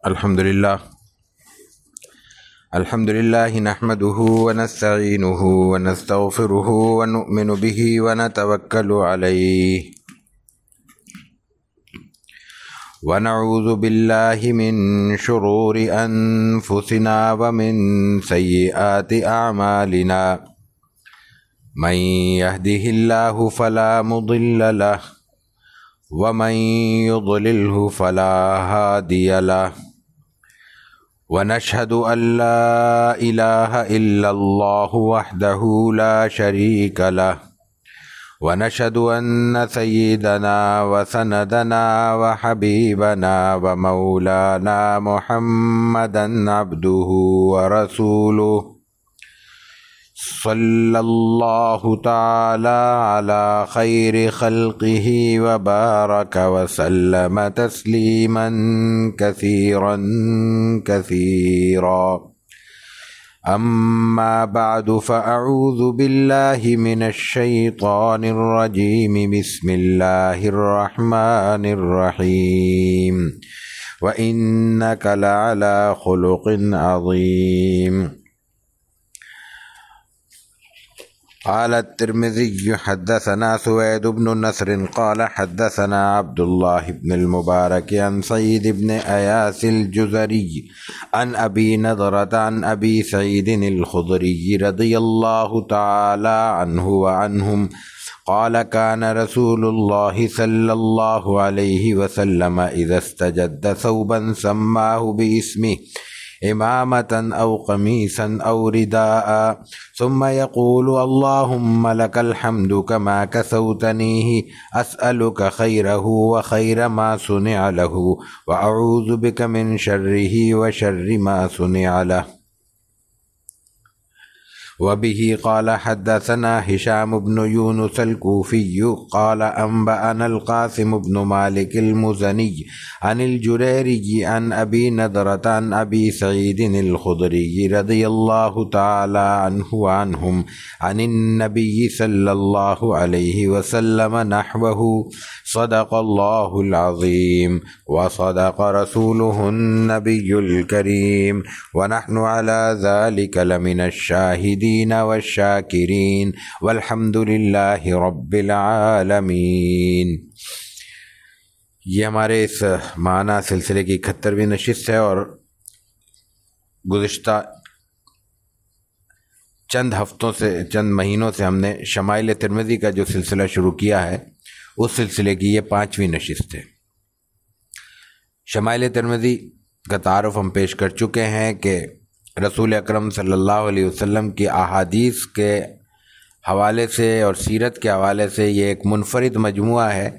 الحمد لله نحمده ونستعينه ونستغفره ونؤمن به ونتوكل عليه ونعوذ بالله من شرور أنفسنا ومن سيئات أعمالنا من يهده الله فلا مضل له ومن يضلله فلا هادي له ونشهد أن لا إله إلا الله وحده لا شريك له ونشهد أن سيدنا وسندنا وحبيبنا ومولانا محمدا عبده ورسوله صلى الله تعالى على خير خلقه وبارك وسلم تسليما كثيرا كثيرا. أما بعد فأعوذ بالله من الشيطان الرجيم. بسم الله الرحمن الرحيم. وإنك لعلى خلق عظيم. قال الترمذي حدثنا سويد بن نصر قال حدثنا عبد الله بن المبارك عن سعيد بن أياس الجزري عن أبي نضرة عن أبي سعيد الخدري رضي الله تعالى عنه وعنهم قال كان رسول الله صلى الله عليه وسلم إذا استجد ثوبا سماه باسمه إمامة أو قميصا أو رداء ثم يقول اللهم لك الحمد كما كسوتنيه أسألك خيره وخير ما صنع له وأعوذ بك من شره وشر ما صنع له. وبه قال حدثنا هشام بن يونس الكوفي قال أنبأنا القاسم بن مالك المزني عن الجريري عن أبي نضرة عن أبي سعيد الخدري رضي الله تعالى عنه وعنهم عن النبي صلى الله عليه وسلم نحوه صدق الله العظيم وصدق رسوله النبي الكريم ونحن على ذلك لمن الشاهدين والشاکرین والحمد للہ رب العالمین. یہ ہمارے اس معنی سلسلے کی 71ویں نشست ہے اور گزشتہ چند ہفتوں سے چند مہینوں سے ہم نے شمائل ترمذی کا جو سلسلہ شروع کیا ہے اس سلسلے کی یہ 5ویں نشست ہے. شمائل ترمذی کا تعارف ہم پیش کر چکے ہیں کہ رسول اکرم صلی اللہ علیہ وسلم کی احادیث کے حوالے سے اور سیرت کے حوالے سے یہ ایک منفرد مجموعہ ہے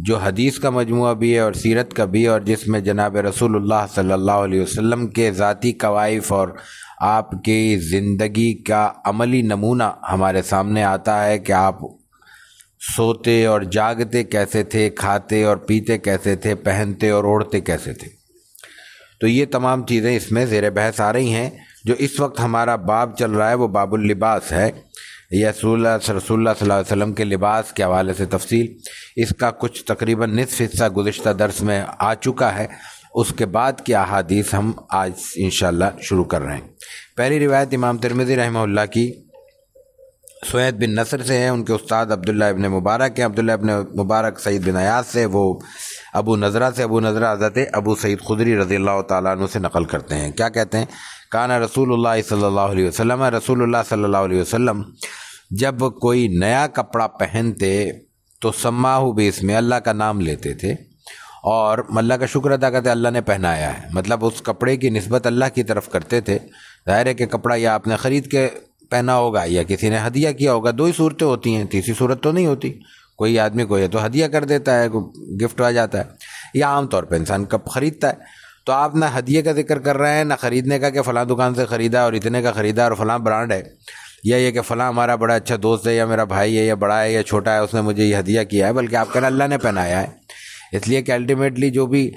جو حدیث کا مجموعہ بھی ہے اور سیرت کا بھی، اور جس میں جناب رسول اللہ صلی اللہ علیہ وسلم کے ذاتی کوائف اور آپ کی زندگی کا عملی نمونہ ہمارے سامنے آتا ہے کہ آپ سوتے اور جاگتے کیسے تھے، کھاتے اور پیتے کیسے تھے، پہنتے اور اوڑھتے کیسے تھے. تو یہ تمام چیزیں اس میں زیر بحث آ رہی ہیں. جو اس وقت ہمارا باب چل رہا ہے وہ باب اللباس ہے. یہ رسول اللہ صلی اللہ علیہ وسلم کے لباس کے حوالے سے تفصیل اس کا کچھ تقریباً نصف حصہ گزشتہ درس میں آ چکا ہے. اس کے بعد کی احادیث ہم آج انشاءاللہ شروع کر رہے ہیں. پہلی روایت امام ترمذی رحمہ اللہ کی سوید بن نصر سے ہے. ان کے استاد عبداللہ ابن مبارک ہیں. عبداللہ ابن مبارک سعید بن ایاس سے، وہ ابو نضرہ سے، ابو نضرہ حضرت ابو سعید خدری رضی اللہ تعالیٰ عنہ سے نقل کرتے ہیں. کیا کہتے ہیں؟ کانا رسول اللہ صلی اللہ علیہ وسلم، رسول اللہ صلی اللہ علیہ وسلم جب کوئی نیا کپڑا پہنتے تو سماہ باسم، اللہ کا نام لیتے تھے اور اللہ کا شکر ادا کرتے اللہ نے پہنایا ہے. مطلب اس کپڑے کی نسبت اللہ کی طرف کرتے تھے. ظاہر ہے کہ کپڑا یا آپ نے خرید کے پہنا ہوگا یا کسی نے ہدیہ کیا ہوگا. 2 ہی صورتیں ہوتی ہیں، تیسری صورت تو نہیں ہوتی. کوئی آدمی کو یا تو ہدیہ کر دیتا ہے، گفٹ آ جاتا ہے، یا عام طور پہ انسان کب خریدتا ہے. تو آپ نہ ہدیے کا ذکر کر رہے ہیں نہ خریدنے کا کہ فلاں دکان سے خریدا اور اتنے کا خریدا اور فلاں برانڈ ہے، یا یہ کہ فلاں ہمارا بڑا اچھا دوست ہے یا میرا بھائی ہے یا بڑا ہے یا چھوٹا ہے اس نے مجھے یہ ہدیہ کیا ہے، بلکہ آپ کہنا اللہ نے پہنایا ہے. اس لیے کہ الٹیمیٹلی جو بھی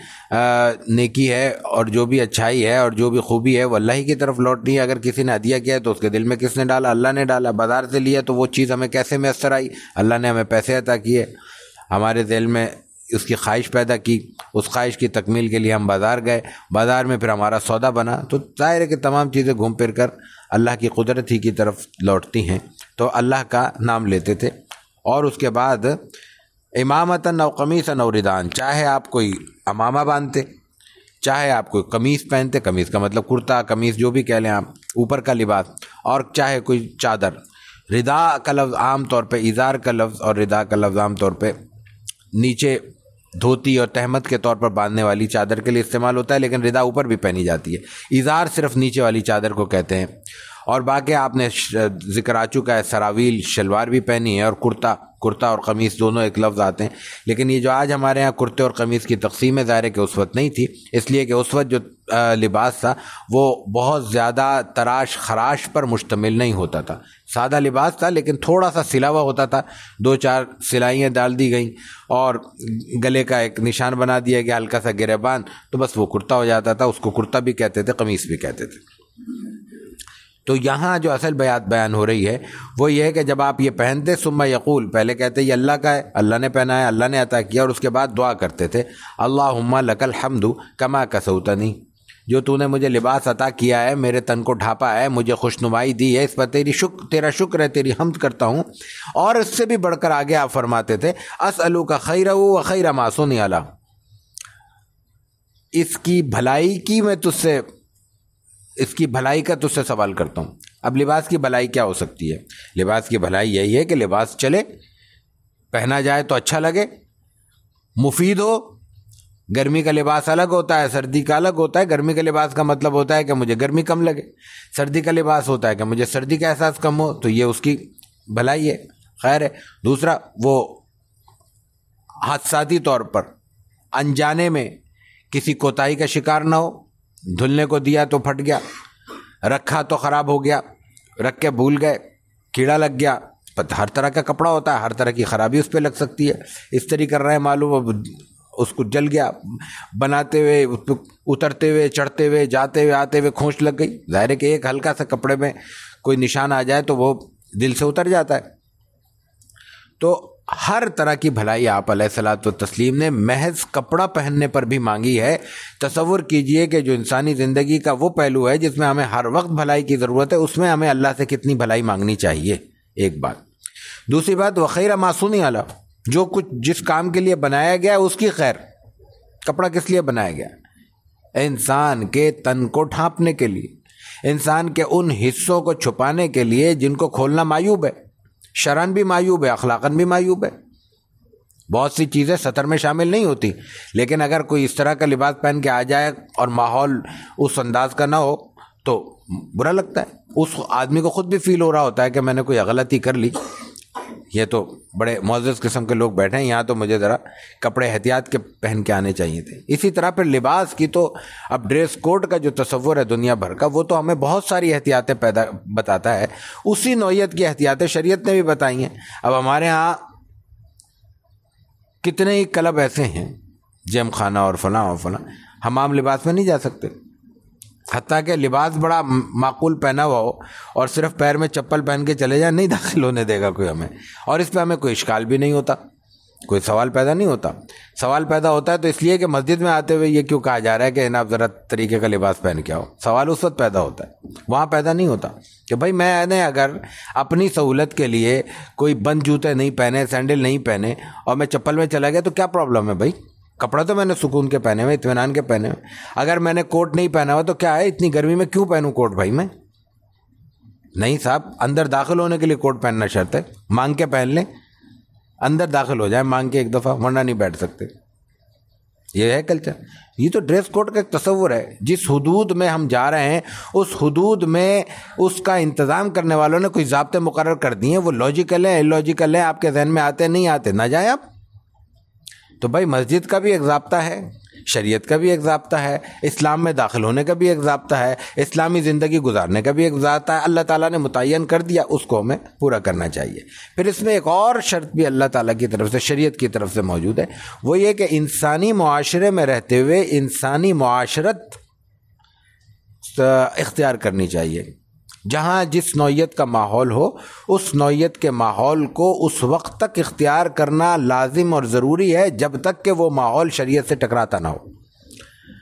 نیکی ہے اور جو بھی اچھائی ہے اور جو بھی خوبی ہے وہ اللہ ہی کی طرف لوٹنی ہے. اگر کسی نے ہدیہ کیا ہے تو اس کے دل میں کس نے ڈالا؟ اللہ نے ڈالا. بازار سے لیا تو وہ چیز ہمیں کیسے میسر آئی؟ اللہ نے ہمیں پیسے عطا کیے. ہمارے دل میں اس کی خواہش پیدا کی، اس خواہش کی تکمیل کے لیے ہم بازار گئے، بازار میں پھر ہمارا سودا بنا، تو ظاہر ہے کہ تمام چیزیں گھوم پھر کر اللہ کی قدرت ہی کی طرف لوٹتی ہیں، تو اللہ کا نام لیتے تھے۔ اور اس کے بعد امامتاً او قمیصاً او ردان، چاہے آپ کوئی امامہ باندھتے، چاہے آپ کوئی قمیص پہنتے، قمیص کا مطلب کرتا قمیص جو بھی کہہ لیں آپ، اوپر کا لباس، اور چاہے کوئی چادر۔ ردا کا لفظ عام طور پہ ازار کا لفظ اور ردا کا لفظ عام طور پہ نیچے دھوتی اور تہمت کے طور پر باندھنے والی چادر کے لیے استعمال ہوتا ہے، لیکن ردا اوپر بھی پہنی جاتی ہے۔ ازار صرف نیچے والی چادر کو کہتے ہیں، اور باقی آپ نے ذکر آ چکا ہے، سراویل شلوار بھی پہنی ہے، اور کرتا اور قمیص دونوں ایک لفظ آتے ہیں، لیکن یہ جو آج ہمارے ہاں کرتے اور قمیص کی تقسیم ہے، ظاہر ہے کہ اس وقت نہیں تھی، اس لیے کہ اس وقت جو لباس تھا وہ بہت زیادہ تراش خراش پر مشتمل نہیں ہوتا تھا، سادہ لباس تھا لیکن تھوڑا سا سلا ہوا ہوتا تھا، 2-4 سلائیاں ڈال دی گئیں اور گلے کا ایک نشان بنا دیا گیا ہلکا سا گریبان، تو بس وہ کرتا ہو جاتا تھا، اس کو کرتا بھی کہتے تھے، قمیص بھی کہتے تھے۔ تو یہاں جو اصل بات بیان ہو رہی ہے وہ یہ ہے کہ جب آپ یہ پہنتے، ثم یقول، پہلے کہتے یہ اللہ کا ہے، اللہ نے پہنا ہے، اللہ نے عطا کیا، اور اس کے بعد دعا کرتے تھے اللہم لک الحمد کما کسوتنی، جو تو نے مجھے لباس عطا کیا ہے، میرے تن کو ڈھانپا ہے، مجھے خوشنمائی دی ہے، اس پر تیرا شکر ہے، تیری حمد کرتا ہوں۔ اور اس سے بھی بڑھ کر آگے آپ فرماتے تھے اسألوک خیرہ و خیر ما صنع لہ، اس کی بھلائی کی میں تجھ سے، اس کی بھلائی کا تجھ سے سوال کرتا ہوں۔ اب لباس کی بھلائی کیا ہو سکتی ہے؟ لباس کی بھلائی یہی ہے کہ لباس چلے، پہنا جائے تو اچھا لگے، مفید ہو۔ گرمی کا لباس الگ ہوتا ہے، سردی کا الگ ہوتا ہے۔ گرمی کا لباس کا مطلب ہوتا ہے کہ مجھے گرمی کم لگے، سردی کا لباس ہوتا ہے کہ مجھے سردی کا احساس کم ہو، تو یہ اس کی بھلائی ہے، خیر ہے۔ دوسرا، وہ حادثاتی طور پر انجانے میں کسی کوتاہی کا شکار نہ ہو، دھلنے کو دیا تو پھٹ گیا، رکھا تو خراب ہو گیا، رکھ کے بھول گئے، کیڑا لگ گیا۔ ہر طرح کا کپڑا ہوتا ہے، ہر طرح کی خرابی اس پہ لگ سکتی ہے، استری کر رہے ہیں معلوم اس کو جل گیا، بناتے ہوئے اترتے ہوئے چڑھتے ہوئے جاتے ہوئے آتے ہوئے کھونچ لگ گئی۔ ظاہر ہے کہ ایک ہلکا سا کپڑے میں کوئی نشان آ جائے تو وہ دل سے اتر جاتا ہے۔ تو ہر طرح کی بھلائی آپ علیہ الصلوۃ والتسلیم نے محض کپڑا پہننے پر بھی مانگی ہے۔ تصور کیجئے کہ جو انسانی زندگی کا وہ پہلو ہے جس میں ہمیں ہر وقت بھلائی کی ضرورت ہے، اس میں ہمیں اللہ سے کتنی بھلائی مانگنی چاہیے، ایک بات۔ دوسری بات، وخیر ما صنع لہ، جو کچھ جس کام کے لیے بنایا گیا اس کی خیر۔ کپڑا کس لیے بنایا گیا؟ انسان کے تن کو ڈھانپنے کے لیے، انسان کے ان حصوں کو چھپانے کے لیے جن کو کھولنا معیوب ہے، شرعاً بھی معیوب ہے، اخلاقاً بھی معیوب ہے۔ بہت سی چیزیں سطر میں شامل نہیں ہوتی، لیکن اگر کوئی اس طرح کا لباس پہن کے آ جائے اور ماحول اس انداز کا نہ ہو تو برا لگتا ہے، اس آدمی کو خود بھی فیل ہو رہا ہوتا ہے کہ میں نے کوئی غلطی کر لی۔ یہ تو بڑے معزز قسم کے لوگ بیٹھے ہیں یہاں، تو مجھے ذرا کپڑے احتیاط کے پہن کے آنے چاہیے تھے۔ اسی طرح پھر لباس کی تو اب ڈریس کوڈ کا جو تصور ہے دنیا بھر کا، وہ تو ہمیں بہت ساری احتیاطیں بتاتا ہے، اسی نوعیت کی احتیاطیں شریعت نے بھی بتائی ہیں۔ اب ہمارے ہاں کتنے ہی کلب ایسے ہیں، جیم خانہ اور فلاں اور فلاں، حمام لباس میں نہیں جا سکتے، حتیٰ کہ لباس بڑا معقول پہنا ہوا ہو اور صرف پیر میں چپل پہن کے چلے جائیں، نہیں داخل ہونے دے گا کوئی ہمیں، اور اس پہ ہمیں کوئی اشکال بھی نہیں ہوتا، کوئی سوال پیدا نہیں ہوتا۔ سوال پیدا ہوتا ہے تو اس لیے کہ مسجد میں آتے ہوئے یہ کیوں کہا جا رہا ہے کہ جناب ذرا طریقے کا لباس پہن کے آؤ، سوال اس وقت پیدا ہوتا ہے، وہاں پیدا نہیں ہوتا کہ بھائی میں نے اگر اپنی سہولت کے لیے کوئی بند جوتے نہیں پہنے، سینڈل نہیں پہنے اور میں چپل میں چلا گیا تو کیا پرابلم ہے بھائی؟ کپڑا تو میں نے سکون کے پہنے ہوئے، اطمینان کے پہنے ہوئے۔ اگر میں نے کوٹ نہیں پہنا ہوا تو کیا ہے، اتنی گرمی میں کیوں پہنوں کوٹ بھائی میں؟ نہیں صاحب، اندر داخل ہونے کے لیے کوٹ پہننا شرط ہے، مانگ کے پہن لیں، اندر داخل ہو جائیں مانگ کے ایک دفعہ، ورنہ نہیں بیٹھ سکتے۔ یہ ہے کلچر، یہ تو ڈریس کوڈ کا ایک تصور ہے۔ جس حدود میں ہم جا رہے ہیں اس حدود میں اس کا انتظام کرنے والوں نے کوئی ضابطے مقرر کر دیے ہیں، وہ لاجیکل ہے، اللاجیکل ہے، آپ کے ذہن میں آتے نہیں آتے، نہ جائیں آپ۔ تو بھائی مسجد کا بھی ایک ضابطہ ہے، شریعت کا بھی ایک ضابطہ ہے، اسلام میں داخل ہونے کا بھی ایک ضابطہ ہے، اسلامی زندگی گزارنے کا بھی ایک ضابطہ ہے، اللہ تعالیٰ نے متعین کر دیا، اس کو ہمیں پورا کرنا چاہیے۔ پھر اس میں ایک اور شرط بھی اللہ تعالیٰ کی طرف سے، شریعت کی طرف سے موجود ہے، وہ یہ کہ انسانی معاشرے میں رہتے ہوئے انسانی معاشرت اختیار کرنی چاہیے۔ جہاں جس نوعیت کا ماحول ہو اس نوعیت کے ماحول کو اس وقت تک اختیار کرنا لازم اور ضروری ہے جب تک کہ وہ ماحول شریعت سے ٹکراتا نہ ہو.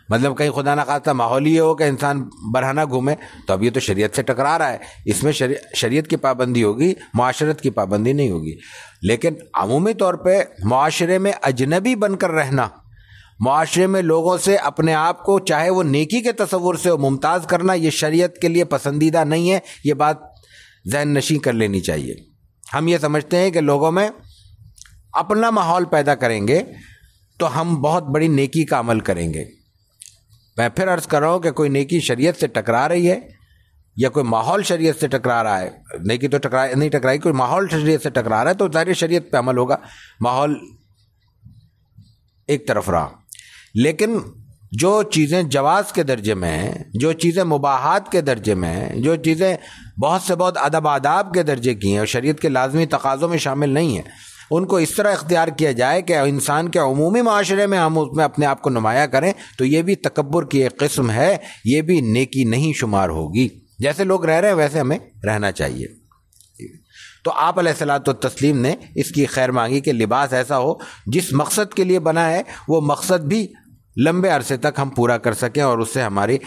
مطلب کہیں خدا نہ خواستہ ماحول یہ ہو کہ انسان برہنہ گھومے تو اب یہ تو شریعت سے ٹکرا رہا ہے, اس میں شریعت کی پابندی ہوگی, معاشرت کی پابندی نہیں ہوگی. لیکن عمومی طور پہ معاشرے میں اجنبی بن کر رہنا, معاشرے میں لوگوں سے اپنے آپ کو چاہے وہ نیکی کے تصور سے ممتاز کرنا, یہ شریعت کے لیے پسندیدہ نہیں ہے. یہ بات ذہن نشین کر لینی چاہیے. ہم یہ سمجھتے ہیں کہ لوگوں میں اپنا ماحول پیدا کریں گے تو ہم بہت بڑی نیکی کا عمل کریں گے. میں پھر عرض کر رہا ہوں کہ کوئی نیکی شریعت سے ٹکرا رہی ہے یا کوئی ماحول شریعت سے ٹکرا رہا ہے, نیکی تو نہیں ٹکرائی, کوئی ماحول شریعت سے ٹکرا رہا ہے تو ظاہر شریعت پہ عمل ہوگا, ماحول ایک طرف رہا. لیکن جو چیزیں جواز کے درجے میں ہیں, جو چیزیں مباحات کے درجے میں ہیں, جو چیزیں بہت سے بہت ادب آداب کے درجے کی ہیں اور شریعت کے لازمی تقاضوں میں شامل نہیں ہیں, ان کو اس طرح اختیار کیا جائے کہ انسان کے عمومی معاشرے میں ہم اس میں اپنے آپ کو نمایاں کریں, تو یہ بھی تکبر کی ایک قسم ہے, یہ بھی نیکی نہیں شمار ہوگی. جیسے لوگ رہ رہے ہیں ویسے ہمیں رہنا چاہیے. تو آپ علیہ الصلوۃ والتسلیم نے اس کی خیر مانگی کہ لباس ایسا ہو جس مقصد کے لیے بنا ہے وہ مقصد بھی لمبے عرصے تک ہم پورا کر سکیں اور اس سے ہماری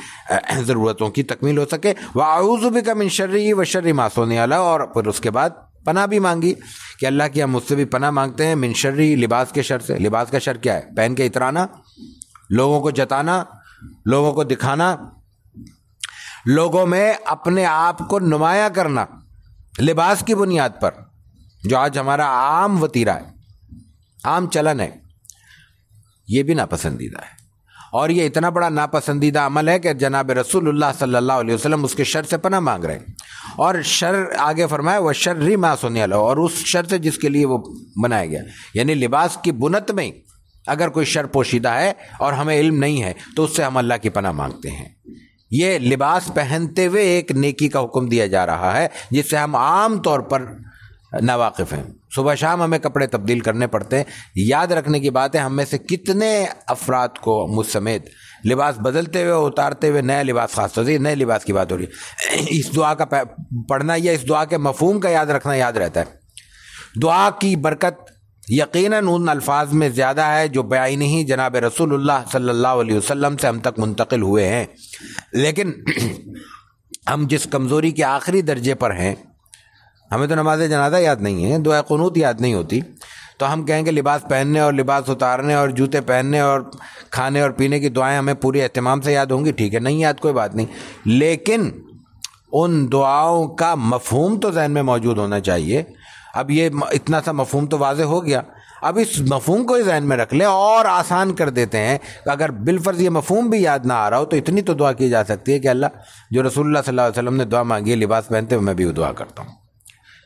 ضرورتوں کی تکمیل ہو سکے. وَأَعُوذُ بِكَ مِن شَرِّهِ وَشَرِّ مَا صُنِعَ لَهُ, اور پھر اس کے بعد پناہ بھی مانگی کہ اللہ کی ہم اس سے بھی پناہ مانگتے ہیں. من شرّی, لباس کے شر سے. لباس کا شر کیا ہے؟ پہن کے اترانا, لوگوں کو جتانا, لوگوں کو دکھانا, لوگوں میں اپنے آپ کو نمایاں کرنا لباس کی بنیاد پر, جو آج ہمارا عام وتیرہ ہے, عام چلن ہے, یہ بھی ناپسندیدہ ہے. اور یہ اتنا بڑا ناپسندیدہ عمل ہے کہ جناب رسول اللہ صلی اللہ علیہ وسلم اس کے شر سے پناہ مانگ رہے ہیں. اور شر آگے فرمایا وَشَرِّ مَا صُنِعَ لَهُ, اور اس شر سے جس کے لیے وہ بنایا گیا. یعنی لباس کی بنت میں اگر کوئی شر پوشیدہ ہے اور ہمیں علم نہیں ہے تو اس سے ہم اللہ کی پناہ مانگتے ہیں. یہ لباس پہنتے ہوئے ایک نیکی کا حکم دیا جا رہا ہے جس سے ہم عام طور پر ناواقف ہیں. صبح شام ہمیں کپڑے تبدیل کرنے پڑتے ہیں. یاد رکھنے کی بات ہے, ہم میں سے کتنے افراد کو مجھ سمیت لباس بدلتے ہوئے اتارتے ہوئے نیا لباس, خاص طور سے نئے لباس کی بات ہو رہی ہے, اس دعا کا پڑھنا یا اس دعا کے مفہوم کا یاد رکھنا یاد رہتا ہے. دعا کی برکت یقیناً ان الفاظ میں زیادہ ہے جو بعینہ جناب رسول اللہ صلی اللہ علیہ وسلم سے ہم تک منتقل ہوئے ہیں. لیکن ہم جس کمزوری کے آخری درجے پر ہیں, ہمیں تو نماز جنازہ یاد نہیں ہے, دعا قنوت یاد نہیں ہوتی, تو ہم کہیں گے لباس پہننے اور لباس اتارنے اور جوتے پہننے اور کھانے اور پینے کی دعائیں ہمیں پورے اہتمام سے یاد ہوں گی. ٹھیک ہے, نہیں یاد کوئی بات نہیں, لیکن ان دعاؤں کا مفہوم تو ذہن میں موجود ہونا چاہیے. اب یہ اتنا سا مفہوم تو واضح ہو گیا, اب اس مفہوم کو ہی ذہن میں رکھ لیں اور آسان کر دیتے ہیں. اگر بالفرض یہ مفہوم بھی یاد نہ آ رہا ہو تو اتنی تو دعا کی جا سکتی ہے کہ اللہ, جو رسول اللہ صلی اللہ علیہ وسلم نے دعا مانگی ہے لباس پہنتے ہوئے, میں بھی وہ دعا کرتا ہوں.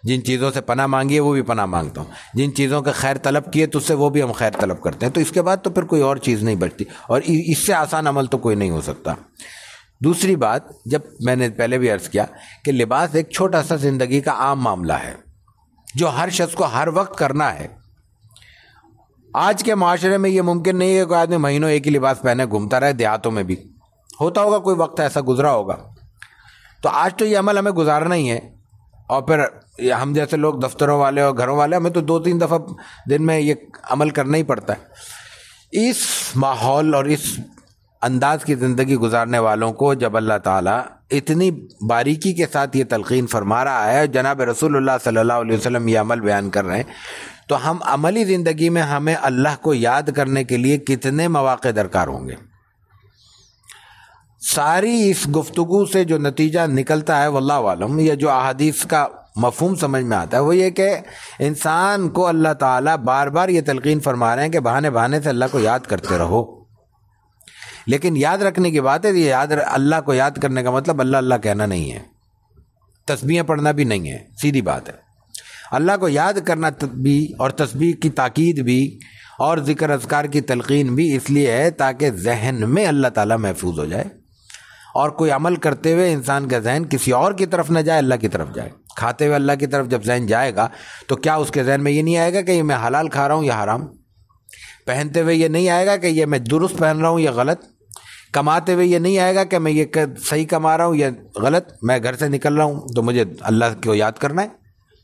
جن چیزوں سے پناہ مانگی ہے وہ بھی پناہ مانگتا ہوں, جن چیزوں کے خیر طلب کیے تو اس سے وہ بھی ہم خیر طلب کرتے ہیں. تو اس کے بعد تو پھر کوئی اور چیز نہیں بچتی, اور اس سے آسان عمل تو کوئی نہیں ہو سکتا. دوسری بات, جب میں نے پہلے بھی عرض کیا کہ لباس ایک چھوٹا سا زندگی کا عام معاملہ ہے جو ہر شخص کو ہر وقت کرنا ہے. آج کے معاشرے میں یہ ممکن نہیں ہے کہ کوئی آدمی مہینوں ایک ہی لباس پہنے گھومتا رہے. دیہاتوں میں بھی ہوتا ہوگا, کوئی وقت ایسا گزرا ہوگا. تو آج تو یہ عمل ہمیں گزارنا ہی ہے. اور پھر ہم جیسے لوگ دفتروں والے اور گھروں والے, ہمیں تو 2-3 دفعہ دن میں یہ عمل کرنا ہی پڑتا ہے. اس ماحول اور اس انداز کی زندگی گزارنے والوں کو جب اللہ تعالیٰ اتنی باریکی کے ساتھ یہ تلقین فرما رہا ہے, جناب رسول اللہ صلی اللہ علیہ وسلم یہ عمل بیان کر رہے ہیں, تو ہم عملی زندگی میں ہمیں اللہ کو یاد کرنے کے لیے کتنے مواقع درکار ہوں گے. ساری اس گفتگو سے جو نتیجہ نکلتا ہے واللہ عالم, یا جو احادیث کا مفہوم سمجھ میں آتا ہے, وہ یہ کہ انسان کو اللہ تعالیٰ بار بار یہ تلقین فرما رہے ہیں کہ بہانے بہانے سے اللہ کو یاد کرتے رہو. لیکن یاد رکھنے کی بات ہے, یہ اللہ کو یاد کرنے کا مطلب اللہ اللہ کہنا نہیں ہے, تسبیحیں پڑھنا بھی نہیں ہے. سیدھی بات ہے, اللہ کو یاد کرنا بھی اور تسبیح کی تاکید بھی اور ذکر اذکار کی تلقین بھی اس لیے ہے تاکہ ذہن میں اللہ تعالیٰ محفوظ ہو جائے, اور کوئی عمل کرتے ہوئے انسان کا ذہن کسی اور کی طرف نہ جائے, اللہ کی طرف جائے. کھاتے ہوئے اللہ کی طرف جب ذہن جائے گا تو کیا اس کے ذہن میں یہ نہیں آئے گا کہ یہ میں حلال کھا رہا ہوں یا حرام؟ پہنتے ہوئے یہ نہیں آئے گا کہ یہ میں درست پہن رہا ہوں یا غلط؟ کماتے ہوئے یہ نہیں آئے گا کہ میں یہ صحیح کما رہا ہوں یا غلط. میں گھر سے نکل رہا ہوں تو مجھے اللہ کو یاد کرنا ہے,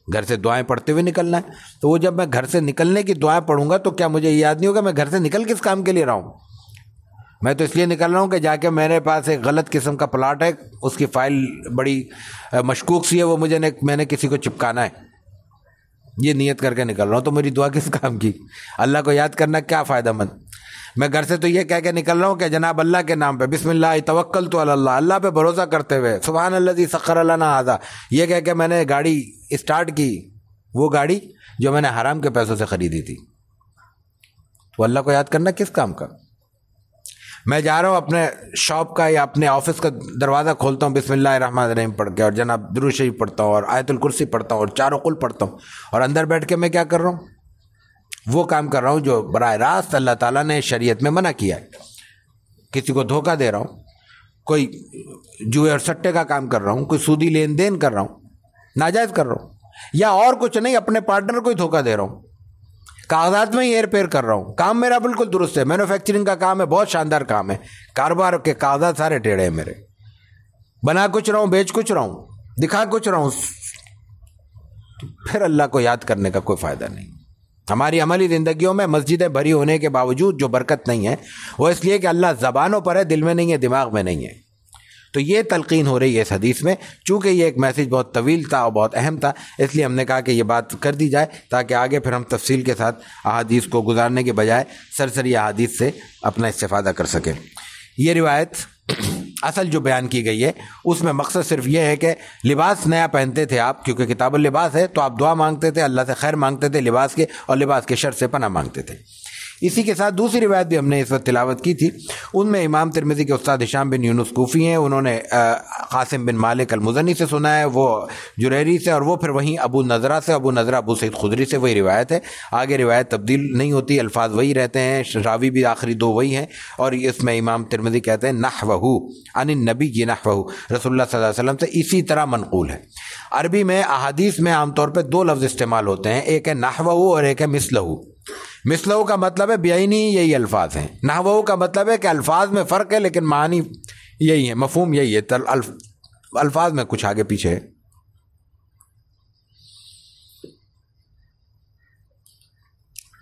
گھر سے دعائیں پڑھتے ہوئے نکلنا ہے. تو وہ جب میں گھر سے نکلنے کی دعائیں پڑھوں گا تو کیا مجھے یاد نہیں ہوگا میں گھر سے نکل کس کام کے لیے رہا ہوں؟ میں تو اس لیے نکل رہا ہوں کہ جا کے میرے پاس ایک غلط قسم کا پلاٹ ہے, اس کی فائل بڑی مشکوک سی ہے, وہ میں نے کسی کو چپکانا ہے, یہ نیت کر کے نکل رہا ہوں. تو میری دعا کس کام کی؟ اللہ کو یاد کرنا کیا فائدہ مند. میں گھر سے تو یہ کہہ کے نکل رہا ہوں کہ جناب اللہ کے نام پہ بسم اللہ توکلت علی اللہ, اللہ پہ بھروسہ کرتے ہوئے سبحان الذی سخر لنا ھذا, یہ کہہ کے میں نے گاڑی اسٹارٹ کی, وہ گاڑی جو میں نے حرام کے پیسوں سے خریدی تھی. تو اللہ کو یاد کرنا کس کام کا؟ میں جا رہا ہوں اپنے شاپ کا یا اپنے آفس کا دروازہ کھولتا ہوں بسم اللہ الرحمن الرحیم پڑھ کے, اور جناب درود شریف پڑھتا ہوں اور آیت الکرسی پڑھتا ہوں اور چاروں قل پڑھتا ہوں, اور اندر بیٹھ کے میں کیا کر رہا ہوں؟ وہ کام کر رہا ہوں جو براہ راست اللہ تعالیٰ نے شریعت میں منع کیا ہے. کسی کو دھوکہ دے رہا ہوں, کوئی جوئے اور سٹے کا کام کر رہا ہوں, کوئی سودی لین دین کر رہا ہوں, ناجائز کر رہا ہوں, یا اور کچھ نہیں اپنے پارٹنر کو ہی دھوکہ دے رہا ہوں, کاغذات میں ہی ہیر پھیر کر رہا ہوں. کام میرا بالکل درست ہے, مینوفیکچرنگ کا کام ہے, بہت شاندار کام ہے, کاروبار کے کاغذات سارے ٹیڑھے ہیں میرے, بنا کچھ رہا ہوں بیچ کچھ رہا ہوں, دکھا کچھ رہا ہوں. تو پھر اللہ کو یاد کرنے کا کوئی فائدہ نہیں. ہماری عملی زندگیوں میں مسجدیں بھری ہونے کے باوجود جو برکت نہیں ہے وہ اس لیے کہ اللہ زبانوں پر ہے, دل میں نہیں ہے, دماغ میں نہیں ہے. تو یہ تلقین ہو رہی ہے اس حدیث میں. چونکہ یہ ایک میسج بہت طویل تھا اور بہت اہم تھا, اس لیے ہم نے کہا کہ یہ بات کر دی جائے تاکہ آگے پھر ہم تفصیل کے ساتھ احادیث کو گزارنے کے بجائے سرسری احادیث سے اپنا استفادہ کر سکیں. یہ روایت اصل جو بیان کی گئی ہے اس میں مقصد صرف یہ ہے کہ لباس نیا پہنتے تھے آپ, کیونکہ کتاب اللباس ہے, تو آپ دعا مانگتے تھے, اللہ سے خیر مانگتے تھے لباس کے, اور لباس کے شر سے پناہ مانگتے تھے. اسی کے ساتھ دوسری روایت بھی ہم نے اس وقت تلاوت کی تھی, ان میں امام ترمذی کے استاد ہشام بن یونس کوفی ہیں, انہوں نے قاسم بن مالک المزنی سے سنا ہے, وہ جریری سے, اور وہ پھر وہیں ابو نضرہ سے, ابو نضرہ ابو سعید خدری سے, وہی روایت ہے. آگے روایت تبدیل نہیں ہوتی, الفاظ وہی رہتے ہیں, راوی بھی آخری دو وہی ہیں, اور اس میں امام ترمذی کہتے ہیں نحوہ عن النبی نحوہ, رسول اللہ صلی اللہ علیہ وسلم سے اسی طرح منقول ہے. عربی میں احادیث میں عام طور پہ دو لفظ استعمال ہوتے ہیں, ایک ہے نحوہ اور ایک ہے مثلہ. مثلہ کا مطلب ہے بیعینی, یہی الفاظ ہیں. نحوہ کا مطلب ہے کہ الفاظ میں فرق ہے لیکن معنی یہی ہے, مفہوم یہی ہے, الفاظ میں کچھ آگے پیچھے ہے.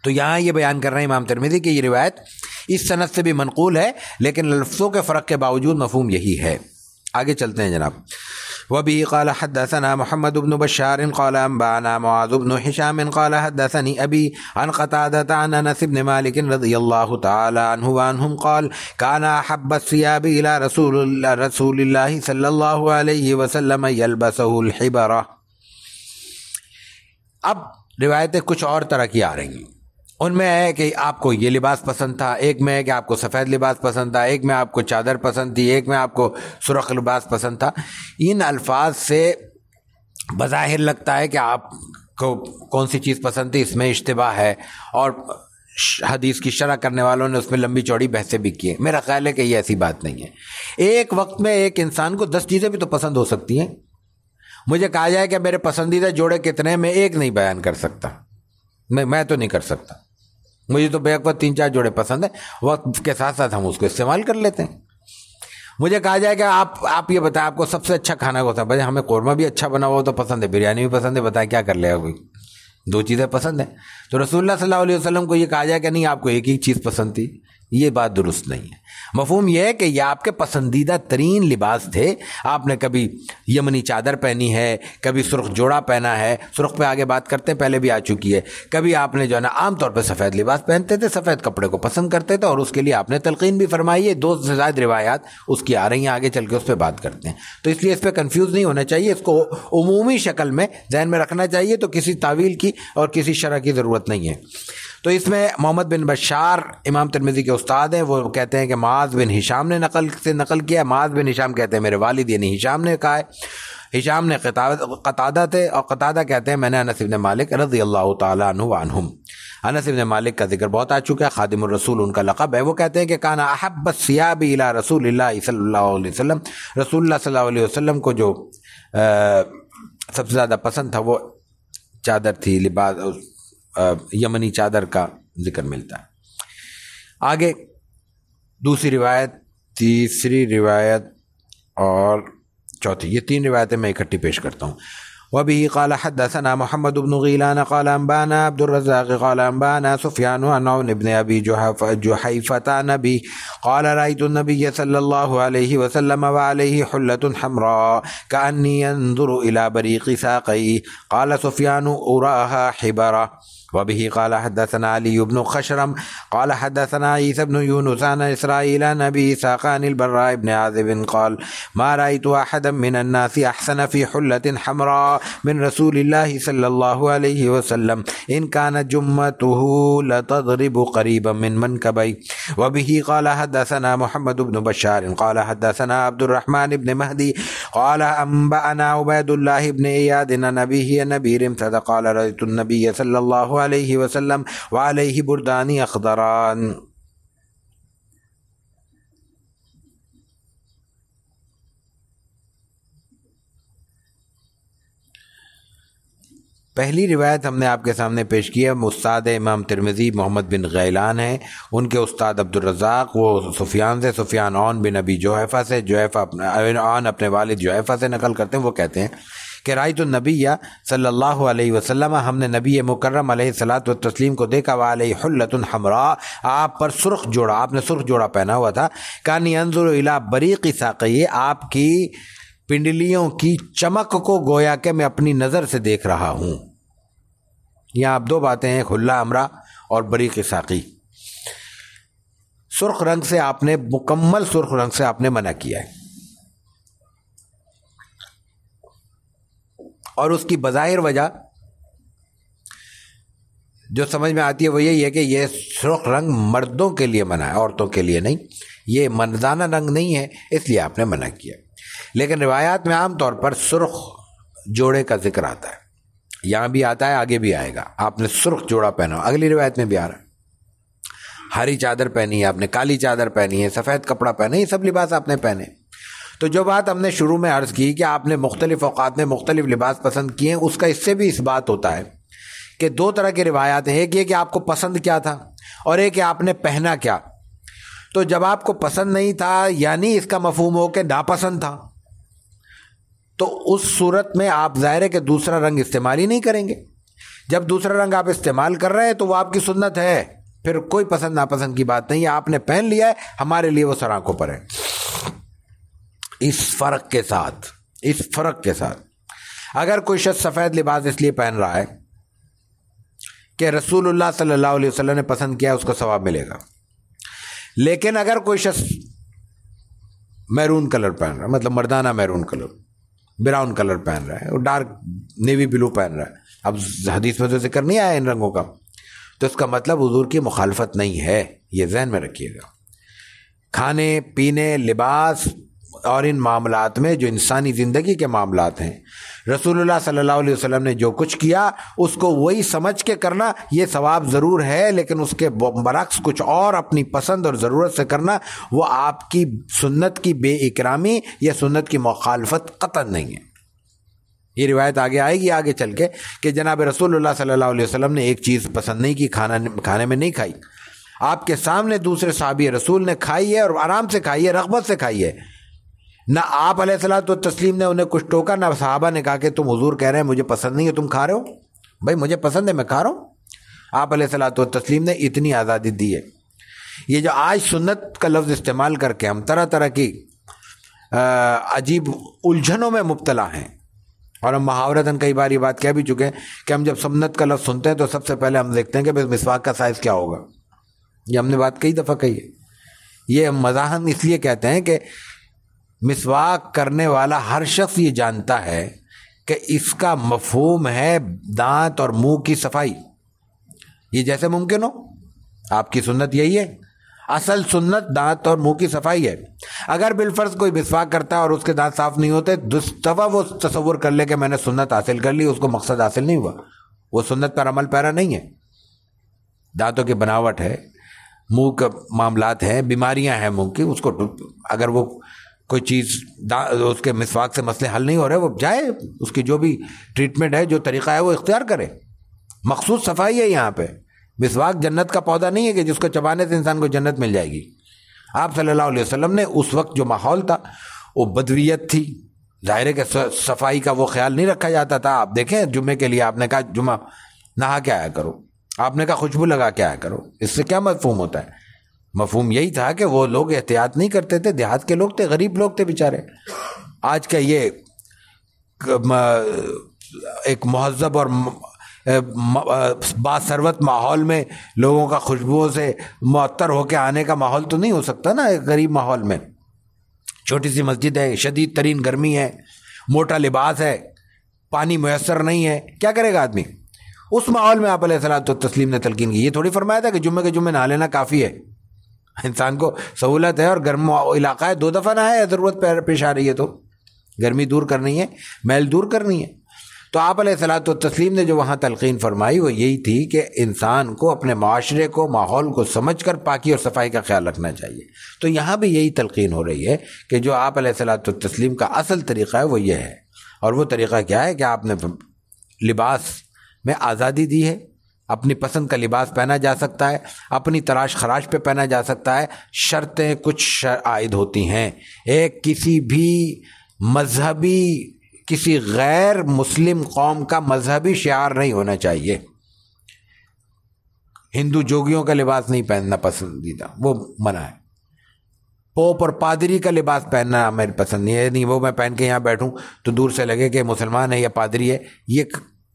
تو یہاں یہ بیان کر رہے ہیں امام ترمذی کہ یہ روایت اس سند سے بھی منقول ہے لیکن لفظوں کے فرق کے باوجود مفہوم یہی ہے. آگے چلتے ہیں جناب. وبه قال حدثنا محمد بن بشار قال انبانا معاذ بن هشام قال حدثني ابي عن قتادة عن انس بن مالك رضي الله تعالى عنه وعنهم قال كان احب الثياب الى رسول الله صلى الله عليه وسلم يلبسه الحبرة. اب روایتیں کچھ اور طرح کی آ رہی ہیں, ان میں ہے کہ آپ کو یہ لباس پسند تھا, ایک میں ہے کہ آپ کو سفید لباس پسند تھا, ایک میں آپ کو چادر پسند تھی, ایک میں آپ کو سرخ لباس پسند تھا. ان الفاظ سے بظاہر لگتا ہے کہ آپ کو کون سی چیز پسند تھی, اس میں اشتباہ ہے, اور حدیث کی شرح کرنے والوں نے اس میں لمبی چوڑی بحثیں بھی کی ہیں. میرا خیال ہے کہ یہ ایسی بات نہیں ہے. ایک وقت میں ایک انسان کو 10 چیزیں بھی تو پسند ہو سکتی ہیں. مجھے کہا جائے کہ میرے پسندیدہ جوڑے کتنے, میں ایک نہیں بیان کر سکتا, میں تو نہیں کر سکتا. مجھے تو بیک وقت 3-4 جوڑے پسند ہیں, وقت کے ساتھ ساتھ ہم اس کو استعمال کر لیتے ہیں. مجھے کہا جائے کہ آپ یہ بتائیں آپ کو سب سے اچھا کھانا کون سا, بھائی ہمیں قورمہ بھی اچھا بنا ہوا تو پسند ہے, بریانی بھی پسند ہے, بتائیں کیا کر لے گا کوئی, 2 چیزیں پسند ہیں. تو رسول اللہ صلی اللہ علیہ وسلم کو یہ کہا جائے کہ نہیں آپ کو ایک ہی چیز پسند تھی, یہ بات درست نہیں ہے. مفہوم یہ ہے کہ یہ آپ کے پسندیدہ ترین لباس تھے. آپ نے کبھی یمنی چادر پہنی ہے, کبھی سرخ جوڑا پہنا ہے, سرخ پہ آگے بات کرتے ہیں پہلے بھی آ چکی ہے. کبھی آپ نے جو ہے نا عام طور پہ سفید لباس پہنتے تھے, سفید کپڑے کو پسند کرتے تھے, اور اس کے لیے آپ نے تلقین بھی فرمائی ہے. 2 سے زائد روایات اس کی آ رہی ہیں, آگے چل کے اس پہ بات کرتے ہیں. تو اس لیے اس پہ کنفیوز نہیں ہونا چاہیے, اس کو عمومی شکل میں ذہن میں رکھنا چاہیے, تو کسی تعویل کی اور کسی شرح کی ضرورت نہیں ہے. تو اس میں محمد بن بشار امام ترمذی کے استاد ہیں, وہ کہتے ہیں کہ معاذ بن ہشام نے نقل کیا. معاذ بن ہشام کہتے ہیں میرے والد یعنی ہشام نے کہا ہے. ہشام نے قتادہ تھے, اور قتادہ کہتے ہیں میں نے انس بن مالک رضی اللہ تعالیٰ عنہ وعنہم. انس بن مالک کا ذکر بہت آ چکا ہے, خادم الرسول ان کا لقب ہے. وہ کہتے ہیں کہ کان احب الثیاب الی رسول اللہ صلی اللہ علیہ وسلم, رسول اللہ صلی اللہ علیہ وسلم کو جو سب سے زیادہ پسند تھا وہ چادر تھی, لباس یمنی چادر کا ذکر ملتا ہے. آگے دوسری روایت تیسری روایت اور چوتھی، یہ تین روایتیں میں اکٹھی پیش کرتا ہوں۔ وبه قال حدثنا محمد بن غيلان قال أنبانا عبد الرزاق قال أنبانا سفيان عن عون بن أبي جحيفة نبي قال رأيت النبي صلى الله عليه وسلم وعليه حلة حمراء كأني ينظر إلى بريق ساقيه قال سفيان أراها حبرة۔ وبه قال حدثنا علي بن خشرم قال حدثنا عيسى بن يونس عن إسرائيل عن أبي إسحاق عن البراء بن عازب قال ما رأيت أحدا من الناس أحسن في حلة حمراء من رسول الله صلى الله عليه وسلم إن كانت جمته لتضرب قريبا من منكبي۔ وبه قال حدثنا محمد بن بشار قال حدثنا عبد الرحمن بن مهدي قال أنبأنا عبيد الله بن إياد عن أبيه عن أبي رمثة قال رأيت النبي صلى الله عليه وسلم وعليه بردان أخضران۔ پہلی روایت ہم نے آپ کے سامنے پیش کی ہے، استاد امام ترمذی محمد بن غیلان ہیں، ان کے استاد عبد الرزاق وہ سفیان سے، سفیان عون بن ابی جحیفہ سے، جحیفہ عون اپنے والد جحیفہ سے نقل کرتے ہیں۔ وہ کہتے ہیں کہ رأیت النبی صلی اللہ علیہ وسلم، ہم نے نبی مکرم علیہ الصلاۃ والتسلیم کو دیکھا، وعلیہ حلۃ حمراء، آپ پر سرخ جوڑا، آپ نے سرخ جوڑا پہنا ہوا تھا، کان ینظر الی بریق ساقیہ، آپ کی پنڈلیوں کی چمک کو گویا کہ میں اپنی نظر سے دیکھ رہا ہوں۔ یہاں اب دو باتیں ہیں، حلہ حمراء اور بریق ساقی۔ سرخ رنگ سے آپ نے، مکمل سرخ رنگ سے آپ نے منع کیا ہے، اور اس کی بظاہر وجہ جو سمجھ میں آتی ہے وہ یہی ہے کہ یہ سرخ رنگ مردوں کے لیے منع ہے، عورتوں کے لیے نہیں، یہ مردانہ رنگ نہیں ہے، اس لیے آپ نے منع کیا۔ لیکن روایات میں عام طور پر سرخ جوڑے کا ذکر آتا ہے، یہاں بھی آتا ہے، آگے بھی آئے گا۔ آپ نے سرخ جوڑا پہنا، اگلی روایت میں بھی آ رہا ہے، ہری چادر پہنی ہے آپ نے، کالی چادر پہنی ہے، سفید کپڑا پہنا ہے، یہ سب لباس آپ نے پہنے۔ تو جو بات ہم نے شروع میں عرض کی کہ آپ نے مختلف اوقات میں مختلف لباس پسند کیے ہیں، اس کا اس سے بھی اس بات ہوتا ہے کہ دو طرح کی روایات ہیں، ایک یہ کہ آپ کو پسند کیا تھا اور ایک کہ آپ نے پہنا کیا۔ تو جب آپ کو پسند نہیں تھا، یعنی اس کا مفہوم ہو کہ ناپسند تھا، تو اس صورت میں آپ ظاہر ہے کہ دوسرا رنگ استعمال ہی نہیں کریں گے۔ جب دوسرا رنگ آپ استعمال کر رہے ہیں تو وہ آپ کی سنت ہے، پھر کوئی پسند ناپسند کی بات نہیں ہے، آپ نے پہن لیا ہے، ہمارے لیے وہ سر آنکھوں پر ہے۔ اس فرق کے ساتھ اگر کوئی شخص سفید لباس اس لیے پہن رہا ہے کہ رسول اللہ صلی اللہ علیہ وسلم نے پسند کیا، اس کو ثواب ملے گا۔ لیکن اگر کوئی شخص میرون کلر پہن رہا ہے، مطلب مردانہ میرون کلر، براؤن کلر پہن رہا ہے، اور ڈارک نیوی بلو پہن رہا ہے، اب حدیث میں تو ذکر نہیں آیا ان رنگوں کا، تو اس کا مطلب حضور کی مخالفت نہیں ہے، یہ ذہن میں رکھیے گا۔ کھانے پینے، لباس اور ان معاملات میں جو انسانی زندگی کے معاملات ہیں، رسول اللہ صلی اللہ علیہ وسلم نے جو کچھ کیا اس کو وہی سمجھ کے کرنا، یہ ثواب ضرور ہے، لیکن اس کے برعکس کچھ اور اپنی پسند اور ضرورت سے کرنا، وہ آپ کی سنت کی بے اکرامی یا سنت کی مخالفت قطعا نہیں ہے۔ یہ روایت آگے آئے گی آگے چل کے کہ جناب رسول اللہ صلی اللہ علیہ وسلم نے ایک چیز پسند نہیں کی، کھانے میں نہیں کھائی، آپ کے سامنے دوسرے صحابی رسول نے کھائی ہے اور آرام سے کھائی ہے، رغبت سے کھائی ہے، نہ آپ علیہ الصلوۃ والتسلیم نے انہیں کچھ ٹوکا، نہ صحابہ نے کہا کہ تم حضور کہہ رہے ہیں مجھے پسند نہیں ہے تم کھا رہے ہو، بھائی مجھے پسند ہے میں کھا رہا ہوں۔ آپ علیہ الصلوۃ والتسلیم نے اتنی آزادی دی ہے۔ یہ جو آج سنت کا لفظ استعمال کر کے ہم طرح طرح کی عجیب الجھنوں میں مبتلا ہیں، اور ہم محاورتاً کئی بار یہ بات کہہ بھی چکے ہیں کہ ہم جب سنت کا لفظ سنتے ہیں تو سب سے پہلے ہم دیکھتے ہیں کہ بس مسواک کا سائز کیا ہوگا۔ یہ ہم نے بات کئی دفعہ کہی ہے، یہ ہم مزاحن اس لیے کہتے ہیں کہ مسواک کرنے والا ہر شخص یہ جانتا ہے کہ اس کا مفہوم ہے دانت اور منہ کی صفائی، یہ جیسے ممکن ہو۔ آپ کی سنت یہی ہے، اصل سنت دانت اور منہ کی صفائی ہے۔ اگر بالفرض کوئی مسواک کرتا ہے اور اس کے دانت صاف نہیں ہوتے، دفعہ وہ تصور کر لے کہ میں نے سنت حاصل کر لی، اس کو مقصد حاصل نہیں ہوا، وہ سنت پر عمل پیرا نہیں ہے۔ دانتوں کی بناوٹ ہے، منہ کے معاملات ہیں، بیماریاں ہیں منہ کی، اس کو اگر وہ کوئی چیز اس کے مسواک سے مسئلے حل نہیں ہو رہے، وہ جائے، اس کی جو بھی ٹریٹمنٹ ہے، جو طریقہ ہے وہ اختیار کرے۔ مخصوص صفائی ہے یہاں پہ۔ مسواک جنت کا پودا نہیں ہے کہ جس کو چبانے سے انسان کو جنت مل جائے گی۔ آپ صلی اللہ علیہ وسلم نے اس وقت جو ماحول تھا وہ بدویت تھی، ظاہر ہے کہ صفائی کا وہ خیال نہیں رکھا جاتا تھا. آپ دیکھیں جمعے کے لیے آپ نے کہا جمعہ نہا کے آیا کرو، آپ نے کہا خوشبو لگا کے آیا کرو. اس سے کیا مفہوم ہوتا ہے؟ مفہوم یہی تھا کہ وہ لوگ احتیاط نہیں کرتے تھے، دیہات کے لوگ تھے، غریب لوگ تھے بیچارے. آج کا یہ ایک مہذب اور باثروت ماحول میں لوگوں کا خوشبوؤں سے معطر ہو کے آنے کا ماحول تو نہیں ہو سکتا نا. ایک غریب ماحول میں چھوٹی سی مسجد ہے، شدید ترین گرمی ہے، موٹا لباس ہے، پانی میسر نہیں ہے، کیا کرے گا آدمی؟ اس ماحول میں آپ علیہ الصلوۃ والتسلیم نے تلقین کی. یہ تھوڑی فرمایا تھا کہ جمعے کے جمعے نہا لینا کافی ہے، انسان کو سہولت ہے اور گرم علاقہ ہے، 2 دفعہ نہائے، ضرورت پیش آ رہی ہے تو گرمی دور کرنی ہے، میل دور کرنی ہے. تو آپ علیہ الصلوۃ والتسلیم نے جو وہاں تلقین فرمائی وہ یہی تھی کہ انسان کو اپنے معاشرے کو، ماحول کو سمجھ کر پاکی اور صفائی کا خیال رکھنا چاہیے. تو یہاں بھی یہی تلقین ہو رہی ہے کہ جو آپ علیہ الصلوۃ والتسلیم کا اصل طریقہ ہے وہ یہ ہے. اور وہ طریقہ کیا ہے کہ آپ نے لباس میں آزادی دی ہے، اپنی پسند کا لباس پہنا جا سکتا ہے، اپنی تراش خراش پہ پہنا جا سکتا ہے. شرطیں کچھ عائد ہوتی ہیں. ایک کسی بھی مذہبی، کسی غیر مسلم قوم کا مذہبی شعار نہیں ہونا چاہیے. ہندو جوگیوں کا لباس نہیں پہننا پسندیدہ، وہ منع ہے. پوپ اور پادری کا لباس پہننا میری پسند نہیں ہے، نہیں وہ میں پہن کے یہاں بیٹھوں تو دور سے لگے کہ مسلمان ہے یا پادری ہے، یہ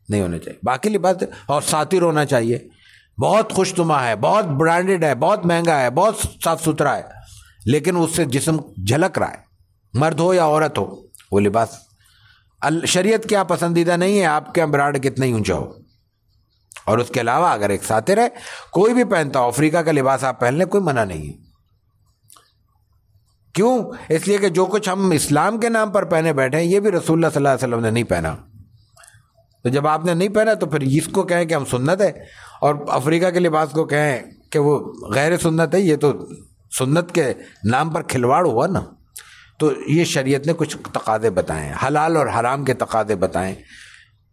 نہیں ہونا چاہیے. باقی لباس اور ساتر ہونا چاہیے، بہت خوش نما ہے، بہت برانڈڈ ہے، بہت مہنگا ہے، بہت صاف ستھرا ہے، لیکن اس سے جسم جھلک رہا ہے، مرد ہو یا عورت ہو، وہ لباس شریعت کیا پسندیدہ نہیں ہے. آپ کے برانڈ کتنا ہی اونچا ہو. اور اس کے علاوہ اگر ایک ساتر ہے، کوئی بھی پہنتا ہو، افریقہ کا لباس آپ پہن لیں، کوئی منع نہیں ہے. کیوں؟ اس لیے کہ جو کچھ ہم اسلام کے نام پر پہنے بیٹھے ہیں یہ بھی رسول اللہ صلی اللہ علیہ وسلم نے نہیں پہنا. تو جب آپ نے نہیں پہنا تو پھر اس کو کہیں کہ ہم سنت ہے، اور افریقہ کے لباس کو کہیں کہ وہ غیر سنت ہے، یہ تو سنت کے نام پر کھلواڑ ہوا نا. تو یہ شریعت نے کچھ تقاضے بتائے ہیں، حلال اور حرام کے تقاضے بتائیں،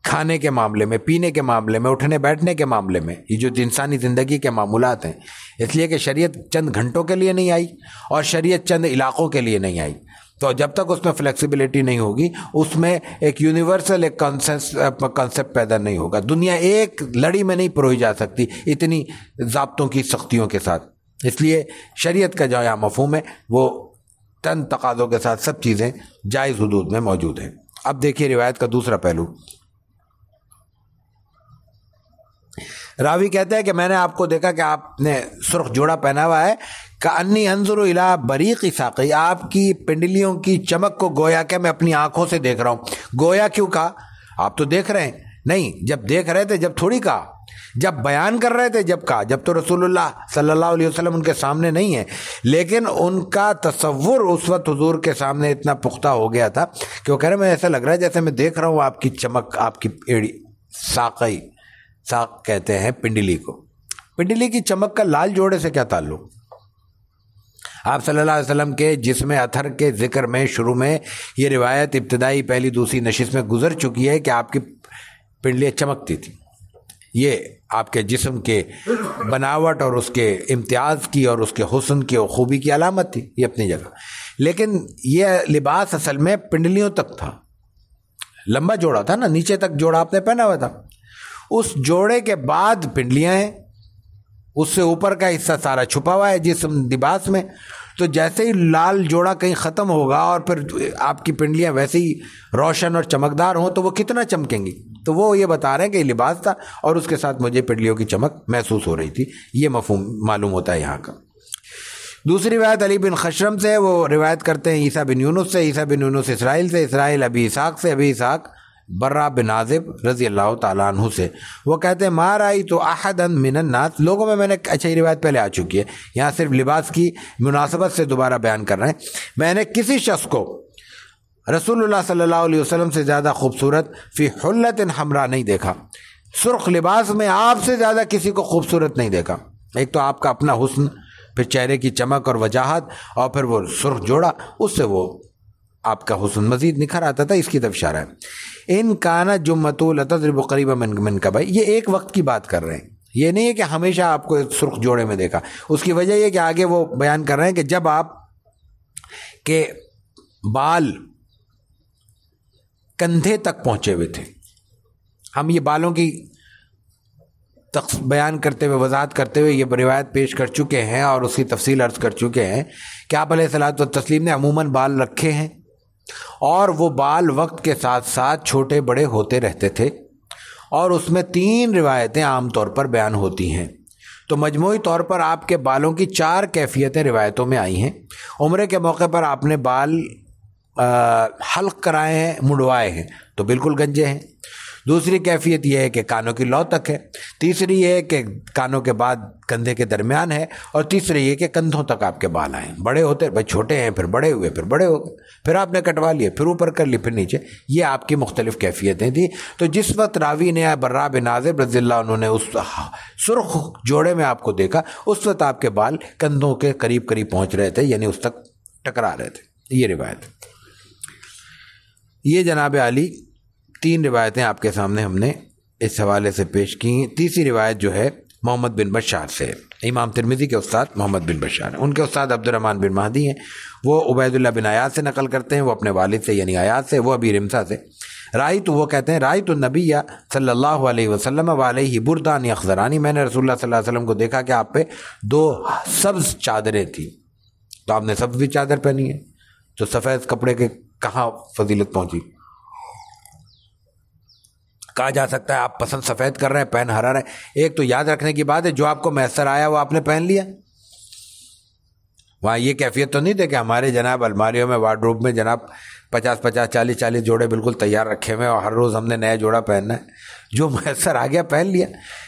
کھانے کے معاملے میں، پینے کے معاملے میں، اٹھنے بیٹھنے کے معاملے میں، یہ جو انسانی زندگی کے معمولات ہیں. اس لیے کہ شریعت چند گھنٹوں کے لیے نہیں آئی اور شریعت چند علاقوں کے لیے نہیں آئی. تو جب تک اس میں فلیکسیبلٹی نہیں ہوگی، اس میں ایک یونیورسل ایک کانسیپٹ پیدا نہیں ہوگا. دنیا ایک لڑی میں نہیں پروئی جا سکتی اتنی ضابطوں کی سختیوں کے ساتھ. اس لیے شریعت کا جو یہاں مفہوم ہے وہ چند تقاضوں کے ساتھ سب چیزیں جائز حدود میں موجود ہیں. اب دیکھیے روایت کا دوسرا پہلو. راوی کہتا ہے کہ میں نے آپ کو دیکھا کہ آپ نے سرخ جوڑا پہنا ہوا ہے، کأنی انظر الی بریق ساقی، آپ کی پنڈلیوں کی چمک کو گویا کہ میں اپنی آنکھوں سے دیکھ رہا ہوں. گویا کیوں کہا؟ آپ تو دیکھ رہے ہیں. نہیں، جب دیکھ رہے تھے جب تھوڑی کہا، جب بیان کر رہے تھے جب کہا. جب تو رسول اللہ صلی اللہ علیہ وسلم ان کے سامنے نہیں ہے، لیکن ان کا تصور اس وقت حضور کے سامنے اتنا پختہ ہو گیا تھا کہ وہ کہہ رہے ہیں میں ایسا لگ رہا ہے جیسے میں دیکھ رہا ہوں آپ کی چمک، آپ کی ایڑی. ساقی، ساق کہتے ہیں پنڈلی کو. پنڈلی کی چمک کا لال جوڑے سے کیا تعلق؟ آپ صلی اللہ علیہ وسلم کے جسم اطہر کے ذکر میں شروع میں یہ روایت ابتدائی پہلی دوسری نشست میں گزر چکی ہے کہ آپ کی پنڈلیاں چمکتی تھی. یہ آپ کے جسم کے بناوٹ اور اس کے امتیاز کی اور اس کے حسن کی اور خوبی کی علامت تھی، یہ اپنی جگہ. لیکن یہ لباس اصل میں پنڈلیوں تک تھا، لمبا جوڑا تھا نا، نیچے تک جوڑا آپ نے پہنا ہوا تھا. اس جوڑے کے بعد پنڈلیاں ہیں، اس سے اوپر کا حصہ سارا چھپا ہوا ہے جسم لباس میں. تو جیسے ہی لال جوڑا کہیں ختم ہوگا اور پھر آپ کی پنڈلیاں ویسے ہی روشن اور چمکدار ہوں تو وہ کتنا چمکیں گی. تو وہ یہ بتا رہے ہیں کہ یہ لباس تھا اور اس کے ساتھ مجھے پنڈلیوں کی چمک محسوس ہو رہی تھی. یہ مفہوم معلوم ہوتا ہے یہاں کا. دوسری روایت علی بن خشرم سے، وہ روایت کرتے ہیں عیسیٰ بن یونس سے، عیسیٰ بن یونس اسرائیل سے، اسرائیل ابی اسحاق سے، ابی اسحاق برا بن عازب رضی اللہ تعالیٰ عنہ سے. وہ کہتے ہیں ما رأیت احدا من الناس، لوگوں میں نے، اچھا یہ روایت پہلے آ چکی ہے، یہاں صرف لباس کی مناسبت سے دوبارہ بیان کر رہے ہیں. میں نے کسی شخص کو رسول اللہ صلی اللہ علیہ وسلم سے زیادہ خوبصورت فی حلت حمراء نہیں دیکھا. سرخ لباس میں آپ سے زیادہ کسی کو خوبصورت نہیں دیکھا. ایک تو آپ کا اپنا حسن، پھر چہرے کی چمک اور وجاہت، اور پھر وہ سرخ جوڑا، اس سے وہ آپ کا حسن مزید نکھر آتا تھا. اس کی طرف اشارہ ہے. ان کانا جمعۃ لتضرب قریبا من کبئی، یہ ایک وقت کی بات کر رہے ہیں. یہ نہیں ہے کہ ہمیشہ آپ کو سرخ جوڑے میں دیکھا. اس کی وجہ یہ کہ آگے وہ بیان کر رہے ہیں کہ جب آپ کے بال کندھے تک پہنچے ہوئے تھے. ہم یہ بالوں کی بیان کرتے ہوئے وضاحت کرتے ہوئے یہ روایت پیش کر چکے ہیں اور اس کی تفصیل عرض کر چکے ہیں کہ آپ علیہ الصلوۃ والتسلیم نے عموماً بال رکھے ہیں اور وہ بال وقت کے ساتھ ساتھ چھوٹے بڑے ہوتے رہتے تھے. اور اس میں 3 روایتیں عام طور پر بیان ہوتی ہیں. تو مجموعی طور پر آپ کے بالوں کی 4 کیفیتیں روایتوں میں آئی ہیں. عمرے کے موقع پر آپ نے بال حلق کرائے ہیں، مڑوائے ہیں تو بالکل گنجے ہیں. دوسری کیفیت یہ ہے کہ کانوں کی لو تک ہے. تیسری یہ ہے کہ کانوں کے بعد کندھے کے درمیان ہے. اور تیسری یہ کہ کندھوں تک آپ کے بال آئے. بڑے ہوتے بھائی چھوٹے ہیں، پھر بڑے ہوئے، پھر بڑے ہو گئے، پھر آپ نے کٹوا لیے، پھر اوپر کر لی، پھر نیچے. یہ آپ کی مختلف کیفیتیں تھیں. تو جس وقت راوی نے برا بن عازب رضی اللہ عنہ نے اس سرخ جوڑے میں آپ کو دیکھا، اس وقت آپ کے بال کندھوں کے قریب قریب پہنچ رہے تھے، یعنی اس تک ٹکرا رہے تھے. یہ روایت، یہ جناب عالی 3 روایتیں آپ کے سامنے ہم نے اس حوالے سے پیش کی. تیسری روایت جو ہے محمد بن بشار سے. امام ترمذی کے استاد محمد بن بشار ہیں. ان کے استاد عبد الرحمن بن مہدی ہیں. وہ عبید اللہ بن عیاض سے نقل کرتے ہیں، وہ اپنے والد سے یعنی عیاض سے، وہ ابی رمسا سے. وہ کہتے ہیں رأیت النبی صلی اللہ علیہ وسلم وعلیہ بردان اخضرانی، میں نے رسول اللہ صلی اللہ علیہ وسلم کو دیکھا کہ آپ پہ 2 سبز چادریں تھیں. تو آپ نے سبز بھی چادر پہنی ہے، تو سفید کپڑے کے کہاں فضیلت پہنچی؟ کہا جا سکتا ہے آپ پسند سفید کر رہے ہیں، پہن ہرا رہے ہیں. ایک تو یاد رکھنے کی بات ہے جو آپ کو میسر آیا وہ آپ نے پہن لیا. وہاں یہ کیفیت تو نہیں تھے کہ ہمارے جناب الماریوں میں وارڈروب میں جناب 50 40 جوڑے بالکل تیار رکھے ہوئے اور ہر روز ہم نے نیا جوڑا پہننا ہے. جو میسر آ گیا پہن لیا.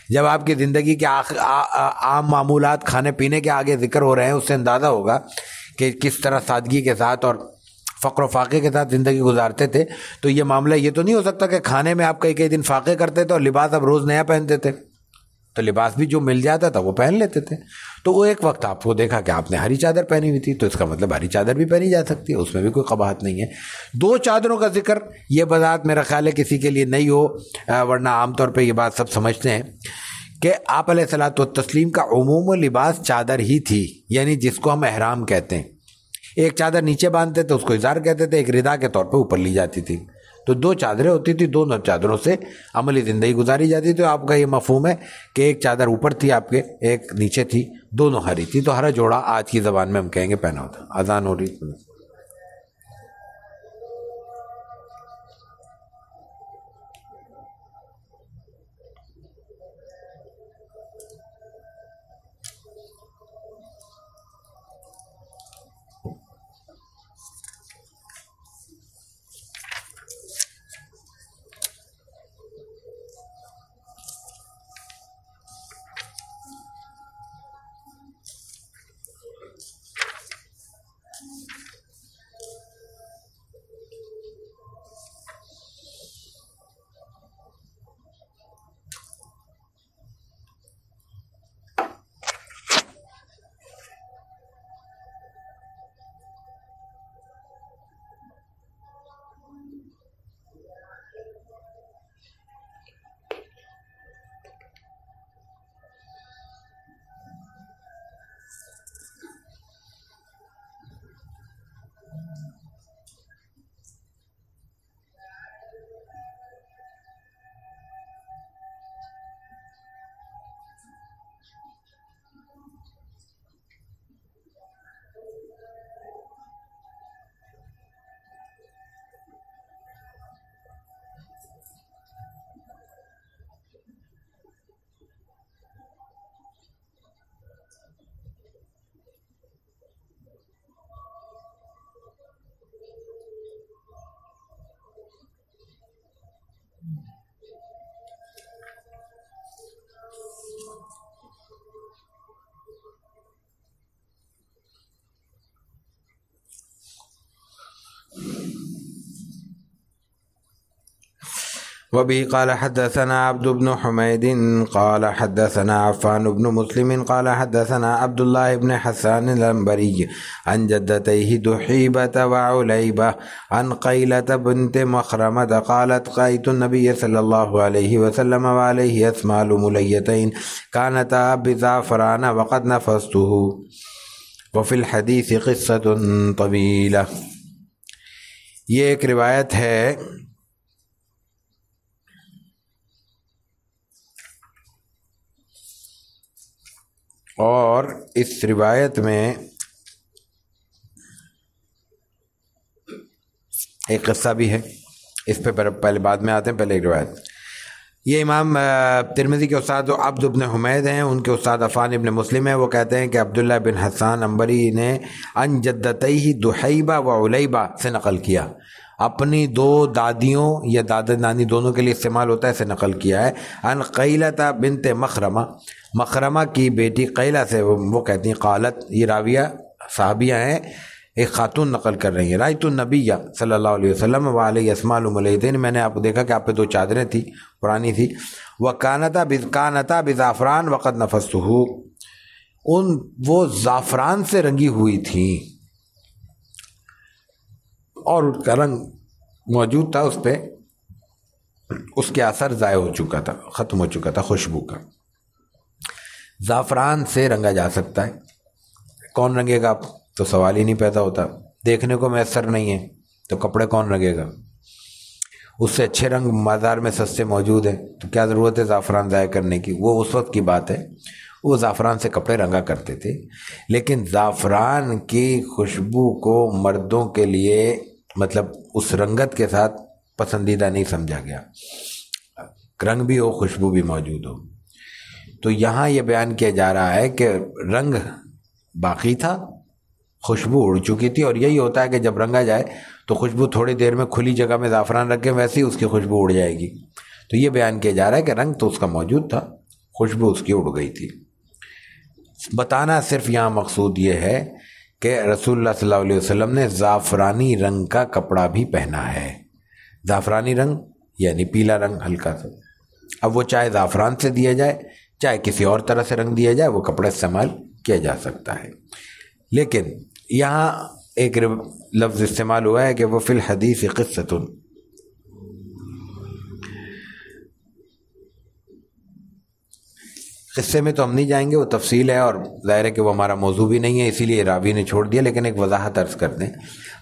جب آپ کی زندگی کے عام معمولات کھانے پینے کے آگے ذکر ہو رہے ہیں، اس سے اندازہ ہوگا کہ کس طرح سادگی کے ساتھ اور فقر و فاقے کے ساتھ زندگی گزارتے تھے. تو یہ معاملہ یہ تو نہیں ہو سکتا کہ کھانے میں آپ کئی دن فاقے کرتے تھے اور لباس اب روز نیا پہنتے تھے. تو لباس بھی جو مل جاتا تھا وہ پہن لیتے تھے. تو وہ ایک وقت آپ کو دیکھا کہ آپ نے ہری چادر پہنی ہوئی تھی، تو اس کا مطلب ہری چادر بھی پہنی جا سکتی ہے، اس میں بھی کوئی قباحت نہیں ہے. 2 چادروں کا ذکر یہ بذات میرا خیال ہے کسی کے لیے نہیں ہو، ورنہ عام طور پہ یہ بات سب سمجھتے ہیں کہ آپ علیہ الصلوۃ والتسلیم کا عموم لباس چادر ہی تھی، یعنی جس کو ہم احرام کہتے ہیں. ایک چادر نیچے باندھتے تھے، اس کو ازار کہتے تھے، ایک ردا کے طور پہ اوپر لی جاتی تھی. تو 2 چادریں ہوتی تھی، 2 چادروں سے عملی زندگی گزاری جاتی تھی. تو آپ کا یہ مفہوم ہے کہ ایک چادر اوپر تھی آپ کے، ایک نیچے تھی، دونوں ہری تھی. تو ہرا جوڑا آج کی زبان میں ہم کہیں گے پہنا ہوتا. اذان ہو رہی. وبه قال حدثنا عبد بن حميد قال حدثنا عفان بن مسلم قال حدثنا عبد الله بن حسان العنبري عن جدتيه دحيبة وعليبة عن قيلة بنت مخرمة قالت رأيت النبي صلى الله عليه وسلم وعليه أسمال مليتين كانتا بزعفران وقد نفسته وفي الحديث قصة طويلة. یہ ایک روایت ہے اور اس روایت میں ایک قصہ بھی ہے. اس پہ پہلے بعد میں آتے ہیں، پہلے ایک روایت. یہ امام ترمذی کے استاد عبد بن حمید ہیں، ان کے استاد عفان ابن مسلم ہیں. وہ کہتے ہیں کہ عبداللہ بن حسان عنبری نے ان جدتیہ دحیبہ و علیبہ سے نقل کیا. اپنی دو دادیوں یا دادا نانی دونوں کے لیے استعمال ہوتا ہے، سے نقل کیا ہے. ان قیلۃ بنت مخرمہ، مخرمہ کی بیٹی قیلہ سے وہ کہتی ہیں قالت، یہ راویہ صحابیہ ہیں، ایک خاتون نقل کر رہی ہیں. رأیت النبی صلی اللہ علیہ وسلم وعلیہ اسمال ملیتین، میں نے آپ کو دیکھا کہ آپ پہ دو چادریں تھیں، پرانی تھی. وکانتا بزعفران وقد نفسته، وہ زعفران سے رنگی ہوئی تھیں اور اس کا رنگ موجود تھا اس پہ، اس کے اثر ضائع ہو چکا تھا، ختم ہو چکا تھا خوشبو کا. زعفران سے رنگا جا سکتا ہے، کون رنگے گا تو سوال ہی نہیں پیدا ہوتا. دیکھنے کو میسر نہیں ہے تو کپڑے کون رنگے گا؟ اس سے اچھے رنگ بازار میں سستے موجود ہیں، تو کیا ضرورت ہے زعفران ضائع کرنے کی؟ وہ اس وقت کی بات ہے، وہ زعفران سے کپڑے رنگا کرتے تھے. لیکن زعفران کی خوشبو کو مردوں کے لیے مطلب اس رنگت کے ساتھ پسندیدہ نہیں سمجھا گیا، رنگ بھی ہو خوشبو بھی موجود ہو. تو یہاں یہ بیان کیا جا رہا ہے کہ رنگ باقی تھا، خوشبو اڑ چکی تھی. اور یہی ہوتا ہے کہ جب رنگا جائے تو خوشبو تھوڑی دیر میں کھلی جگہ میں زعفران رکھیں ویسے ہی اس کی خوشبو اڑ جائے گی. تو یہ بیان کیا جا رہا ہے کہ رنگ تو اس کا موجود تھا، خوشبو اس کی اڑ گئی تھی. بتانا صرف یہاں مقصود یہ ہے کہ رسول اللہ صلی اللہ علیہ وسلم نے زعفرانی رنگ کا کپڑا بھی پہنا ہے. زعفرانی رنگ یعنی پیلا رنگ ہلکا سا. اب وہ چاہے زعفران سے دیا جائے چاہے کسی اور طرح سے رنگ دیا جائے، وہ کپڑا استعمال کیا جا سکتا ہے. لیکن یہاں ایک لفظ استعمال ہوا ہے کہ وہ فی الحدیث قصۃ، قصے میں تو ہم نہیں جائیں گے، وہ تفصیل ہے اور ظاہر ہے کہ وہ ہمارا موضوع بھی نہیں ہے، اسی لیے راوی نے چھوڑ دیا. لیکن ایک وضاحت عرض کر دیں،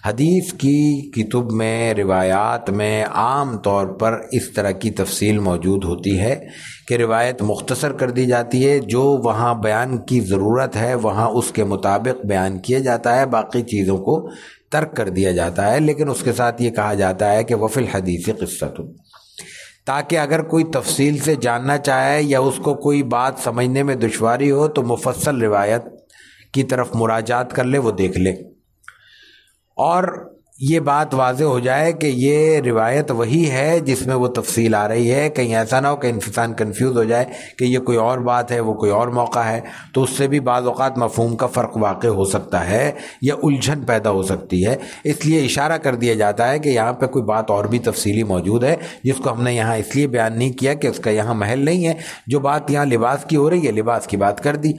حدیث کی کتب میں روایات میں عام طور پر اس طرح کی تفصیل موجود ہوتی ہے کہ روایت مختصر کر دی جاتی ہے، جو وہاں بیان کی ضرورت ہے وہاں اس کے مطابق بیان کیا جاتا ہے، باقی چیزوں کو ترک کر دیا جاتا ہے. لیکن اس کے ساتھ یہ کہا جاتا ہے کہ وفی الحدیث قصۃ، تاکہ اگر کوئی تفصیل سے جاننا چاہے یا اس کو کوئی بات سمجھنے میں دشواری ہو تو مفصل روایت کی طرف مراجعات کر لے، وہ دیکھ لے اور یہ بات واضح ہو جائے کہ یہ روایت وہی ہے جس میں وہ تفصیل آ رہی ہے. کہیں ایسا نہ ہو کہ انسان کنفیوز ہو جائے کہ یہ کوئی اور بات ہے وہ کوئی اور موقع ہے، تو اس سے بھی بعض اوقات مفہوم کا فرق واقع ہو سکتا ہے یا الجھن پیدا ہو سکتی ہے. اس لیے اشارہ کر دیا جاتا ہے کہ یہاں پہ کوئی بات اور بھی تفصیلی موجود ہے جس کو ہم نے یہاں اس لیے بیان نہیں کیا کہ اس کا یہاں محل نہیں ہے. جو بات یہاں لباس کی ہو رہی ہے لباس کی بات کر دی،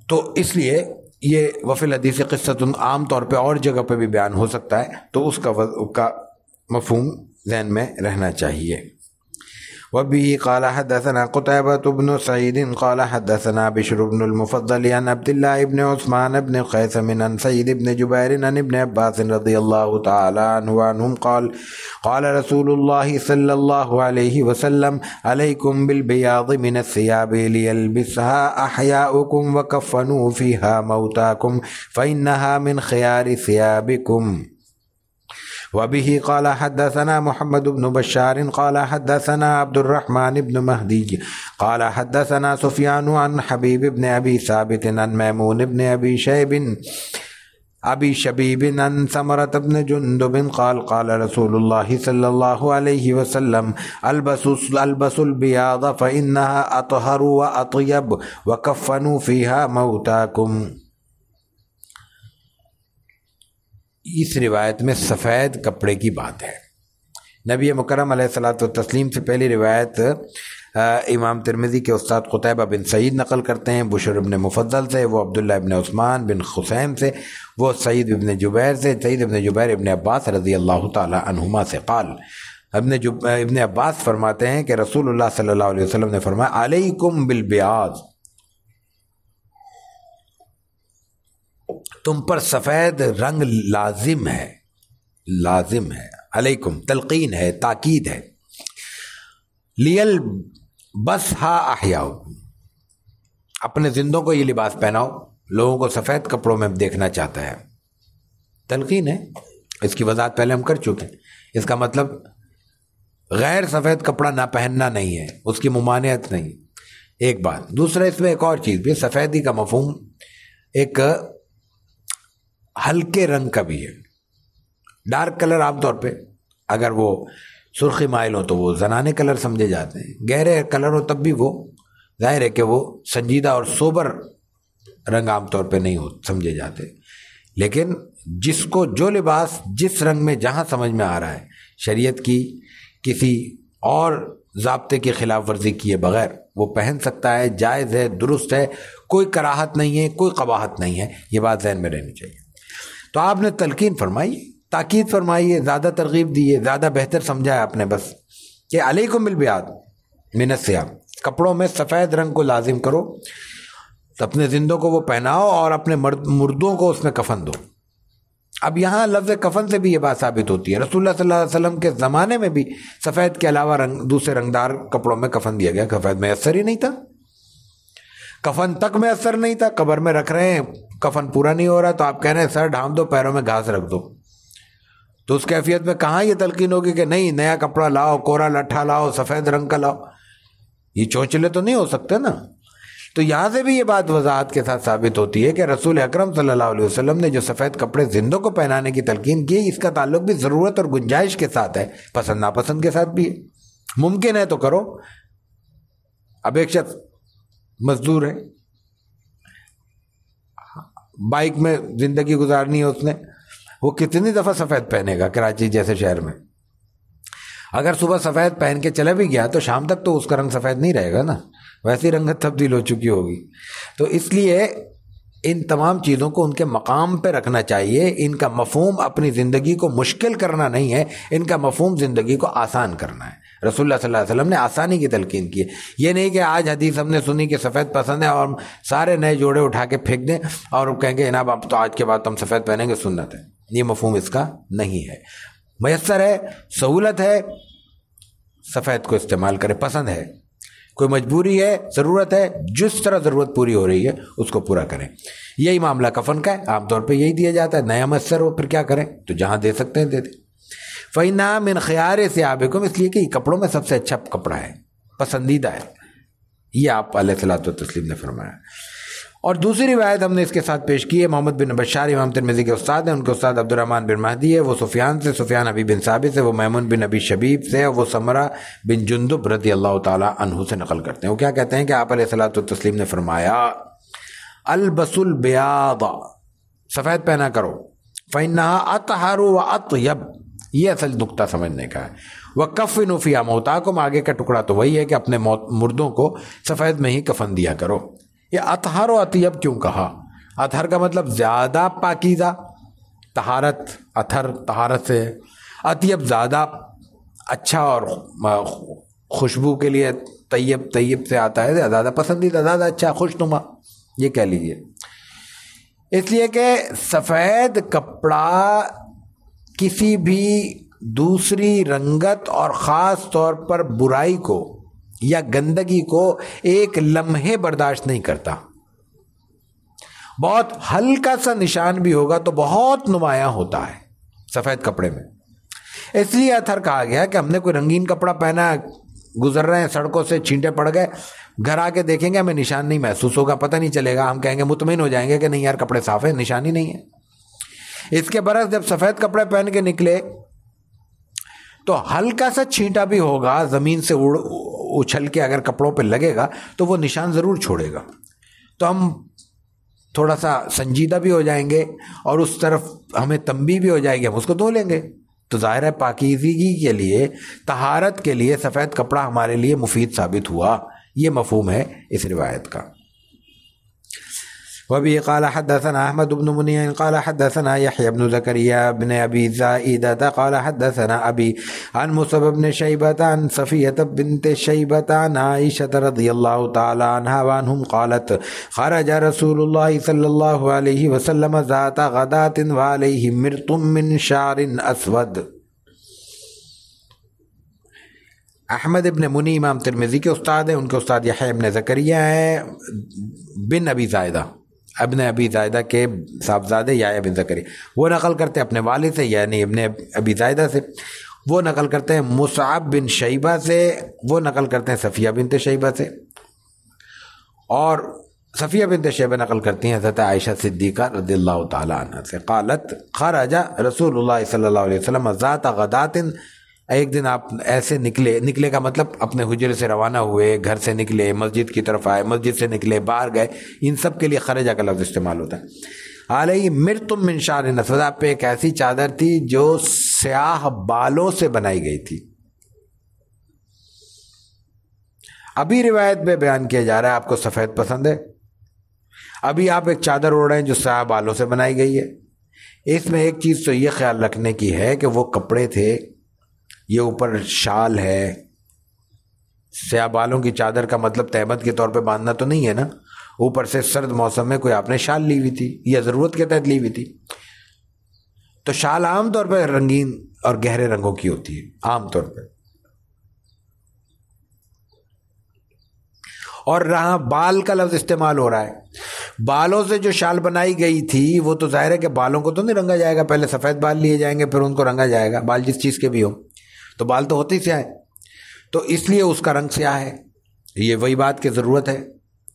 تو اس لیے یہ وفی الحدیث قصۃ عام طور پہ اور جگہ پہ بھی بیان ہو سکتا ہے، تو اس کا مفہوم ذہن میں رہنا چاہیے. وبه قال حدثنا قتيبة بن سعيد قال حدثنا بشر بن المفضل عن عبد الله بن عثمان بن قيس عن سعيد بن جبير عن ابن عباس رضي الله تعالى عنهم قال رسول الله صلى الله عليه وسلم عليكم بالبياض من الثياب ليلبسها أحياؤكم وكفنوا فيها موتاكم فإنها من خيار ثيابكم. وبه قال حدثنا محمد بن بشار قال حدثنا عبد الرحمن بن مهدي قال حدثنا سفيان عن حبيب بن أبي ثابت عن ميمون بن أبي شبيب عن ثمرة بن جندب قال قال رسول الله صلى الله عليه وسلم البسوا البياض فإنها أطهر وأطيب وكفنوا فيها موتاكم. اس روایت میں سفید کپڑے کی بات ہے. نبی مکرم علیہ الصلوۃ والتسلیم سے پہلی روایت امام ترمذی کے استاد قتیبہ بن سعید نقل کرتے ہیں بشر ابن مفضل سے، وہ عبداللہ ابن عثمان بن خثیم سے، وہ سعید ابن جبیر سے، سعید ابن جبیر ابن عباس رضی اللہ تعالی عنہما سے قال، ابن عباس فرماتے ہیں کہ رسول اللہ صلی اللہ علیہ وسلم نے فرمایا علیکم بالبیاض، تم پر سفید رنگ لازم ہے، لازم ہے، علیکم تلقین ہے، تاکید ہے، لیل بس ہا احیاؤ، اپنے زندوں کو یہ لباس پہناؤ، لوگوں کو سفید کپڑوں میں دیکھنا چاہتا ہے، تلقین ہے، اس کی وضاحت پہلے ہم کر چکے ہیں، اس کا مطلب غیر سفید کپڑا نہ پہننا نہیں ہے، اس کی ممانعت نہیں، ایک بات۔ دوسرا اس میں ایک اور چیز بھی، سفیدی کا مفہوم ایک ہلکے رنگ کا بھی ہے، ڈارک کلر عام طور پہ اگر وہ سرخی مائل ہو تو وہ زنانے کلر سمجھے جاتے ہیں، گہرے کلر ہو تب بھی وہ ظاہر ہے کہ وہ سنجیدہ اور سوبر رنگ عام طور پہ نہیں ہو سمجھے جاتے، لیکن جس کو جو لباس جس رنگ میں جہاں سمجھ میں آ رہا ہے، شریعت کی کسی اور ضابطے کی خلاف ورزی کیے بغیر وہ پہن سکتا ہے، جائز ہے، درست ہے، کوئی کراہت نہیں ہے، کوئی قباحت نہیں ہے، یہ بات ذہن میں رہنی چاہیے۔ تو آپ نے تلقین فرمائی، تاکید فرمائی ہے، زیادہ ترغیب دی ہے، زیادہ بہتر سمجھا ہے آپ نے، بس کہ علیکم بالبیاض من الثیاب، کپڑوں میں سفید رنگ کو لازم کرو، اپنے زندوں کو وہ پہناؤ اور اپنے مردوں کو اس میں کفن دو۔ اب یہاں لفظ کفن سے بھی یہ بات ثابت ہوتی ہے، رسول اللہ صلی اللہ علیہ وسلم کے زمانے میں بھی سفید کے علاوہ دوسرے رنگدار کپڑوں میں کفن دیا گیا، سفید میں اثر ہی نہیں تھا، کفن تک میں اثر نہیں تھا، قبر میں رکھ رہے ہیں، کفن پورا نہیں ہو رہا تو آپ کہہ رہے ہیں سر ڈھانپ دو، پیروں میں گھاس رکھ دو، تو اس کیفیت میں کہاں یہ تلقین ہوگی کہ نہیں نیا کپڑا لاؤ، کوڑا لٹھا لاؤ، سفید رنگ کا لاؤ، یہ چونچلے تو نہیں ہو سکتے نا۔ تو یہاں سے بھی یہ بات وضاحت کے ساتھ ثابت ہوتی ہے کہ رسول اکرم صلی اللہ علیہ وسلم نے جو سفید کپڑے زندوں کو پہنانے کی تلقین کی، اس کا تعلق بھی ضرورت اور گنجائش کے ساتھ ہے، پسند ناپسند کے ساتھ بھی ہے، ممکن ہے تو کرو۔ اب ایک شخص مزدور ہے، بائک میں زندگی گزارنی ہے اس نے، وہ کتنی دفعہ سفید پہنے گا کراچی جیسے شہر میں؟ اگر صبح سفید پہن کے چلا بھی گیا تو شام تک تو اس کا رنگ سفید نہیں رہے گا نا، ویسی رنگت تبدیل ہو چکی ہوگی۔ تو اس لیے ان تمام چیزوں کو ان کے مقام پہ رکھنا چاہیے، ان کا مفہوم اپنی زندگی کو مشکل کرنا نہیں ہے، ان کا مفہوم زندگی کو آسان کرنا ہے۔ رسول اللہ صلی اللہ علیہ وسلم نے آسانی کی تلقین کی ہے، یہ نہیں کہ آج حدیث ہم نے سنی کہ سفید پسند ہے اور سارے نئے جوڑے اٹھا کے پھینک دیں اور کہیں گے جناب اب تو آج کے بعد ہم سفید پہنیں گے، سنت ہے، یہ مفہوم اس کا نہیں ہے۔ میسر ہے، سہولت ہے، سفید کو استعمال کرے، پسند ہے، کوئی مجبوری ہے، ضرورت ہے، جس طرح ضرورت پوری ہو رہی ہے اس کو پورا کریں۔ یہی معاملہ کفن کا ہے، عام طور پہ یہی دیا جاتا ہے، نیا میسر ہو پھر کیا کریں، تو جہاں دے سکتے ہیں دے دیں۔ فَإِنَّا مِنْ خِيَارِ ثِيَابِكُمْ، اس لیے کہ یہ کپڑوں میں سب سے اچھا کپڑا ہے، پسندیدہ ہے، یہ آپ علیہ الصلوۃ والتسلیم نے فرمایا۔ اور دوسری روایت ہم نے اس کے ساتھ پیش کی ہے، محمد بن بشار امام ترمذی کے استاد ہیں، ان کے استاد عبد الرحمن بن مہدی ہے، وہ سفیان سے، سفیان ابی بن ثابت سے، وہ میمون بن ابی شبیب سے، وہ سمرہ بن جندب رضی اللہ تعالی عنہ سے نقل کرتے ہیں۔ وہ کیا کہتے ہیں کہ آپ علیہ الصلوۃ والتسلیم نے فرمایا البس البیاض، سفید پہنا کرو، فإنها اطہر واطیب، یہ اصل نقطہ سمجھنے کا ہے۔ وکفنوا فی موتاکم، آگے کا ٹکڑا تو وہی ہے کہ اپنے مردوں کو سفید میں ہی کفن دیا کرو۔ یہ اطہر و اطیب کیوں کہا؟ اطہر کا مطلب زیادہ پاکیزہ، طہارت، اطہر طہارت سے، اطیب زیادہ اچھا اور خوشبو کے لیے طیب، طیب سے آتا ہے زیادہ پسندیدہ، زیادہ اچھا، خوشنما، یہ کہہ لیجیے۔ اس لیے کہ سفید کپڑا کسی بھی دوسری رنگت اور خاص طور پر برائی کو یا گندگی کو ایک لمحے برداشت نہیں کرتا، بہت ہلکا سا نشان بھی ہوگا تو بہت نمایاں ہوتا ہے سفید کپڑے میں۔ اس لیے اطہر کہا گیا کہ ہم نے کوئی رنگین کپڑا پہنا، گزر رہے ہیں سڑکوں سے، چھینٹے پڑ گئے، گھر آ کے دیکھیں گے ہمیں نشان نہیں محسوس ہوگا، پتہ نہیں چلے گا، ہم کہیں گے مطمئن ہو جائیں گے کہ نہیں یار کپڑے صاف ہیں، نشان ہی نہیں ہے۔ اس کے برعکس جب سفید کپڑے پہن کے نکلے تو ہلکا سا چھینٹا بھی ہوگا، زمین سے اچھل کے اگر کپڑوں پہ لگے گا تو وہ نشان ضرور چھوڑے گا، تو ہم تھوڑا سا سنجیدہ بھی ہو جائیں گے اور اس طرف ہمیں تنبیہ بھی ہو جائے گی، ہم اس کو دھو لیں گے، تو ظاہر ہے پاکیزگی کے لیے، طہارت کے لیے سفید کپڑا ہمارے لیے مفید ثابت ہوا. یہ مفہوم ہے اس روایت کا. وبه قال حدثنا احمد بن منيع قال حدثنا يحيى بن زكريا بن ابي زائدة قال حدثنا ابي عن مصعب بن شيبة عن صفية بنت شيبة عن عائشة رضي الله تعالى عنها وعنهم قالت خرج رسول الله صلى الله عليه وسلم ذات غداة وعليه مرط من شعر اسود. احمد ابن منی امام ترمذی کے استاد ہیں، ان کے استاد یحییٰ ابن زکریا ہیں بن ابی زائدہ، ابن ابی زائدہ کے صاحبزادے یحییٰ بن زکریا. وہ نقل کرتے ہیں اپنے والد سے، یعنی ابن ابی زائدہ سے. وہ نقل کرتے ہیں مصعب بن شیبہ سے، وہ نقل کرتے ہیں صفیہ بنت شیبہ سے، اور صفیہ بنت شیبہ نقل کرتی ہیں حضرت عائشہ صدیقہ رضی اللہ تعالی عنہ سے. قالت خرج رسول اللہ صلی اللہ علیہ وسلم ذات غدات، ایک دن آپ ایسے نکلے کا مطلب اپنے حجرے سے روانہ ہوئے، گھر سے نکلے، مسجد کی طرف آئے، مسجد سے نکلے، باہر گئے، ان سب کے لیے خرجہ کا لفظ استعمال ہوتا ہے. علیہ مرطم من شعر اسود، آپ پہ ایک ایسی چادر تھی جو سیاہ بالوں سے بنائی گئی تھی. ابھی روایت میں بیان کیا جا رہا ہے آپ کو سفید پسند ہے، ابھی آپ ایک چادر اوڑھ رہے ہیں جو سیاہ بالوں سے بنائی گئی ہے. اس میں ایک چیز تو یہ خیال رکھنے کی ہے کہ وہ کپڑے تھے، یہ اوپر شال ہے. سیاہ بالوں کی چادر کا مطلب تہمت کے طور پہ باندھنا تو نہیں ہے نا، اوپر سے سرد موسم میں کوئی آپ نے شال لی ہوئی تھی یا ضرورت کے تحت لی ہوئی تھی. تو شال عام طور پہ رنگین اور گہرے رنگوں کی ہوتی ہے عام طور پہ. اور رہا بال کا لفظ استعمال ہو رہا ہے، بالوں سے جو شال بنائی گئی تھی وہ تو ظاہر ہے کہ بالوں کو تو نہیں رنگا جائے گا، پہلے سفید بال لیے جائیں گے پھر ان کو رنگا جائے گا. بال جس چیز کے بھی ہو تو بال تو ہوتے ہی سیاہ ہے، تو اس لیے اس کا رنگ سیاہ ہے. یہ وہی بات کی ضرورت ہے،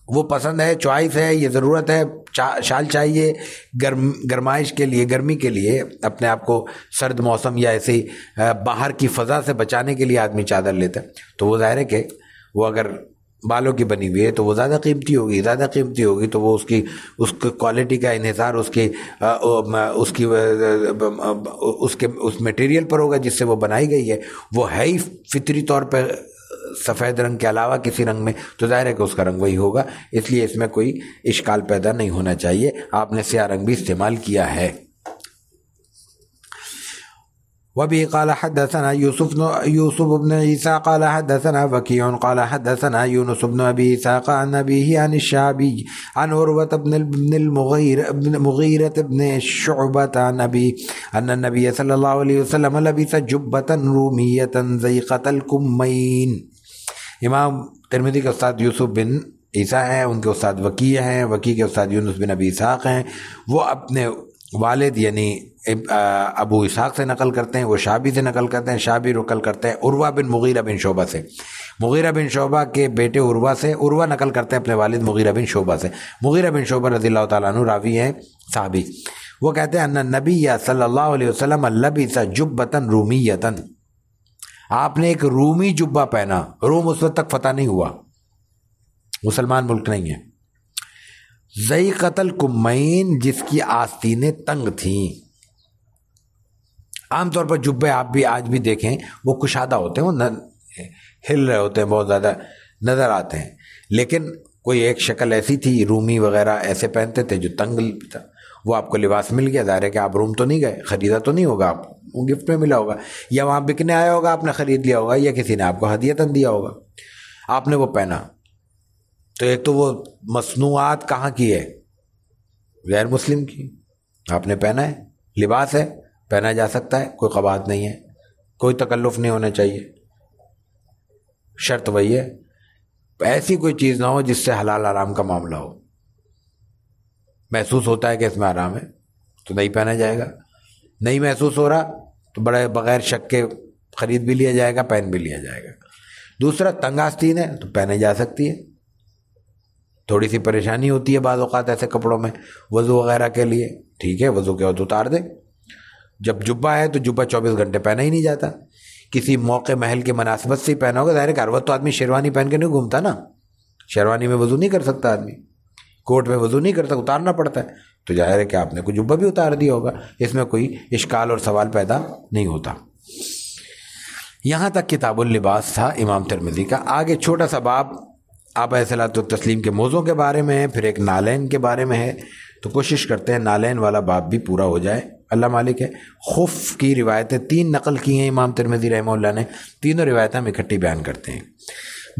وہ پسند ہے، چوائس ہے، یہ ضرورت ہے. شال چاہیے گرمائش کے لیے، گرمی کے لیے، اپنے آپ کو سرد موسم یا ایسے باہر کی فضا سے بچانے کے لیے آدمی چادر لیتا ہے. تو وہ ظاہر ہے کہ وہ اگر بالوں کی بنی ہوئی ہے تو وہ زیادہ قیمتی ہوگی، تو وہ اس کوالٹی کا انحصار اس میٹیریل پر ہوگا جس سے وہ بنائی گئی ہے. وہ ہے ہی فطری طور پہ سفید رنگ کے علاوہ کسی رنگ میں، تو ظاہر ہے کہ اس کا رنگ وہی ہوگا. اس لیے اس میں کوئی اشکال پیدا نہیں ہونا چاہیے. آپ نے سیاہ رنگ بھی استعمال کیا ہے. وبه قال حدثنا يوسف بن عيسى قال حدثنا وكيع قال حدثنا يونس بن ابي اسحاق عن ابيه عن الشعبي عن عروة بن المغيرة بن شعبة عن ابي ان النبي صلى الله عليه وسلم لبس جبة رومية ضيقة الكمين. امام ترمذی کے استاد یوسف بن عیسیٰ ہیں، ان کے استاد وکیع ہیں، وکیع کے استاد یونس بن ابی اسحاق ہیں. وہ اپنے والد یعنی ابو اسحاق سے نقل کرتے ہیں، وہ شعبی سے نقل کرتے ہیں، شعبی نقل کرتے ہیں عروہ بن مغیرہ بن شعبہ سے، مغیرہ بن شعبہ کے بیٹے عروہ سے، عروہ نقل کرتے ہیں اپنے والد مغیرہ بن شعبہ سے. مغیرہ بن شعبہ رضی اللہ تعالیٰ عنہ راوی ہیں صحابی. وہ کہتے ہیں ان النبی صلی اللہ علیہ وسلم لبس جبۃ رومیۃ، آپ نے ایک رومی جبہ پہنا. روم اس وقت تک فتح نہیں ہوا، مسلمان ملک نہیں ہے. ضیقۃ الکمین، جس کی آستینیں تنگ تھیں. عام طور پر جبے آپ بھی آج بھی دیکھیں وہ کشادہ ہوتے ہیں، وہ ہل رہے ہوتے ہیں، بہت زیادہ نظر آتے ہیں. لیکن کوئی ایک شکل ایسی تھی، رومی وغیرہ ایسے پہنتے تھے جو تنگ تھا. وہ آپ کو لباس مل گیا، ظاہر ہے کہ آپ روم تو نہیں گئے، خریدا تو نہیں ہوگا، آپ کو گفٹ میں ملا ہوگا، یا وہاں بکنے آیا ہوگا آپ نے خرید لیا ہوگا، یا کسی نے آپ کو ہدیتاً دیا ہوگا، آپ نے وہ پہنا. تو ایک تو وہ مصنوعات کہاں کی ہے؟ غیر مسلم کی. آپ نے پہنا ہے، لباس ہے، پہنا جا سکتا ہے، کوئی قباحت نہیں ہے، کوئی تکلف نہیں ہونا چاہیے. شرط وہی ہے ایسی کوئی چیز نہ ہو جس سے حلال حرام کا معاملہ ہو. محسوس ہوتا ہے کہ اس میں حرام ہے تو نہیں پہنا جائے گا، نہیں محسوس ہو رہا تو بڑے بغیر شک کے خرید بھی لیا جائے گا، پہن بھی لیا جائے گا. دوسرا تنگ آستین ہے تو پہنے جا سکتی ہے. تھوڑی سی پریشانی ہوتی ہے بعض اوقات ایسے کپڑوں میں وضو وغیرہ کے لیے، ٹھیک ہے وضو کے وقت اتار دیں. جب جبہ ہے تو جبہ 24 گھنٹے پہنا ہی نہیں جاتا، کسی موقع محل کی مناسبت سے ہی پہنا ہوگا. ظاہر ہے کہ ہر وقت تو آدمی شیروانی پہن کے نہیں گھومتا نا، شیروانی میں وضو نہیں کر سکتا آدمی، کوٹ میں وضو نہیں کر سکتا، اتارنا پڑتا ہے. تو ظاہر ہے کہ آپ نے کوئی جبہ بھی اتار دیا ہوگا، اس میں کوئی اشکال اور سوال پیدا نہیں ہوتا. یہاں تک کتاب اللباس تھا امام ترمذی کا. آگے چھوٹا سا باب آپ علیہ الصلوۃ والتسلیم کے موضوع کے بارے میں ہے، پھر ایک نالین کے بارے میں ہے. تو کوشش کرتے ہیں نالین والا باب بھی پورا ہو جائے. اللہ مالک ہے. خف کی روایتیں 3 نقل کی ہیں امام ترمذی رحمہ اللہ نے، تینوں روایتیں ہم اکٹھی بیان کرتے ہیں.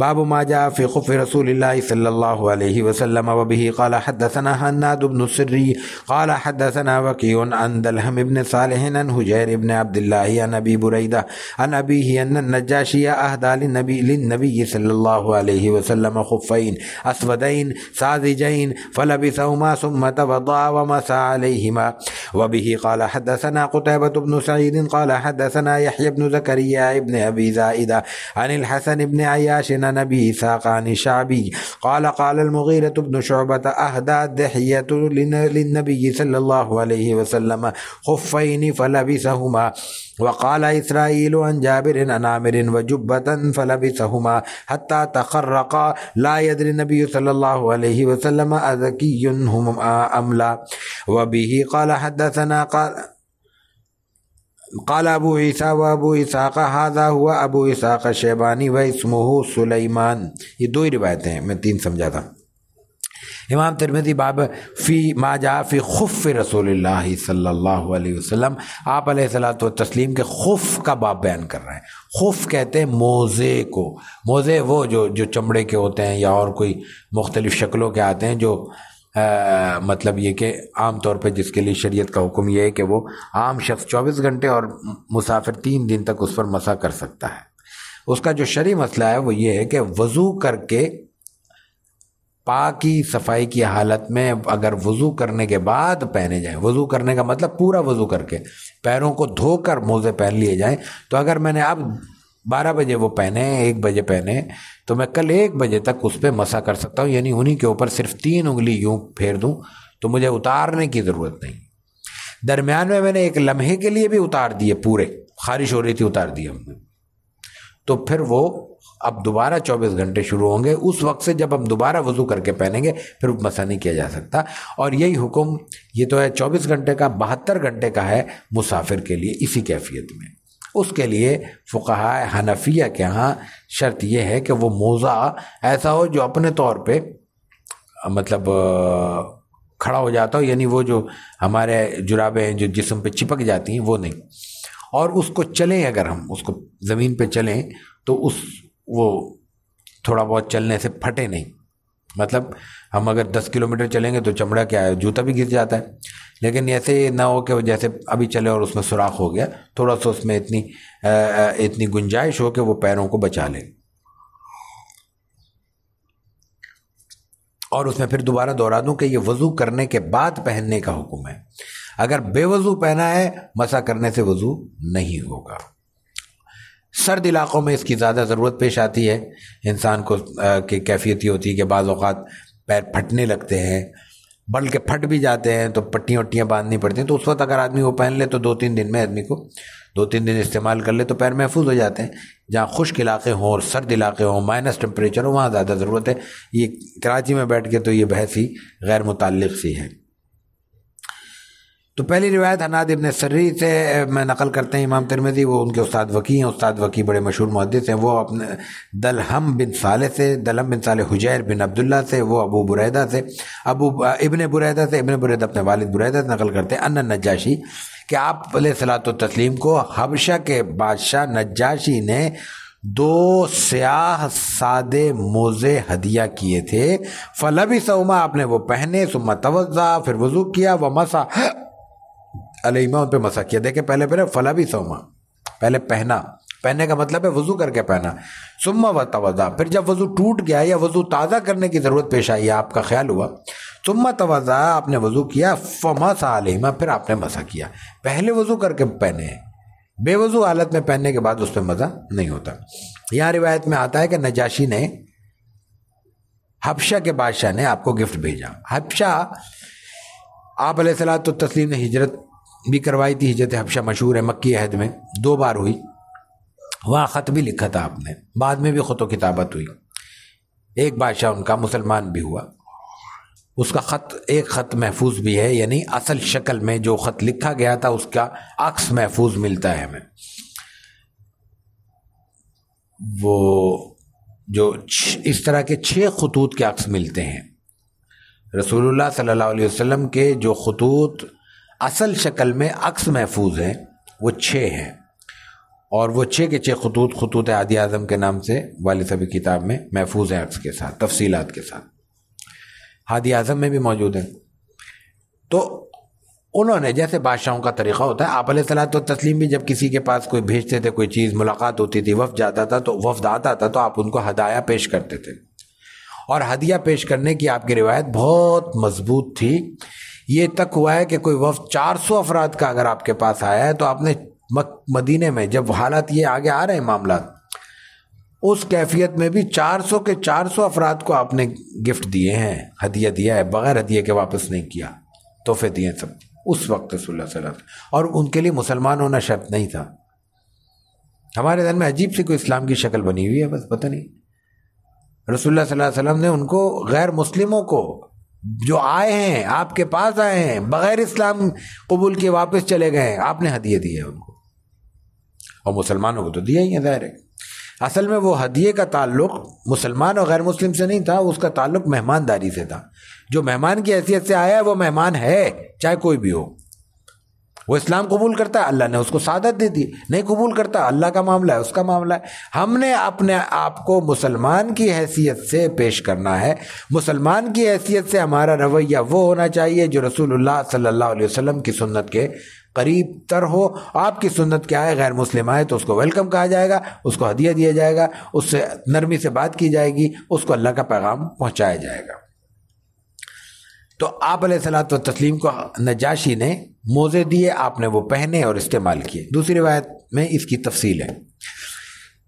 باب ما جاء في خف رسول الله صلى الله عليه وسلم وبه قال حدثنا حناد بن السري قال حدثنا وكيع عن دلهم بن صالح عن هجير بن عبد الله عن ابي بريده عن ابيه ان النجاشي اهدى للنبي صلى الله عليه وسلم خفين اسودين ساذجين فلبسهما ثم توضا ومسح عليهما. وبه قال حدثنا قتيبة بن سعيد قال حدثنا يحيى بن زكريا بن ابي زائده عن الحسن بن عياش نبی اسحاق عن شعبی قال قال المغیرة بن شعبة اهدى دحیة للنبی صلی اللہ علیہ وسلم خفین فلبسهما. وقال اسرائیل عن جابر عن عامر وجبة فلبسهما حتى تخرقا لا يدري النبي صلی اللہ علیہ وسلم اذکی هم ام لا. وبه قال حدثنا قال ابو عیسیٰ و ابو اسحاق هذا هو ابو اسحاق الشیبانی و اسمہ سلیمان. یہ 2 ہی روایتیں ہیں، میں 3 سمجھا تھا. امام ترمذی باب فی ما جاء فی خف رسول اللہ صلی اللہ علیہ وسلم، آپ علیہ الصلوۃ والتسلیم کے خف کا باب بیان کر رہے ہیں. خف کہتے ہیں موزے کو. موزے وہ جو چمڑے کے ہوتے ہیں یا اور کوئی مختلف شکلوں کے آتے ہیں، جو مطلب یہ کہ عام طور پہ جس کے لیے شریعت کا حکم یہ ہے کہ وہ عام شخص 24 گھنٹے اور مسافر 3 دن تک اس پر مسح کر سکتا ہے. اس کا جو شرعی مسئلہ ہے وہ یہ ہے کہ وضو کر کے پاکی صفائی کی حالت میں اگر وضو کرنے کے بعد پہنے جائیں، وضو کرنے کا مطلب پورا وضو کر کے پیروں کو دھو کر موزے پہن لیے جائیں، تو اگر میں نے اب 12 بجے وہ پہنے 1 بجے پہنے تو میں کل 1 بجے تک اس پہ مسح کر سکتا ہوں، یعنی انہی کے اوپر صرف 3 انگلی یوں پھیر دوں تو مجھے اتارنے کی ضرورت نہیں. درمیان میں نے ایک لمحے کے لیے بھی اتار دیے، پورے خارش ہو رہی تھی اتار دیے ہم نے، تو پھر وہ اب دوبارہ 24 گھنٹے شروع ہوں گے. اس وقت سے جب ہم دوبارہ وضو کر کے پہنیں گے پھر مسح نہیں کیا جا سکتا. اور یہی حکم یہ تو ہے 24 گھنٹے کا، 72 گھنٹے کا ہے مسافر کے لیے اسی کیفیت میں. اس کے لیے فقہاء حنفیہ کے ہاں شرط یہ ہے کہ وہ موزہ ایسا ہو جو اپنے طور پہ مطلب کھڑا ہو جاتا ہو، یعنی وہ جو ہمارے جرابیں ہیں جو جسم پہ چپک جاتی ہیں وہ نہیں. اور اس کو چلیں، اگر ہم اس کو زمین پہ چلیں تو وہ تھوڑا بہت چلنے سے پھٹے نہیں. مطلب ہم اگر 10 کلومیٹر چلیں گے تو چمڑا کیا ہے، جوتا بھی گر جاتا ہے، لیکن ایسے نہ ہو کہ جیسے ابھی چلے اور اس میں سوراخ ہو گیا، تھوڑا سا اس میں اتنی گنجائش ہو کہ وہ پیروں کو بچا لے. اور اس میں پھر دوبارہ دہرا دوں کہ یہ وضو کرنے کے بعد پہننے کا حکم ہے. اگر بے وضو پہنا ہے مسح کرنے سے وضو نہیں ہوگا. سرد علاقوں میں اس کی زیادہ ضرورت پیش آتی ہے انسان کو، کہ کیفیت یہ ہوتی ہے کہ بعض اوقات پیر پھٹنے لگتے ہیں، بلکہ پھٹ بھی جاتے ہیں تو پٹیاں وٹیاں باندھنی پڑتی ہیں. تو اس وقت اگر آدمی وہ پہن لے تو 2-3 دن میں آدمی کو 2-3 دن استعمال کر لے تو پیر محفوظ ہو جاتے ہیں. جہاں خشک علاقے ہوں اور سرد علاقے ہوں، مائنس ٹیمپریچر ہو، وہاں زیادہ ضرورت ہے. یہ کراچی میں بیٹھ کے تو یہ بحث ہی غیر متعلق سی ہے. تو پہلی روایت حناد ابن سری سے میں نقل کرتے ہیں امام ترمذی، وہ ان کے استاد وکی ہیں. استاد وکی بڑے مشہور محدث ہیں. وہ اپنے دلہم بن صالح سے، دلہم بن صالح حجیر بن عبداللہ سے، وہ ابو بریدہ سے، ابن بریدہ اپنے والد بریدہ سے نقل کرتے ہیں ان نجاشی، کہ آپ علیہ الصلوۃ والتسلیم کو حبشہ کے بادشاہ نجاشی نے 2 سیاہ سادے موزے ہدیہ کیے تھے. فلبسہما، آپ نے وہ پہنے، ثم توضا، پھر وضو کیا، ومسح علیہما، ان پہ مسح کیا. دیکھیں پہلے فلبسہما، پہلے پہننے کا مطلب ہے وضو کر کے پہنا. ثم توضا، پھر جب وضو ٹوٹ گیا یا وضو تازہ کرنے کی ضرورت پیش آئی، آپ کا خیال ہوا، ثم توضا، آپ نے وضو کیا، فمسح علیہما، پھر آپ نے مسح کیا. پہلے وضو کر کے پہنے ہیں، بے وضو حالت میں پہننے کے بعد اس پہ مزہ نہیں ہوتا. یہاں روایت میں آتا ہے کہ نجاشی نے، حبشہ کے بادشاہ نے آپ کو گفٹ بھیجا. حبشہ، آپ علیہ الصلوۃ والتسلیم نے ہجرت بھی کروائی تھی. ہجرت حبشہ مشہور ہے، مکی عہد میں 2 بار ہوئی. وہاں خط بھی لکھا تھا آپ نے، بعد میں بھی خط و کتابت ہوئی. ایک بادشاہ ان کا مسلمان بھی ہوا، اس کا ایک خط محفوظ بھی ہے، یعنی اصل شکل میں جو خط لکھا گیا تھا اس کا عکس محفوظ ملتا ہے ہمیں. وہ جو اس طرح کے 6 خطوط کے عکس ملتے ہیں رسول اللہ صلی اللہ علیہ وسلم کے، جو خطوط اصل شکل میں عکس محفوظ ہیں وہ 6 ہیں، اور وہ 6 کے 6 خطوط خطوط عادی اعظم کے نام سے والد صاحب کی کتاب میں محفوظ ہیں، عکس کے ساتھ، تفصیلات کے ساتھ، ہادی اعظم میں بھی موجود ہیں۔ تو انہوں نے، جیسے بادشاہوں کا طریقہ ہوتا ہے، آپ علیہ الصلوۃ والتسلیم بھی جب کسی کے پاس کوئی بھیجتے تھے، کوئی چیز ملاقات ہوتی تھی، وفد جاتا تھا، تو وفد آتا تھا تو آپ ان کو ہدایہ پیش کرتے تھے، اور ہدیہ پیش کرنے کی آپ کی روایت بہت مضبوط تھی۔ یہ تک ہوا ہے کہ کوئی وفد 400 افراد کا اگر آپ کے پاس آیا ہے تو آپ نے مدینے میں، جب حالات یہ آگے آ رہے ہیں معاملات، اس کیفیت میں بھی 400 کے 400 افراد کو آپ نے گفٹ دیے ہیں، ہدیہ دیا ہے، بغیر ہدیے کے واپس نہیں کیا، تحفے دیے سب اس وقت رسول اللہ صلی اللہ علیہ وسلم، اور ان کے لیے مسلمان ہونا شرط نہیں تھا۔ ہمارے ذہن میں عجیب سی کوئی اسلام کی شکل بنی ہوئی ہے، بس پتہ نہیں، رسول اللہ صلی اللہ علیہ وسلم نے ان کو، غیر مسلموں کو جو آئے ہیں آپ کے پاس آئے ہیں بغیر اسلام قبول کیے واپس چلے گئے ہیں، آپ نے ہدیہ دی ہے ان کو، اور مسلمانوں کو تو دیا ہی ہے، ظاہر ہے۔ اصل میں وہ ہدیے کا تعلق مسلمان اور غیر مسلم سے نہیں تھا، اس کا تعلق مہمانداری سے تھا۔ جو مہمان کی حیثیت سے آیا ہے وہ مہمان ہے، چاہے کوئی بھی ہو۔ وہ اسلام قبول کرتا ہے، اللہ نے اس کو سعادت دے دی، نہیں قبول کرتا، اللہ کا معاملہ ہے، اس کا معاملہ ہے۔ ہم نے اپنے آپ کو مسلمان کی حیثیت سے پیش کرنا ہے، مسلمان کی حیثیت سے ہمارا رویہ وہ ہونا چاہیے جو رسول اللہ صلی اللہ علیہ وسلم کی سنت کے قریب تر ہو۔ آپ کی سنت کیا ہے؟ غیر مسلم آئے تو اس کو ویلکم کہا جائے گا، اس کو ہدیہ دیا جائے گا، اس سے نرمی سے بات کی جائے گی، اس کو اللہ کا پیغام پہنچایا جائے گا۔ تو آپ علیہ الصلوۃ والتسلیم کو نجاشی نے موزے دیے، آپ نے وہ پہنے اور استعمال کیے۔ دوسری روایت میں اس کی تفصیل ہے۔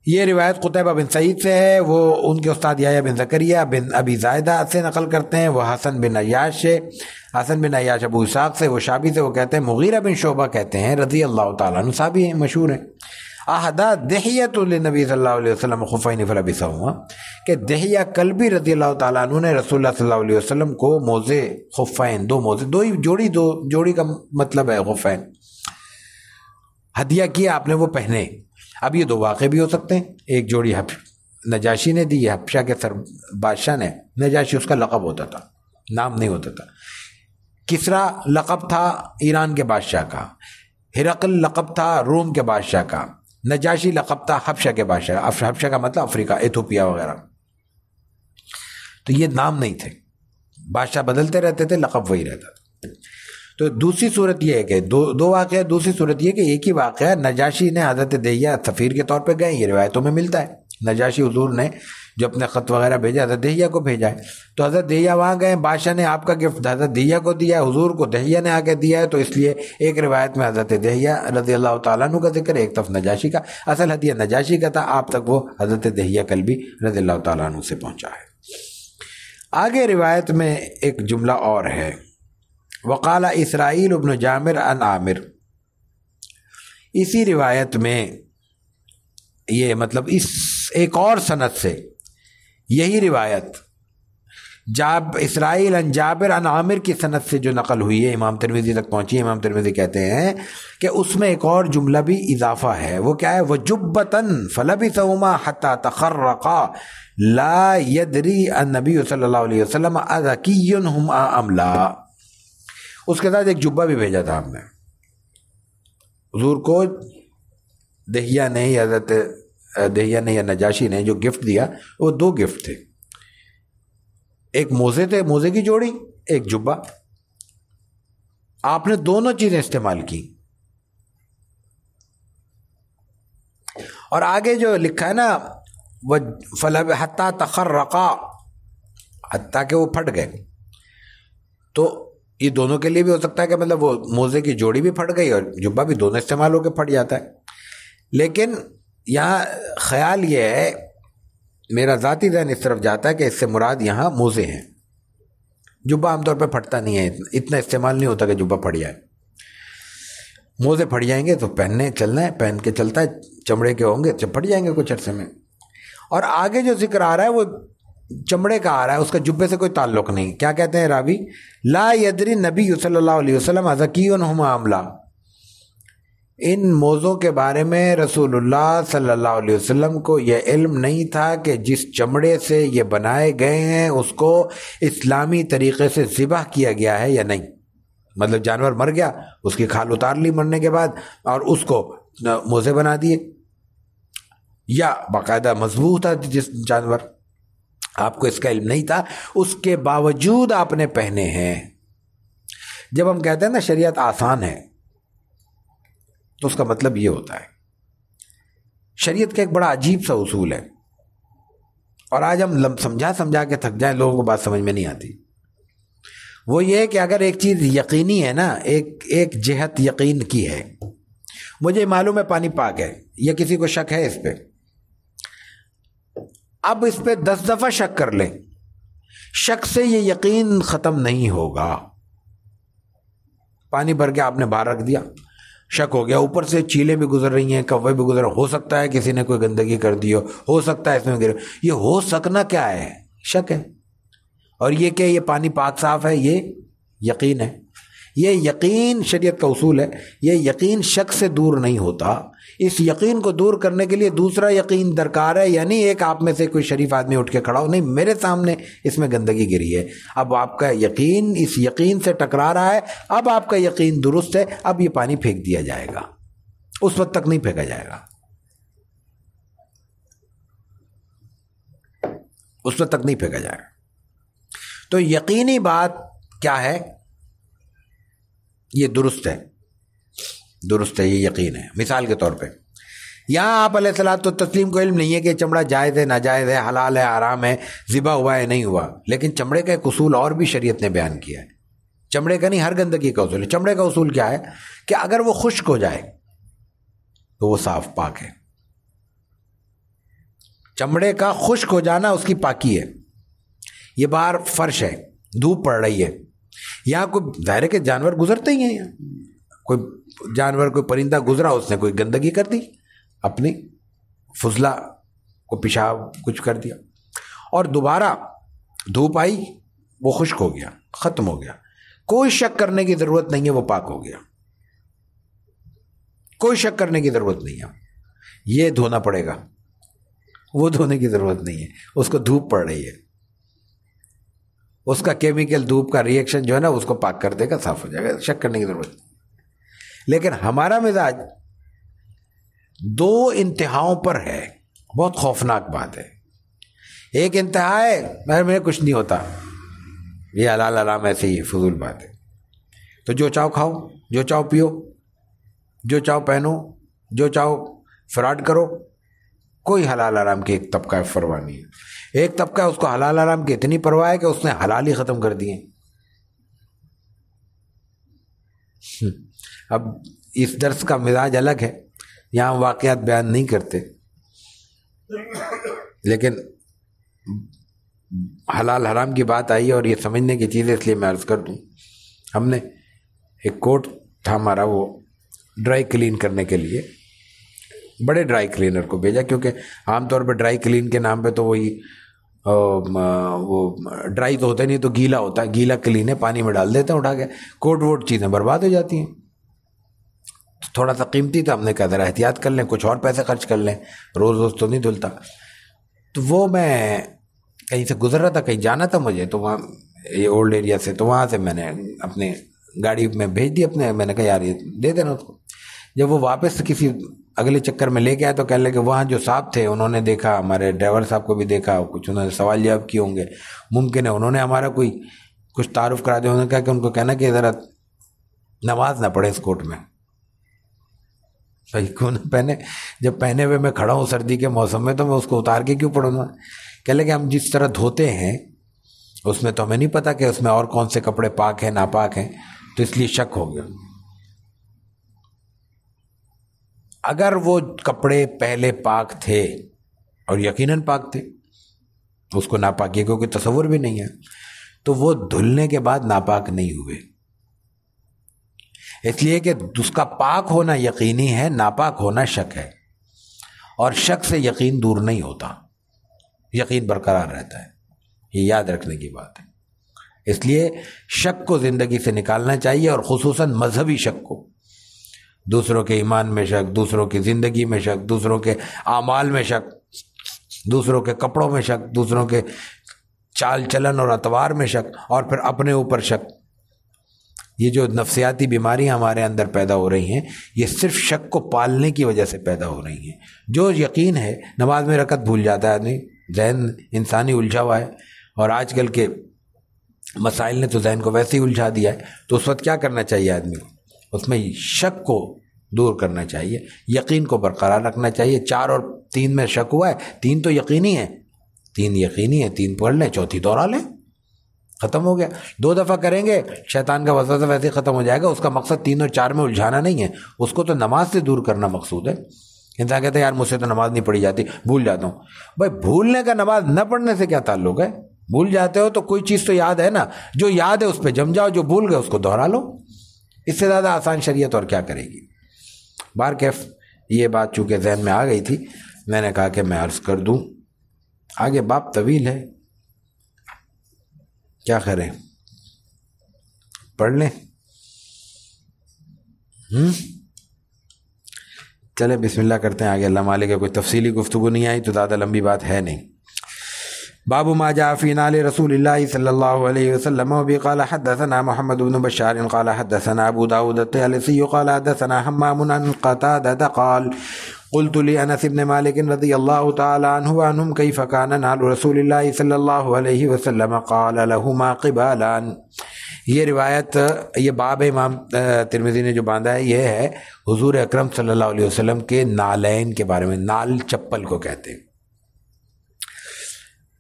یہ روایت قتیبہ بن سعید سے ہے، وہ ان کے استاد یحییٰ بن زکریہ بن ابی زائدہ سے نقل کرتے ہیں، وہ حسن بن عیاش سے، حسن بن عیاش ابو اسحاق سے، وہ شعبی سے، وہ کہتے ہیں مغیرہ بن شعبہ کہتے ہیں رضی اللہ تعالیٰ عنہ، صحابی ہیں، مشہور ہیں، اہدا دحیۃ للنبی صلی اللہ علیہ وسلم خفین فلبسہما، کہ دحیہ کلبی رضی اللہ تعالیٰ عنہ نے رسول اللہ صلی اللہ علیہ وسلم کو موزے، خفین، 2 موزے، 2 جوڑی کا مطلب ہے خفین، ہدیہ کیا آپ نے، وہ پہنے۔ اب یہ 2 واقع بھی ہو سکتے ہیں، ایک جوڑی نجاشی نے دی، حبشہ کے بادشاہ نے، نجاشی اس کا لقب ہوتا تھا، نام نہیں ہوتا تھا، کسرا لقب تھا ایران کے بادشاہ کا، ہرقل لقب تھا روم کے بادشاہ کا، نجاشی لقب تھا حبشہ کے بادشاہ، حبشہ کا مطلب افریقہ، ایتھوپیا وغیرہ۔ تو یہ نام نہیں تھے، بادشاہ بدلتے رہتے تھے، لقب وہی رہتا تھا۔ تو دوسری صورت یہ ہے کہ دو واقعہ، دوسری صورت یہ کہ ایک ہی واقعہ، نجاشی نے حضرت دحیہ سفیر کے طور پہ گئے، یہ روایتوں میں ملتا ہے، نجاشی حضور نے جو اپنے خط وغیرہ بھیجا حضرت دحیہ کو بھیجا ہے، تو حضرت دحیہ وہاں گئے، بادشاہ نے آپ کا گفٹ حضرت دحیہ کو دیا ہے، حضور کو دحیہ نے آ کے دیا ہے، تو اس لیے ایک روایت میں حضرت دحیہ رضی اللہ تعالیٰ عنہ کا ذکر ہے، ایک طرف نجاشی کا، اصل ہدیہ نجاشی کا تھا، آپ تک وہ حضرت دحیہ کلبی رضی اللہ تعالیٰ عنہ سے پہنچا ہے۔ آگے روایت میں ایک جملہ اور ہے، وقال اسرائیل ابن جامر عن عامر، اسی روایت میں یہ مطلب اس ایک اور سند سے یہی روایت اسرائیل عن جابر عن عامر کی سند سے جو نقل ہوئی ہے، امام ترمذی تک پہنچی ہے، امام ترمذی کہتے ہیں کہ اس میں ایک اور جملہ بھی اضافہ ہے، وہ کیا ہے؟ وَجُبَّةً فَلَبِثَهُمَا حَتَّى تَخَرَّقَا لَا يَدْرِي النَّبِيُّ صلی اللہ علیہ وسلم أَذَكِيٌّ هُمْ أَمْ لَا، اس کے ساتھ ایک جبہ بھی بھیجا تھا ہم نے حضور کو، دحیہ نے، حضرت دحیہ نے یا نجاشی نے جو گفٹ دیا وہ 2 گفٹ تھے، ایک موزے تھے، موزے کی جوڑی، ایک جبہ، آپ نے دونوں چیزیں استعمال کی۔ اور آگے جو لکھا ہے نا حتیٰ تخرقا، حتیٰ کہ وہ پھٹ گئے، تو یہ دونوں کے لیے بھی ہو سکتا ہے کہ مطلب وہ موزے کی جوڑی بھی پھٹ گئی اور جبہ بھی، دونوں استعمال ہو کے پھٹ جاتا ہے۔ لیکن یہاں خیال یہ ہے، میرا ذاتی ذہن اس طرف جاتا ہے کہ اس سے مراد یہاں موزے ہیں، جبہ عام طور پہ پھٹتا نہیں ہے، اتنا استعمال نہیں ہوتا کہ جبہ پھٹ جائے، موزے پھٹ جائیں گے تو پہننے چلنا ہے، پہن کے چلتا ہے، چمڑے کے ہوں گے جب پھٹ جائیں گے کچھ عرصے میں۔ اور آگے جو ذکر آ رہا ہے وہ چمڑے کا آ رہا ہے، اس کا جبے سے کوئی تعلق نہیں۔ کیا کہتے ہیں راوی؟ لا یدری نبی صلی اللہ علیہ وسلم ازکی ہما عملہ، ان موضوع کے بارے میں رسول اللہ صلی اللہ علیہ وسلم کو یہ علم نہیں تھا کہ جس چمڑے سے یہ بنائے گئے ہیں اس کو اسلامی طریقے سے ذبح کیا گیا ہے یا نہیں. مطلب جانور مر گیا، اس کی کھال اتار لی مرنے کے بعد اور اس کو موزے بنا دیے، یا باقاعدہ مذبوح تھا جس جانور. آپ کو اس کا علم نہیں تھا، اس کے باوجود آپ نے پہنے ہیں. جب ہم کہتے ہیں نا شریعت آسان ہے تو اس کا مطلب یہ ہوتا ہے. شریعت کا ایک بڑا عجیب سا اصول ہے، اور آج ہم سمجھا کے تھک جائیں، لوگوں کو بات سمجھ میں نہیں آتی. وہ یہ ہے کہ اگر ایک چیز یقینی ہے نا، ایک جہت یقین کی ہے، مجھے معلوم ہے پانی پاک ہے، یا کسی کو شک ہے اس پہ، اب اس پہ 10 دفعہ شک کر لیں، شک سے یہ یقین ختم نہیں ہوگا. پانی بھر کے آپ نے باہر رکھ دیا، شک ہو گیا، اوپر سے چیلیں بھی گزر رہی ہیں، کوے بھی گزر، ہو سکتا ہے کسی نے کوئی گندگی کر دی ہو سکتا ہے اس میں گر. یہ ہو سکنا کیا ہے؟ شک ہے. اور یہ کہ یہ پانی پاک صاف ہے، یہ یقین ہے. یہ یقین شریعت کا اصول ہے. یہ یقین شک سے دور نہیں ہوتا. اس یقین کو دور کرنے کے لیے دوسرا یقین درکار ہے. یعنی ایک آپ میں سے کوئی شریف آدمی اٹھ کے کھڑا ہو، نہیں میرے سامنے اس میں گندگی گری ہے، اب آپ کا یقین اس یقین سے ٹکرا رہا ہے، اب آپ کا یقین درست ہے، اب یہ پانی پھینک دیا جائے گا. اس وقت تک نہیں پھینکا جائے گا، اس وقت تک نہیں پھینکا جائے گا. تو یقینی بات کیا ہے؟ یہ درست ہے، یہ یقین ہے. مثال کے طور پہ یہاں آپ علیہ الصلوۃ والتسلیم کو علم نہیں ہے کہ چمڑا جائز ہے ناجائز ہے، حلال ہے حرام ہے، ذبح ہوا ہے نہیں ہوا، لیکن چمڑے کا ایک اصول اور بھی شریعت نے بیان کیا ہے. چمڑے کا نہیں، ہر گندگی کا اصول ہے. چمڑے کا اصول کیا ہے کہ اگر وہ خشک ہو جائے تو وہ صاف پاک ہے. چمڑے کا خشک ہو جانا اس کی پاکی ہے. یہ باہر فرش ہے، دھوپ پڑ رہی ہے، یہاں کوئی ظاہر ہے کہ جانور گزرتے ہی ہیں، یہاں کوئی جانور کوئی پرندہ گزرا، اس نے کوئی گندگی کر دی، اپنی فضلہ کو پیشاب کچھ کر دیا، اور دوبارہ دھوپ آئی وہ خشک ہو گیا، ختم ہو گیا. کوئی شک کرنے کی ضرورت نہیں ہے وہ پاک ہو گیا، کوئی شک کرنے کی ضرورت نہیں ہے. یہ دھونا پڑے گا، وہ دھونے کی ضرورت نہیں ہے، اس کو دھوپ پڑ رہی ہے، اس کا کیمیکل دھوپ کا ری ایکشن جو ہے نا اس کو پاک کر دے گا، صاف ہو جائے گا، شک کرنے کی ضرورت نہیں. لیکن ہمارا مزاج دو انتہاؤں پر ہے. بہت خوفناک بات ہے. ایک انتہا ہے میں کچھ نہیں ہوتا، یہ حلال حرام ایسے ہی فضول بات ہے، تو جو چاہو کھاؤ، جو چاہو پیو، جو چاہو پہنو، جو چاہو فراڈ کرو، کوئی حلال حرام کی ایک طبقہ پرواہ نہیں ہے. ایک طبقہ اس کو حلال حرام کی اتنی پرواہ ہے کہ اس نے حلال ہی ختم کر دیے. اب اس درس کا مزاج الگ ہے، یہاں واقعات بیان نہیں کرتے، لیکن حلال حرام کی بات آئی اور یہ سمجھنے کی چیز ہے، اس لیے میں عرض کر دوں. ہم نے ایک کوٹ تھا ہمارا، وہ ڈرائی کلین کرنے کے لیے بڑے ڈرائی کلینر کو بھیجا، کیونکہ عام طور پہ ڈرائی کلین کے نام پہ تو وہی وہ ڈرائی تو ہوتا نہیں، تو گیلا ہوتا ہے، گیلا کلین ہے، پانی میں ڈال دیتے ہیں اٹھا کے، کوٹ ووٹ چیزیں برباد ہو جاتی ہیں. تھوڑا سا قیمتی تھا، ہم نے کہا ذرا احتیاط کر لیں، کچھ اور پیسے خرچ کر لیں، روز تو نہیں دھلتا. تو وہ میں کہیں سے گزر رہا تھا، کہیں جانا تھا مجھے، تو وہاں یہ اولڈ ایریا سے، تو وہاں سے میں نے اپنے گاڑی میں بھیج دی اپنے، میں نے کہا یار یہ دے دینا اس کو. جب وہ واپس کسی اگلے چکر میں لے کے آئے تو کہنے لگے وہاں جو صاحب تھے انہوں نے دیکھا، ہمارے ڈرائیور صاحب کو بھی دیکھا، کچھ انہوں نے سوال جواب کیے ہوں گے، ممکن ہے انہوں نے ہمارا کوئی کچھ تعارف کرا دیا. انہوں نے کہا کہ ان کو کہنا کہ ذرا نماز نہ پڑھے اس کوٹ میں. بھائی کیوں نہ پہنے؟ جب پہنے ہوئے میں کھڑا ہوں سردی کے موسم میں تو میں اس کو اتار کے کیوں پڑھوں گا؟ کہہ لگے ہم جس طرح دھوتے ہیں اس میں تو ہمیں نہیں پتا کہ اس میں اور کون سے کپڑے پاک ہیں ناپاک ہیں، تو اس لیے شک ہو گیا. اگر وہ کپڑے پہلے پاک تھے اور یقیناً پاک تھے، اس کو ناپاک کیا کیونکہ تصور بھی نہیں ہے، تو وہ دھلنے کے بعد ناپاک نہیں ہوئے. اس لیے کہ اس کا پاک ہونا یقینی ہے، ناپاک ہونا شک ہے، اور شک سے یقین دور نہیں ہوتا، یقین برقرار رہتا ہے. یہ یاد رکھنے کی بات ہے. اس لیے شک کو زندگی سے نکالنا چاہیے، اور خصوصاً مذہبی شک کو. دوسروں کے ایمان میں شک، دوسروں کی زندگی میں شک، دوسروں کے اعمال میں شک، دوسروں کے کپڑوں میں شک، دوسروں کے چال چلن اور اطوار میں شک، اور پھر اپنے اوپر شک۔ یہ جو نفسیاتی بیماریاں ہمارے اندر پیدا ہو رہی ہیں، یہ صرف شک کو پالنے کی وجہ سے پیدا ہو رہی ہیں۔ جو یقین ہے، نماز میں رکعت بھول جاتا ہے آدمی، ذہن انسانی الجھا ہوا ہے، اور آج کل کے مسائل نے تو ذہن کو ویسے ہی الجھا دیا ہے، تو اس وقت کیا کرنا چاہیے آدمی کو؟ اس میں شک کو دور کرنا چاہیے، یقین کو برقرار رکھنا چاہیے۔ 4 اور 3 میں شک ہوا ہے، 3 تو یقینی ہے، 3 یقینی ہے، 3 پڑھ لیں، چوتھی دوہرا لیں، ختم ہو گیا۔ 2 دفعہ کریں گے شیطان کا وسوسہ ویسے ہی ختم ہو جائے گا۔ اس کا مقصد 3 اور 4 میں الجھانا نہیں ہے، اس کو تو نماز سے دور کرنا مقصود ہے۔ انسان کہتا ہے یار مجھ سے تو نماز نہیں پڑھی جاتی، بھول جاتا ہوں۔ بھائی بھولنے کا نماز نہ پڑھنے سے کیا تعلق ہے؟ بھول جاتے ہو تو کوئی چیز تو یاد ہے نا، جو یاد ہے اس پہ جم جاؤ، جو بھول گئے اس کو دوہرا لو۔ اس سے زیادہ آسان شریعت اور کیا کرے گی؟ بہرکیف یہ بات چونکہ ذہن میں آ گئی تھی، میں نے کہا کہ میں عرض کر دوں۔ آگے باب طویل ہے، کیا کریں؟ پڑھ لیں؟ چلے بسم اللہ کرتے ہیں آگے۔ اللہ مالک ہے کوئی تفصیلی گفتگو نہیں آئی تو زیادہ لمبی بات ہے نہیں۔ باب ما جاء في نال رسول الله صلى الله عليه وسلم وبه قال حدثنا محمد بن بشار قال حدثنا ابو داود الطيالسي قال حدثنا حمام عن قتادة قال قلت لأنس بن مالك رضي الله تعالى عنه وعنهم كيف كان نال رسول الله صلى الله عليه وسلم قال لهما قبالان۔ یہ روایت، یہ باب امام ترمذی نے جو باندھا ہے یہ ہے حضور اکرم صلی اللہ علیہ وسلم کے نالین کے بارے میں۔ نال چپل کو کہتے ہیں۔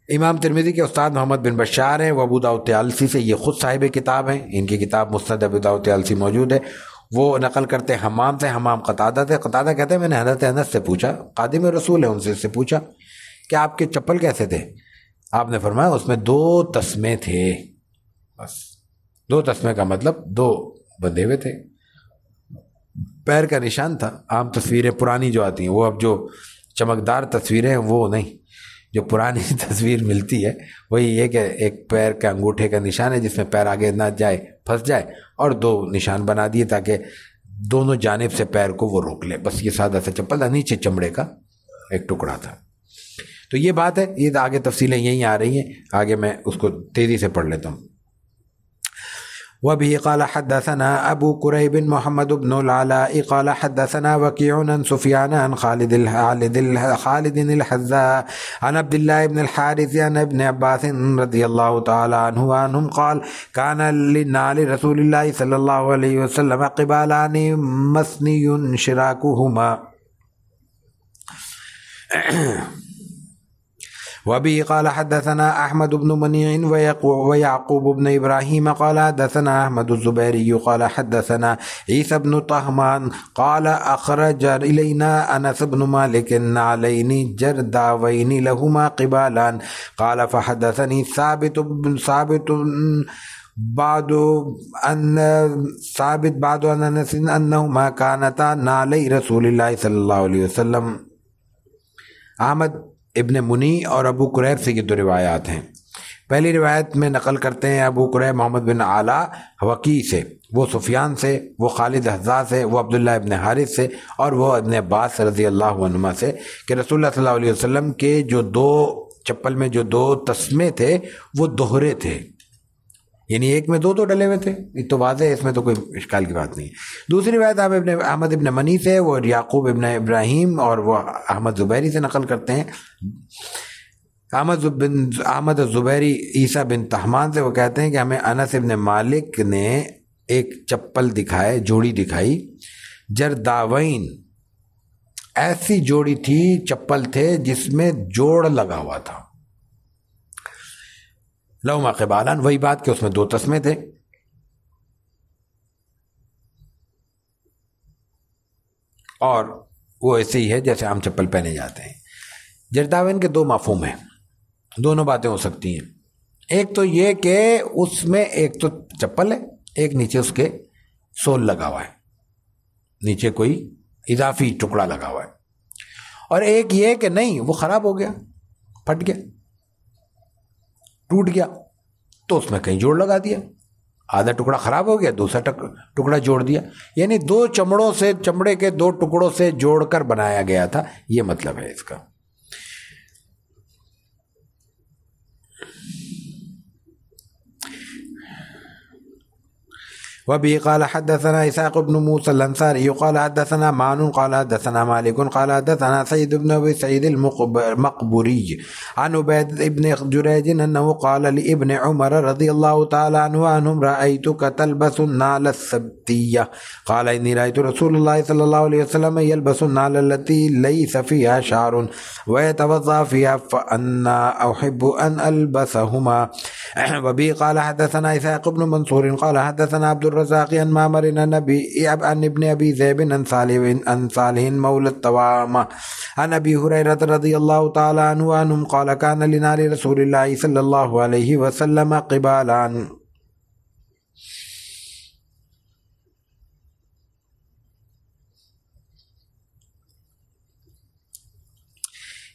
امام ترمذی کے استاد محمد بن بشار ہیں، وہ ابو داؤد طیالسی سے، یہ خود صاحب کتاب ہیں، ان کی کتاب مسند ابو داؤد طیالسی موجود ہے۔ وہ نقل کرتے ہیں حمام سے، حمام قتادہ سے۔ قتادہ کہتے ہیں میں نے حضرت انس سے پوچھا، خادم رسول ہے، ان سے پوچھا کہ آپ کے چپل کیسے تھے؟ آپ نے فرمایا اس میں 2 تسمے تھے، بس 2 تسمے کا مطلب 2 بندھے ہوئے تھے، پیر کا نشان تھا۔ عام تصویریں پرانی جو آتی ہیں، وہ اب جو چمکدار تصویریں ہیں وہ نہیں، جو پرانی تصویر ملتی ہے وہی یہ کہ ایک پیر کا انگوٹھے کا نشان ہے جس میں پیر آگے نہ جائے، پھنس جائے، اور 2 نشان بنا دیے تاکہ دونوں جانب سے پیر کو وہ روک لے۔ بس یہ سادہ سا چپل تھا، نیچے چمڑے کا ایک ٹکڑا تھا۔ تو یہ بات ہے، یہ آگے تفصیلیں یہیں آ رہی ہیں، آگے میں اس کو تیزی سے پڑھ لیتا ہوں۔ وبه قال حدثنا ابو كريب محمد بن العلاء قال حدثنا وكيع عن سفيان عن خالد الحذاء عن عبد الله بن الحارث عن ابن عباس رضي الله تعالى عنه وعنهم قال كان لنال رسول الله صلى الله عليه وسلم قبالان مثني شراكهما۔ وبه قال حدثنا احمد بن منيع ويعقوب بن ابراهيم قال حدثنا احمد الزبيري قال حدثنا عيسى بن طهمان قال اخرج الينا انس بن مالك علين جرداوين لهما قبالان قال فحدثني ثابت بعد عن انس انهما كانتا نالي رسول الله صلى الله عليه وسلم۔ احمد ابن منی اور ابو قریب سے یہ 2 روایات ہیں۔ پہلی روایت میں نقل کرتے ہیں ابو قریب محمد بن علا وکی سے، وہ سفیان سے، وہ خالد حذاء سے، وہ عبداللہ ابن حارث سے، اور وہ ابن عباس رضی اللہ عنہما سے کہ رسول اللہ صلی اللہ علیہ وسلم کے جو 2 چپل میں جو 2 تسمے تھے وہ دوہرے تھے، یعنی ایک میں 2 ڈلے ہوئے تھے۔ یہ تو واضح ہے، اس میں تو کوئی اشکال کی بات نہیں ہے۔ دوسری روایت آپ احمد ابن منی سے، وہ یعقوب ابن ابراہیم اور وہ احمد زبیری سے نقل کرتے ہیں۔ احمد زبیری عیسیٰ بن طہمان سے، وہ کہتے ہیں کہ ہمیں انس ابن مالک نے ایک چپل دکھائے، جوڑی دکھائی، جرداوین، ایسی جوڑی تھی، چپل تھے جس میں جوڑ لگا ہوا تھا، لہما قبالان، وہی بات کہ اس میں 2 تسمے تھے۔ اور وہ ایسے ہی ہے جیسے عام چپل پہنے جاتے ہیں۔ جرداوین کے 2 مفہوم ہیں، دونوں باتیں ہو سکتی ہیں۔ ایک تو یہ کہ اس میں ایک تو چپل ہے، ایک نیچے اس کے سول لگا ہوا ہے، نیچے کوئی اضافی ٹکڑا لگا ہوا ہے، اور ایک یہ کہ نہیں، وہ خراب ہو گیا، پھٹ گیا، ٹوٹ گیا، تو اس میں کہیں جوڑ لگا دیا۔ آدھا ٹکڑا خراب ہو گیا، دوسرا ٹکڑا جوڑ دیا، یعنی دو چمڑوں سے، چمڑے کے دو ٹکڑوں سے جوڑ کر بنایا گیا تھا، یہ مطلب ہے اس کا۔ وبه قال حدثنا إسحاق بن موسى الأنصاري قال حدثنا معن قال حدثنا مالك قال حدثنا سيد بن أبي سعيد المقبوري عن عبيد بن جريج أنه قال لابن عمر رضي الله تعالى عنه عنهم رأيتك تلبس النعل السبتية قال إني رأيت رسول الله صلى الله عليه وسلم يلبس النعل التي ليس فيها شعر ويتوضأ فيها فأنا أحب أن ألبسهما۔ وبه قال حدثنا إسحاق بن منصور قال حدثنا عبد الرزاق عن معمر عن ابن أبي ذئب عن صالح مولى الطوامة عن أبي هريرة رضي الله تعالى عنه عنهم قال كان لنعل رسول الله صلى الله عليه وسلم قبالان۔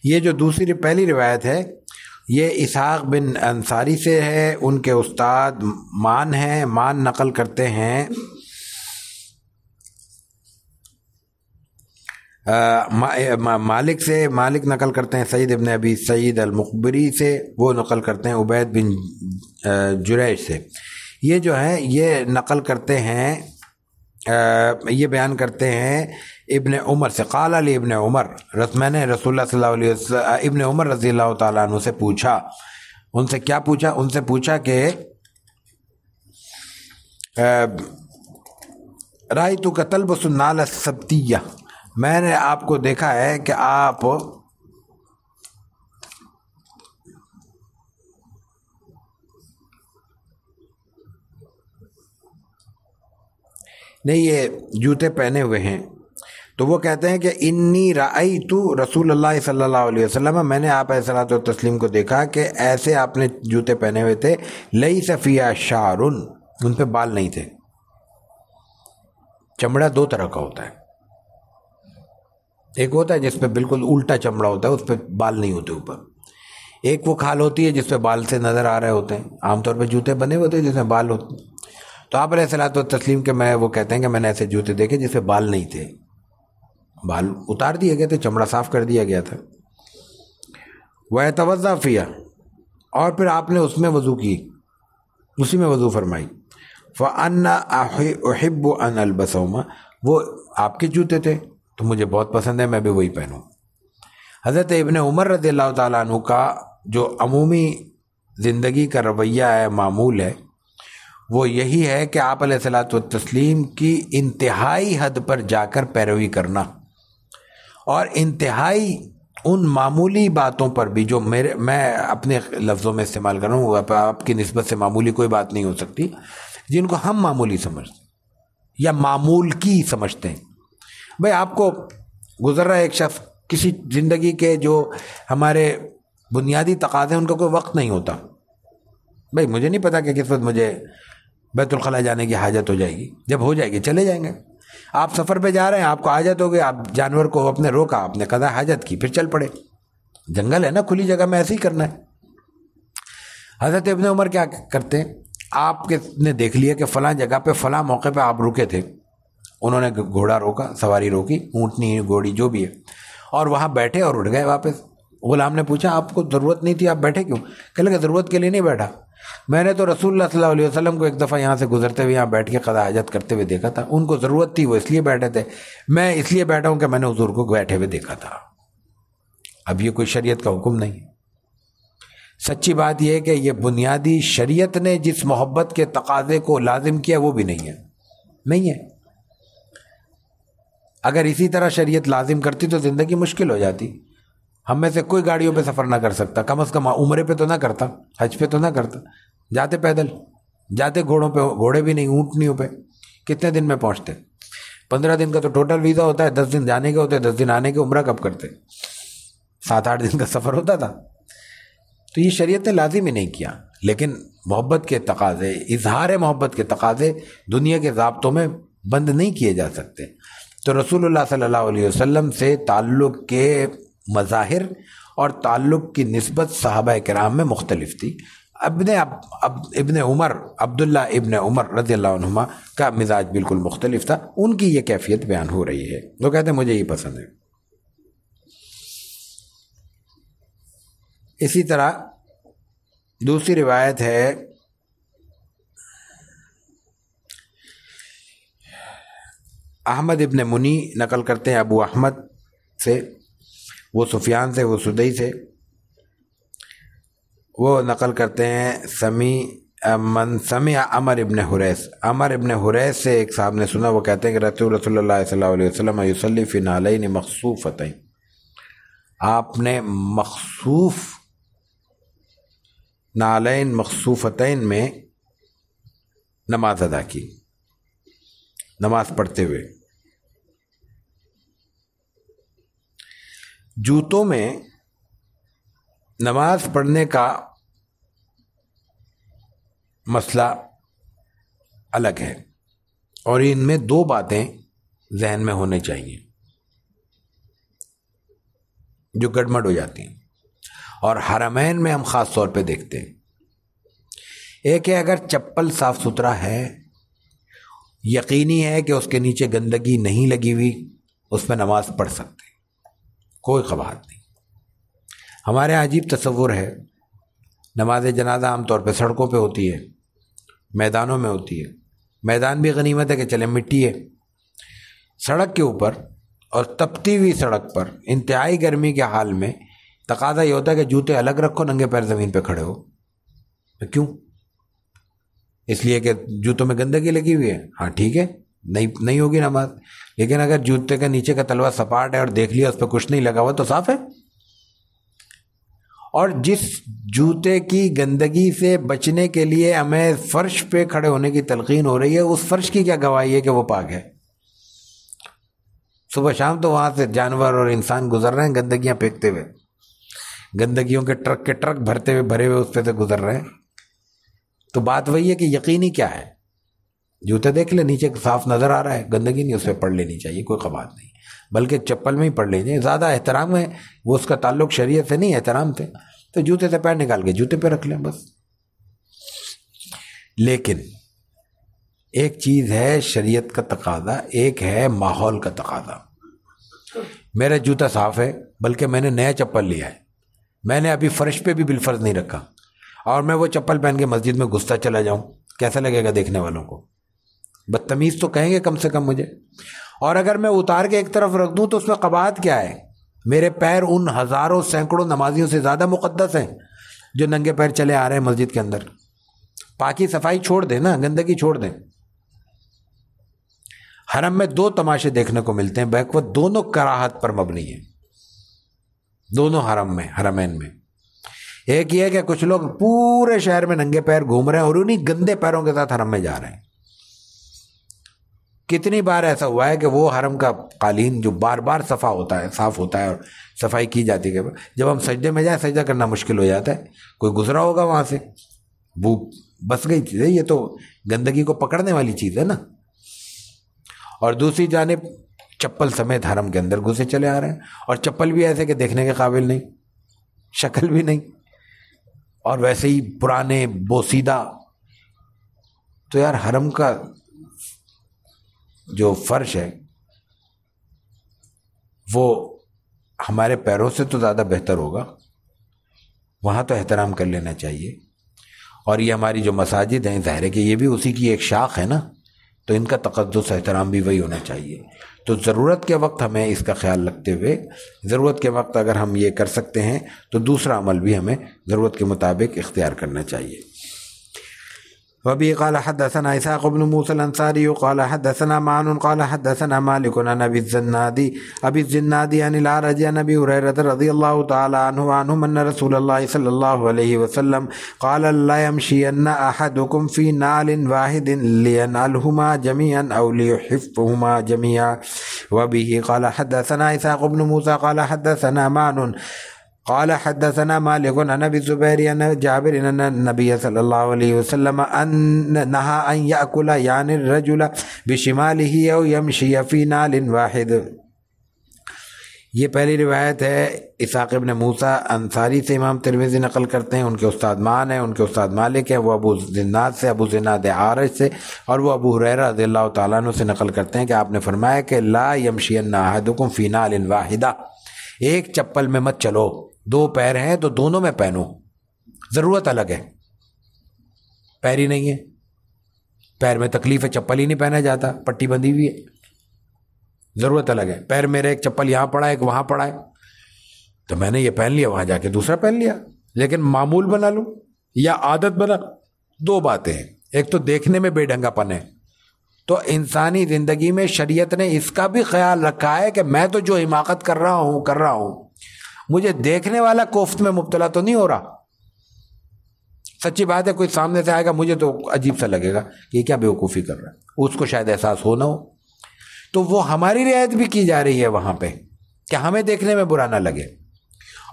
یہ جو دوسری پہلی روایت ہے یہ اسحاق بن انصاری سے ہے، ان کے استاد مان ہیں، مان نقل کرتے ہیں مالک سے، مالک نقل کرتے ہیں سعید ابن ابی سعید المقبری سے، وہ نقل کرتے ہیں عبید بن جریج سے۔ یہ جو ہے یہ نقل کرتے ہیں، یہ بیان کرتے ہیں ابن عمر سے، قال علی ابن عمر، میں نے رسول اللہ صلی اللہ علیہ وسلم ابن عمر رضی اللہ تعالیٰ عنہ سے پوچھا، ان سے کیا پوچھا؟ ان سے پوچھا کہ رأیتک تلبس النعل السبتیہ، میں نے آپ کو دیکھا ہے کہ آپ نہیں یہ جوتے پہنے ہوئے ہیں، تو وہ کہتے ہیں کہ انی رأیت رسول اللہ صلی اللہ علیہ وسلم، میں نے آپ علیہ الصلوۃ والتسلیم کو دیکھا کہ ایسے آپ نے جوتے پہنے ہوئے تھے، لیس فیہا شعر، ان پہ بال نہیں تھے۔ چمڑا دو طرح کا ہوتا ہے، ایک ہوتا ہے جس پہ بالکل الٹا چمڑا ہوتا ہے، اس پہ بال نہیں ہوتے اوپر، ایک وہ کھال ہوتی ہے جس پہ بال سے نظر آ رہے ہوتے ہیں، عام طور پہ جوتے بنے ہوتے ہیں جس میں بال ہوتے ہیں۔ تو آپ علیہ الصلوۃ والتسلیم کے وہ کہتے ہیں کہ میں نے ایسے جوتے دیکھے جس پہ بال نہیں تھے، بال اتار دیے گئے تھے، چمڑا صاف کر دیا گیا تھا۔ وَيَتَوَضَّأَ فِيهَا، اور پھر آپ نے اس میں وضو کی، اسی میں وضو فرمائی۔ فَأَنَّا أُحِبُّ أَنْ أَلْبَسَهُمَا، وہ آپ کے جوتے تھے تو مجھے بہت پسند ہے، میں بھی وہی پہنوں۔ حضرت ابن عمر رضی اللہ تعالیٰ عنہ کا جو عمومی زندگی کا رویہ ہے، معمول ہے، وہ یہی ہے کہ آپ علیہ الصلوۃ والتسلیم کی انتہائی حد پر جا کر پیروی کرنا، اور انتہائی ان معمولی باتوں پر بھی جو میں اپنے لفظوں میں استعمال کر رہا ہوں، آپ کی نسبت سے معمولی کوئی بات نہیں ہو سکتی، جن کو ہم معمولی سمجھتے ہیں یا معمول کی سمجھتے ہیں۔ بھائی آپ کو گزر رہا ہے ایک شخص، کسی زندگی کے جو ہمارے بنیادی تقاضے ان کا کوئی وقت نہیں ہوتا، بھائی مجھے نہیں پتا کہ کس وقت مجھے بیت الخلاء جانے کی حاجت ہو جائے گی، جب ہو جائے گی چلے جائیں گے۔ آپ سفر پہ جا رہے ہیں، آپ کو حاجت ہو گئی، آپ جانور کو اپنے روکا، آپ نے قضا حاجت کی، پھر چل پڑے، جنگل ہے نا، کھلی جگہ میں ایسے ہی کرنا ہے۔ حضرت ابن عمر کیا کرتے ہیں، آپ نے دیکھ لیا کہ فلاں جگہ پہ فلاں موقع پہ آپ رکے تھے، انہوں نے گھوڑا روکا، سواری روکی، اونٹنی گھوڑی جو بھی ہے، اور وہاں بیٹھے اور اٹھ گئے واپس۔ غلام نے پوچھا آپ کو ضرورت نہیں تھی، آپ بیٹھے کیوں؟ کہنے لگے ضرورت کے لیے نہیں بیٹھا، میں نے تو رسول اللہ صلی اللہ علیہ وسلم کو ایک دفعہ یہاں سے گزرتے ہوئے یہاں بیٹھ کے قضا حاجت کرتے ہوئے دیکھا تھا، ان کو ضرورت تھی وہ اس لیے بیٹھے تھے، میں اس لیے بیٹھا ہوں کہ میں نے حضور کو بیٹھے ہوئے دیکھا تھا۔ اب یہ کوئی شریعت کا حکم نہیں، سچی بات یہ ہے کہ یہ بنیادی شریعت نے جس محبت کے تقاضے کو لازم کیا وہ بھی نہیں ہے۔ اگر اسی طرح شریعت لازم کرتی تو زندگی مشکل ہو جاتی، ہم میں سے کوئی گاڑیوں پہ سفر نہ کر سکتا، کم از کم عمرے پہ تو نہ کرتا، حج پہ تو نہ کرتا، جاتے پیدل، جاتے گھوڑوں پہ، گھوڑے بھی نہیں، اونٹنیوں پہ، کتنے دن میں پہنچتے؟ 15 دن کا تو ٹوٹل ویزا ہوتا ہے، 10 دن جانے کے ہوتے ہیں، 10 دن آنے کے، عمرہ کب کرتے؟ 7-8 دن کا سفر ہوتا تھا۔ تو یہ شریعت نے لازم ہی نہیں کیا، لیکن محبت کے تقاضے، اظہار محبت کے تقاضے دنیا کے ضابطوں میں بند نہیں کیے جا سکتے۔ تو رسول اللہ صلی اللہ علیہ وسلم سے تعلق کے مظاہر اور تعلق کی نسبت صحابہ کرام میں مختلف تھی۔ ابن عمر عبداللہ ابن عمر رضی اللہ عنہما کا مزاج بالکل مختلف تھا، ان کی یہ کیفیت بیان ہو رہی ہے، وہ کہتے ہیں مجھے یہ پسند ہے۔ اسی طرح دوسری روایت ہے احمد ابن منی نقل کرتے ہیں ابو احمد سے، وہ سفیان سے، وہ سدئی سے، وہ نقل کرتے ہیں من سمع عمر ابن حریث، عمر ابن حریث سے ایک صاحب نے سنا، وہ کہتے ہیں کہ رسول اللہ صلی اللہ علیہ وسلم یصلی فی نعلین مخصوفتین، آپ نے مخصوف نعلین مخصوفتین میں نماز ادا کی، نماز پڑھتے ہوئے۔ جوتوں میں نماز پڑھنے کا مسئلہ الگ ہے، اور ان میں دو باتیں ذہن میں ہونے چاہیے جو گڑبڑ ہو جاتی ہیں، اور حرمین میں ہم خاص طور پہ دیکھتے ہیں۔ ایک ہے اگر چپل صاف ستھرا ہے، یقینی ہے کہ اس کے نیچے گندگی نہیں لگی ہوئی، اس میں نماز پڑھ سکتے، کوئی قباحت نہیں۔ ہمارے یہاں عجیب تصور ہے، نماز جنازہ عام طور پہ سڑکوں پہ ہوتی ہے، میدانوں میں ہوتی ہے، میدان بھی غنیمت ہے کہ چلے مٹی ہے، سڑک کے اوپر اور تپتی ہوئی سڑک پر انتہائی گرمی کے حال میں تقاضا یہ ہوتا ہے کہ جوتے الگ رکھو، ننگے پیر زمین پہ کھڑے ہو۔ کیوں؟ اس لیے کہ جوتوں میں گندگی لگی ہوئی ہے، ہاں ٹھیک ہے، نہیں ہوگی نماز، لیکن اگر جوتے کا نیچے کا تلوا سپاٹ ہے اور دیکھ لیا اس پہ کچھ نہیں لگا ہوا تو صاف ہے۔ اور جس جوتے کی گندگی سے بچنے کے لیے ہمیں فرش پہ کھڑے ہونے کی تلقین ہو رہی ہے، اس فرش کی کیا گواہی ہے کہ وہ پاک ہے؟ صبح شام تو وہاں سے جانور اور انسان گزر رہے ہیں گندگیاں پھینکتے ہوئے، گندگیوں کے ٹرک بھرے ہوئے اس پہ سے گزر رہے ہیں۔ تو بات وہی ہے کہ یقینی کیا ہے، جوتے دیکھ لے نیچے صاف نظر آ رہا ہے، گندگی نہیں، اس پہ پڑھ لینی چاہیے، کوئی قباحت نہیں، بلکہ چپل میں ہی پڑھ لینی، زیادہ احترام ہے، وہ اس کا تعلق شریعت سے نہیں، احترام سے، تو جوتے سے پیر نکال کے جوتے پہ رکھ لیں بس۔ لیکن ایک چیز ہے شریعت کا تقاضا، ایک ہے ماحول کا تقاضا۔ میرا جوتا صاف ہے، بلکہ میں نے نیا چپل لیا ہے، میں نے ابھی فرش پہ بھی بالفرض نہیں رکھا، اور میں وہ چپل پہن کے مسجد میں گھستا چلا جاؤں، کیسا لگے گا دیکھنے والوں کو؟ بدتمیز تو کہیں گے کم سے کم مجھے۔ اور اگر میں اتار کے ایک طرف رکھ دوں تو اس میں قباحت کیا ہے؟ میرے پیر ان ہزاروں سینکڑوں نمازیوں سے زیادہ مقدس ہیں جو ننگے پیر چلے آ رہے ہیں مسجد کے اندر۔ پاکی صفائی چھوڑ دیں نا، گندگی چھوڑ دیں۔ حرم میں دو تماشے دیکھنے کو ملتے ہیں بیک وقت، دونوں کراہت پر مبنی ہیں، دونوں حرمین میں۔ ایک یہ ہے کہ کچھ لوگ پورے شہر میں ننگے پیر گھوم رہے ہیں اور انہیں گندے پیروں کے ساتھ حرم میں جا رہے ہیں۔ کتنی بار ایسا ہوا ہے کہ وہ حرم کا قالین جو بار بار صاف ہوتا ہے اور صفائی کی جاتی ہے، جب ہم سجدے میں جائیں سجدہ کرنا مشکل ہو جاتا ہے، کوئی گزرا ہوگا وہاں سے، وہ بس گئی چیز ہے، یہ تو گندگی کو پکڑنے والی چیز ہے نا۔ اور دوسری جانب چپل سمیت حرم کے اندر گھسے چلے آ رہے ہیں، اور چپل بھی ایسے کہ دیکھنے کے قابل نہیں، شکل بھی نہیں، اور ویسے ہی پرانے بوسیدہ۔ تو یار حرم کا جو فرش ہے وہ ہمارے پیروں سے تو زیادہ بہتر ہوگا، وہاں تو احترام کر لینا چاہیے۔ اور یہ ہماری جو مساجد ہیں، ظاہر ہے کہ یہ بھی اسی کی ایک شاخ ہے نا، تو ان کا تقدس احترام بھی وہی ہونا چاہیے۔ تو ضرورت کے وقت ہمیں اس کا خیال رکھتے ہوئے، ضرورت کے وقت اگر ہم یہ کر سکتے ہیں تو دوسرا عمل بھی ہمیں ضرورت کے مطابق اختیار کرنا چاہیے۔ وبه قال حدثنا اسحاق بن موسى الانصاري قال حدثنا معن قال حدثنا مالك عن ابي الزنادي عن الاعرج عن ابي هريره رضي الله تعالى عنه ان رسول الله صلى الله عليه وسلم قال لا يمشين احدكم في نعل واحد لينعلهما جميعا او ليحفهما جميعا وبه قال حدثنا اسحاق بن موسى قال حدثنا معن قال حدثنا مالك عن ابي الزبير عن جابر ان النبي صلى الله عليه وسلم نهى ان ياكل يعني الرجل بشماله او يمشي في نعل واحد۔ یہ پہلی روایت ہے اسحاق ابن موسیٰ انصاری سے، امام ترمذی نقل کرتے ہیں، ان کے استاد مان ہیں، ان کے استاد مالک ہیں، وہ ابو زناد سے، ابو زناد عارج سے، اور وہ ابو ہریرہ رضی اللہ تعالیٰ عنہ سے نقل کرتے ہیں کہ آپ نے فرمایا کہ لا یمشین احدکم فی نعل واحدہ، ایک چپل میں مت چلو، دو پیر ہیں تو دونوں میں پہنو، ضرورت الگ ہے، پیر ہی نہیں ہے، پیر میں تکلیف ہے، چپل ہی نہیں پہنا جاتا، پٹی بندھی ہوئی ہے، ضرورت الگ ہے، پیر میرے ایک چپل یہاں پڑا ہے ایک وہاں پڑا ہے، تو میں نے یہ پہن لیا، وہاں جا کے دوسرا پہن لیا، لیکن معمول بنا لوں یا عادت بنا، دو باتیں ہیں، ایک تو دیکھنے میں بے ڈھنگا پن ہے، تو انسانی زندگی میں شریعت نے اس کا بھی خیال رکھا ہے کہ میں تو جو حماقت کر رہا ہوں مجھے دیکھنے والا کوفت میں مبتلا تو نہیں ہو رہا۔ سچی بات ہے، کوئی سامنے سے آئے گا مجھے تو عجیب سا لگے گا کہ یہ کیا بیوقوفی کر رہا ہے، اس کو شاید احساس ہو نہ ہو، تو وہ ہماری رعایت بھی کی جا رہی ہے وہاں پہ کہ ہمیں دیکھنے میں برا نہ لگے،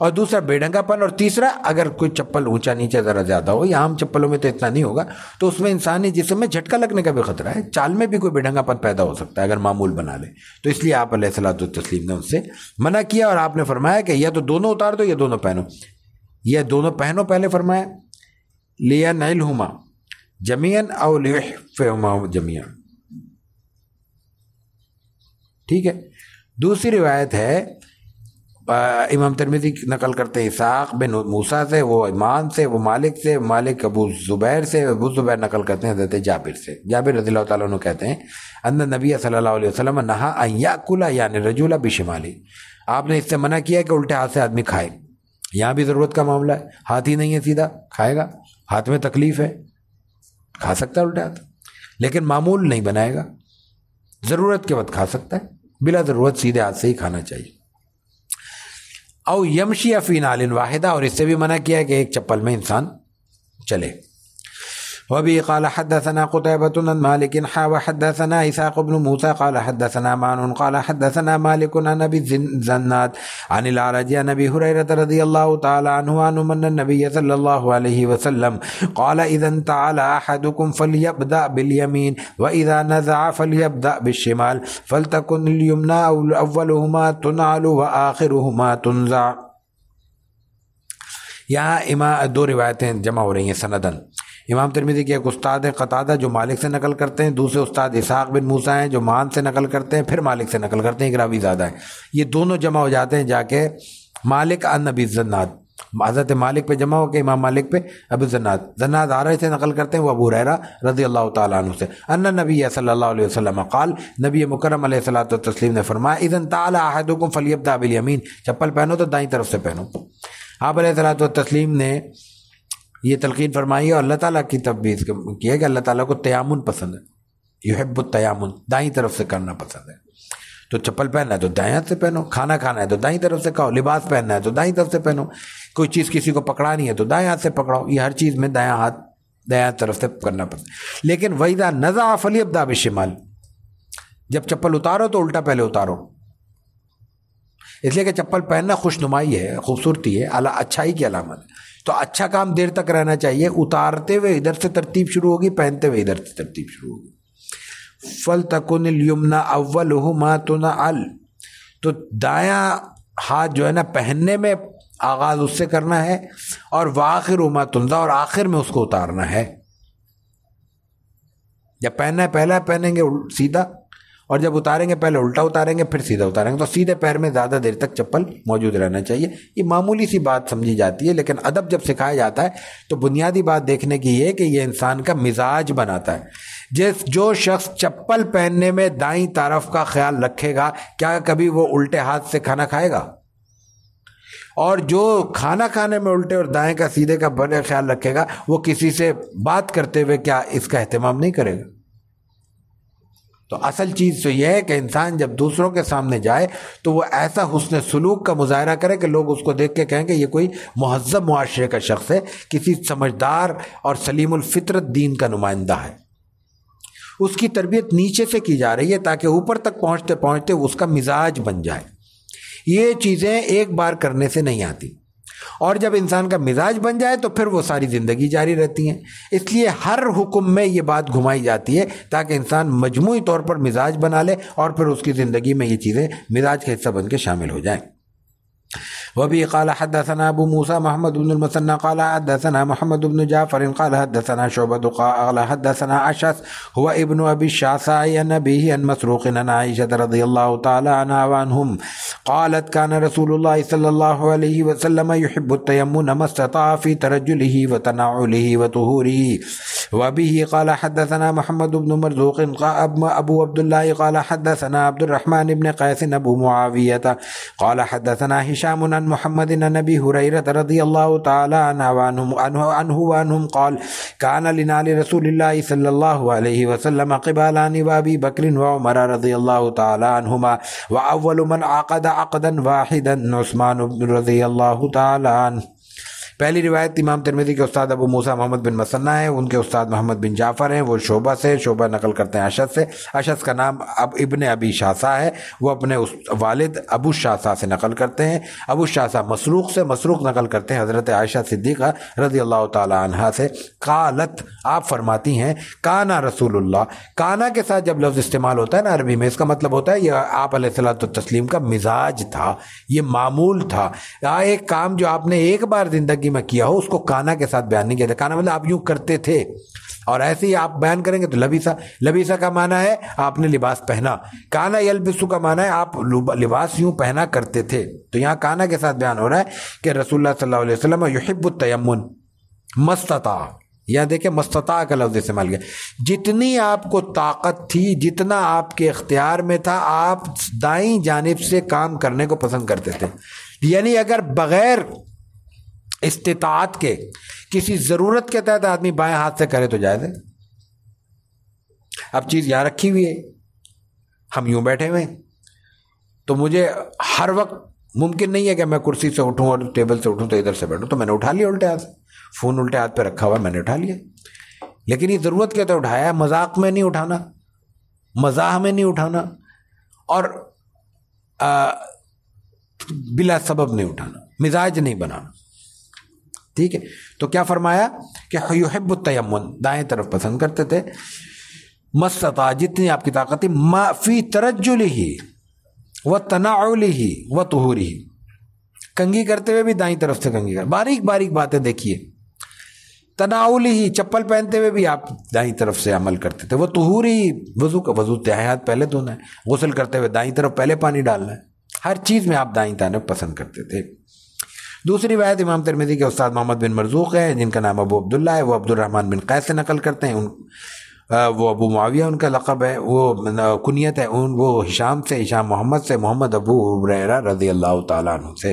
اور دوسرا بے ڈھنگا پن، اور تیسرا اگر کوئی چپل اونچا نیچے ذرا زیادہ ہو، یا عام چپلوں میں تو اتنا نہیں ہوگا، تو اس میں انسانی جسم میں جھٹکا لگنے کا بھی خطرہ ہے، چال میں بھی کوئی بے ڈھنگا پن پیدا ہو سکتا ہے اگر معمول بنا لے، تو اس لیے آپ علیہ الصلوۃ والتسلیم نے ان سے منع کیا، اور آپ نے فرمایا کہ یا تو دونوں اتار دو یا دونوں پہنو، یا دونوں پہنو پہلے فرمایا، لِيَنْعِلْهُمَا جَمِيعًا أَوْ لِيُحْفِهُمَا جَمِيعًا، ٹھیک ہے۔ دوسری روایت ہے امام ترمذی نقل کرتے ہیں اسحاق بن موسیٰ سے، وہ ایمان سے، وہ مالک سے، مالک ابو زبیر سے، ابو زبیر نقل کرتے ہیں حضرت جابر سے، جابر رضی اللہ تعالیٰ عنہ کہتے ہیں ان نبی صلی اللہ علیہ وسلم نہا ان یاکل یعنی الرجل بشمالی، آپ نے اس سے منع کیا کہ الٹے ہاتھ سے آدمی کھائے، یہاں بھی ضرورت کا معاملہ ہے، ہاتھ ہی نہیں ہے سیدھا، کھائے گا، ہاتھ میں تکلیف ہے، کھا سکتا ہے الٹے ہاتھ، لیکن معمول نہیں بنائے گا، ضرورت کے وقت کھا سکتا ہے، بلا ضرورت سیدھے ہاتھ سے ہی کھانا چاہیے۔ او یمشی فی نعل واحدہ، اور اس سے بھی منع کیا ہے کہ ایک چپل میں انسان چلے۔ وبه قال حدثنا قتيبة عن مالك وحدثنا إسحاق بن موسى قال حدثنا معن قال حدثنا مالك عن أبي الزناد عن الأعرج عن أبي هريرة رضي الله تعالى عنه أن النبي صلى الله عليه وسلم قال إذا انتعل أحدكم فليبدأ باليمين وإذا نزع فليبدأ بالشمال فلتكن اليمنى أولهما تنعل وآخرهما تنزع۔ یہاں دو روایتیں جمع ہو رہی ہیں سندن، امام ترمذی کے ایک استاد ہیں قتادہ جو مالک سے نقل کرتے ہیں، دوسرے استاد اسحاق بن موسیٰ ہیں جو مان سے نقل کرتے ہیں، پھر مالک سے نقل کرتے ہیں، ایک راوی زیادہ ہے، یہ دونوں جمع ہو جاتے ہیں جا کے مالک عن ابی الزناد، حضرت مالک پہ جمع ہو کے امام مالک پہ ابو زناد عارج سے نقل کرتے ہیں، وہ ابو ہریرہ رضی اللہ تعالیٰ عنہ سے ان نبی صلی اللہ علیہ وسلم قال، نبی مکرم علیہ الصلوۃ والتسلیم نے فرمایا اذا انتعل احدکم فلیبدأ بالیمین، چپل پہنو تو دائیں طرف سے پہنو۔ آپ علیہ الصلوۃ والتسلیم نے یہ تلقین فرمائی ہے اور اللہ تعالیٰ کی تبعیض کی ہے کہ اللہ تعالیٰ کو تیامن پسند ہے، یحب التیامن، دائیں طرف سے کرنا پسند ہے، تو چپل پہننا ہے تو دائیں ہاتھ سے پہنو، کھانا کھانا ہے تو دائیں طرف سے کھاؤ، لباس پہننا ہے تو دائیں طرف سے پہنو، کوئی چیز کسی کو پکڑانی ہے تو دائیں ہاتھ سے پکڑاؤ، یہ ہر چیز میں دائیں طرف سے کرنا پسند۔ لیکن وَإِذَا نَزَعَ فَلْيَبْدَأْ بِالشِّمَالِ، جب چپل اتارو تو الٹا پہلے اتارو، اس لیے کہ چپل پہننا خوشنمائی ہے، خوبصورتی ہے، اچھائی کی علامت ہے، تو اچھا کام دیر تک رہنا چاہیے، اتارتے ہوئے ادھر سے ترتیب شروع ہوگی، پہنتے ہوئے ادھر سے ترتیب شروع ہوگی۔ فَلْتَكُنِ الْيُمْنَى أَوَّلُهُمَا تُنْعَلْ، تو دایاں ہاتھ جو ہے نا پہننے میں آغاز اس سے کرنا ہے، اور وَآخِرُهُمَا تُنْزَعُ، اور آخر میں اس کو اتارنا ہے۔ جب پہننا ہے پہلا پہنیں گے سیدھا، اور جب اتاریں گے پہلے الٹا اتاریں گے پھر سیدھا اتاریں گے، تو سیدھے پیر میں زیادہ دیر تک چپل موجود رہنا چاہیے۔ یہ معمولی سی بات سمجھی جاتی ہے، لیکن ادب جب سکھایا جاتا ہے تو بنیادی بات دیکھنے کی یہ کہ یہ انسان کا مزاج بناتا ہے۔ جو شخص چپل پہننے میں دائیں طرف کا خیال رکھے گا، کیا کبھی وہ الٹے ہاتھ سے کھانا کھائے گا؟ اور جو کھانا کھانے میں الٹے اور دائیں کا سیدھے کا بڑے خیال رکھے گا، وہ کسی سے بات کرتے ہوئے کیا اس کا اہتمام نہیں کرے گا؟ تو اصل چیز تو یہ ہے کہ انسان جب دوسروں کے سامنے جائے تو وہ ایسا حسن سلوک کا مظاہرہ کرے کہ لوگ اس کو دیکھ کے کہیں کہ یہ کوئی مہذب معاشرے کا شخص ہے، کسی سمجھدار اور سلیم الفطرت دین کا نمائندہ ہے۔ اس کی تربیت نیچے سے کی جا رہی ہے تاکہ اوپر تک پہنچتے پہنچتے اس کا مزاج بن جائے۔ یہ چیزیں ایک بار کرنے سے نہیں آتی، اور جب انسان کا مزاج بن جائے تو پھر وہ ساری زندگی جاری رہتی ہیں. اس لیے ہر حکم میں یہ بات گھمائی جاتی ہے تاکہ انسان مجموعی طور پر مزاج بنا لے اور پھر اس کی زندگی میں یہ چیزیں مزاج کا حصہ بن کے شامل ہو جائیں. وبه قال حدثنا ابو موسى محمد بن المثنى قال حدثنا محمد بن جعفر قال حدثنا شعبة قال حدثنا اشعث هو ابن ابي الشعثاء عن ابيه عن مسروق عن عائشة رضي الله تعالى عنها وعنهم قالت كان رسول الله صلى الله عليه وسلم يحب التيمم ما استطاع في ترجله وتنعله وطهوره. وبه قال حدثنا محمد بن مرزوق ابو عبد الله قال حدثنا عبد الرحمن بن قيس ابو معاوية قال حدثنا هشام عن محمد عن ابي هريرة رضي الله تعالى عنه وعنهم قال كان لنا لرسول الله صلى الله عليه وسلم قبالان وابي بكر وعمر رضي الله تعالى عنهما واول من عقد عقدا واحدا عثمان رضي الله تعالى عنه. پہلی روایت امام ترمذی کے استاد ابو موسیٰ محمد بن مثنى ہے، ان کے استاد محمد بن جعفر ہیں، وہ شعبہ سے، شعبہ نقل کرتے ہیں اشعث سے، اشعث کا نام ابن ابی شعثاء ہے، وہ اپنے والد ابو شعثاء سے نقل کرتے ہیں، ابو شعثاء مسروق سے، مسروق نقل کرتے ہیں حضرت عائشہ صدیقہ رضی اللہ تعالی عنہا سے. قالت، آپ فرماتی ہیں، کانا رسول اللہ، کانا کے ساتھ جب لفظ استعمال ہوتا ہے نا عربی میں، اس کا مطلب ہوتا ہے یہ آپ علیہ الصلوۃ والتسلیم کا مزاج تھا، یہ معمول تھا. ایک کام جو آپ نے ایک بار زندگی میں کیا ہو اس کو کانا کے ساتھ بیان نہیں کیا تھا. کانا مطلب آپ یوں کرتے تھے، اور ایسے ہی آپ بیان کریں گے تو لبیسا، لبیسا کا معنی ہے آپ نے لباس پہنا، کانا یلبسو کا معنی ہے آپ لباس یوں پہنا کرتے تھے. تو یہاں کانا کے ساتھ بیان ہو رہا ہے کہ رسول اللہ صلی اللہ علیہ وسلم یحب التیمم مستطاع، یہاں دیکھیں مستطاع کا لفظ استعمال کیا، جتنی آپ کو طاقت تھی، جتنا آپ کے اختیار میں تھا، آپ دائیں جانب سے کام کرنے کو پسند کرتے تھے. یعنی اگر بغیر استطاعت کے کسی ضرورت کے تحت آدمی بائیں ہاتھ سے کرے تو جائز ہے. اب چیز یہاں رکھی ہوئی ہے، ہم یوں بیٹھے ہوئے ہیں، تو مجھے ہر وقت ممکن نہیں ہے کہ میں کرسی سے اٹھوں اور ٹیبل سے اٹھوں تو ادھر سے بیٹھوں. تو میں نے اٹھا لیا الٹے ہاتھ سے، فون الٹے ہاتھ پہ رکھا ہوا میں نے اٹھا لیا، لیکن یہ ضرورت کے تو اٹھایا ہے، مذاق میں نہیں اٹھانا، مزاح میں نہیں اٹھانا، اور بلا سبب نہیں اٹھانا، مزاج نہیں بنانا. ٹھیک ہے، تو کیا فرمایا کہ یحب التیمم، دائیں طرف پسند کرتے تھے، مستطاع جتنی آپ کی طاقت تھی، ما فی ترجلہ و تنعلہ و طہورہ، کنگھی کرتے ہوئے بھی دائیں طرف سے کنگھی کر، باریک باریک باتیں دیکھیے. تنعلہ، چپل پہنتے ہوئے بھی آپ دائیں طرف سے عمل کرتے تھے. وہ طہورہ، وضو کا، وضو تہائے ہاتھ پہلے دھونا ہے، غسل کرتے ہوئے دائیں طرف پہلے پانی ڈالنا ہے، ہر چیز میں آپ دائیں طرف پسند کرتے تھے. دوسری روایت امام ترمذی کے استاد محمد بن مرزوق ہے، جن کا نام ابو عبداللہ ہے، وہ عبد الرحمن بن قیس سے نقل کرتے ہیں، وہ ابو معاویہ ان کا لقب ہے، وہ کنیت ہے، وہ ہشام سے، ہشام محمد سے، محمد ابو ہریرہ رضی اللہ تعالیٰ عنہ سے.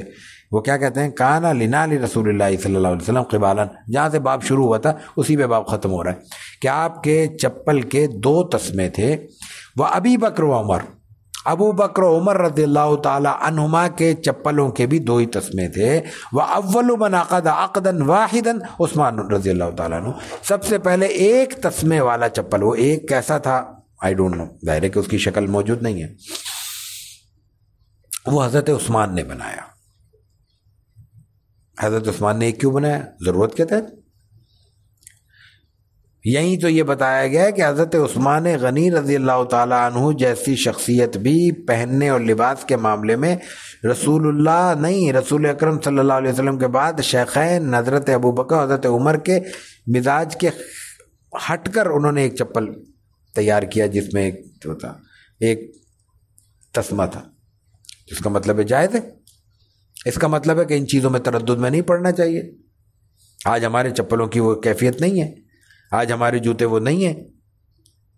وہ کیا کہتے ہیں، کانا لنا رسول اللہ صلی اللہ علیہ وسلم قبالن، جہاں سے باب شروع ہوا تھا اسی پہ باب ختم ہو رہا ہے کہ آپ کے چپل کے 2 تسمے تھے. وہ ابی بکر و عمر، ابو بکر و عمر رضی اللہ تعالی عنہما کے چپلوں کے بھی 2 ہی تسمے تھے. وَأَوَّلُ مَنْ عَقَدَ عَقْدًا وَاحِدًا عثمان رضی اللہ تعالیٰ عنہ، سب سے پہلے ایک تسمے والا چپل، وہ ایک کیسا تھا آئی ڈونٹ نو، ظاہر ہے کہ اس کی شکل موجود نہیں ہے، وہ حضرت عثمان نے بنایا. حضرت عثمان نے ایک کیوں بنایا؟ ضرورت کے تحت. یہیں تو یہ بتایا گیا ہے کہ حضرت عثمان غنی رضی اللہ تعالیٰ عنہ جیسی شخصیت بھی پہننے اور لباس کے معاملے میں رسول اللہ نہیں، رسول اکرم صلی اللہ علیہ وسلم کے بعد شیخین حضرت ابو بکر حضرت عمر کے مزاج کے ہٹ کر انہوں نے ایک چپل تیار کیا جس میں ایک جو تھا ایک تسمہ تھا، جس کا مطلب ہے جائز ہے. اس کا مطلب ہے کہ ان چیزوں میں تردد میں نہیں پڑنا چاہیے. آج ہمارے چپلوں کی وہ کیفیت نہیں ہے، آج ہمارے جوتے وہ نہیں ہیں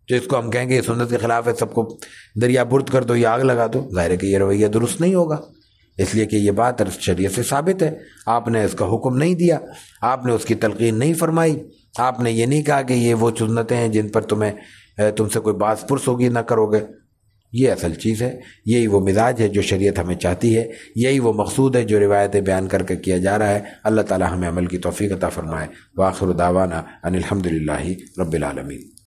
جو اس کو ہم کہیں گے یہ سنت کے خلاف ہے، سب کو دریا برد کر دو یا آگ لگا دو. ظاہر ہے کہ یہ رویہ درست نہیں ہوگا، اس لیے کہ یہ بات شریعت سے ثابت ہے. آپ نے اس کا حکم نہیں دیا، آپ نے اس کی تلقین نہیں فرمائی، آپ نے یہ نہیں کہا کہ یہ وہ سنتیں ہیں جن پر تم سے کوئی باز پرس ہوگی نہ کرو گے. یہ اصل چیز ہے، یہی وہ مزاج ہے جو شریعت ہمیں چاہتی ہے، یہی وہ مقصود ہے جو روایتیں بیان کر کے کیا جا رہا ہے. اللہ تعالی ہمیں عمل کی توفیق عطا فرمائے. وآخر دعوانا ان الحمد للہ رب العالمین.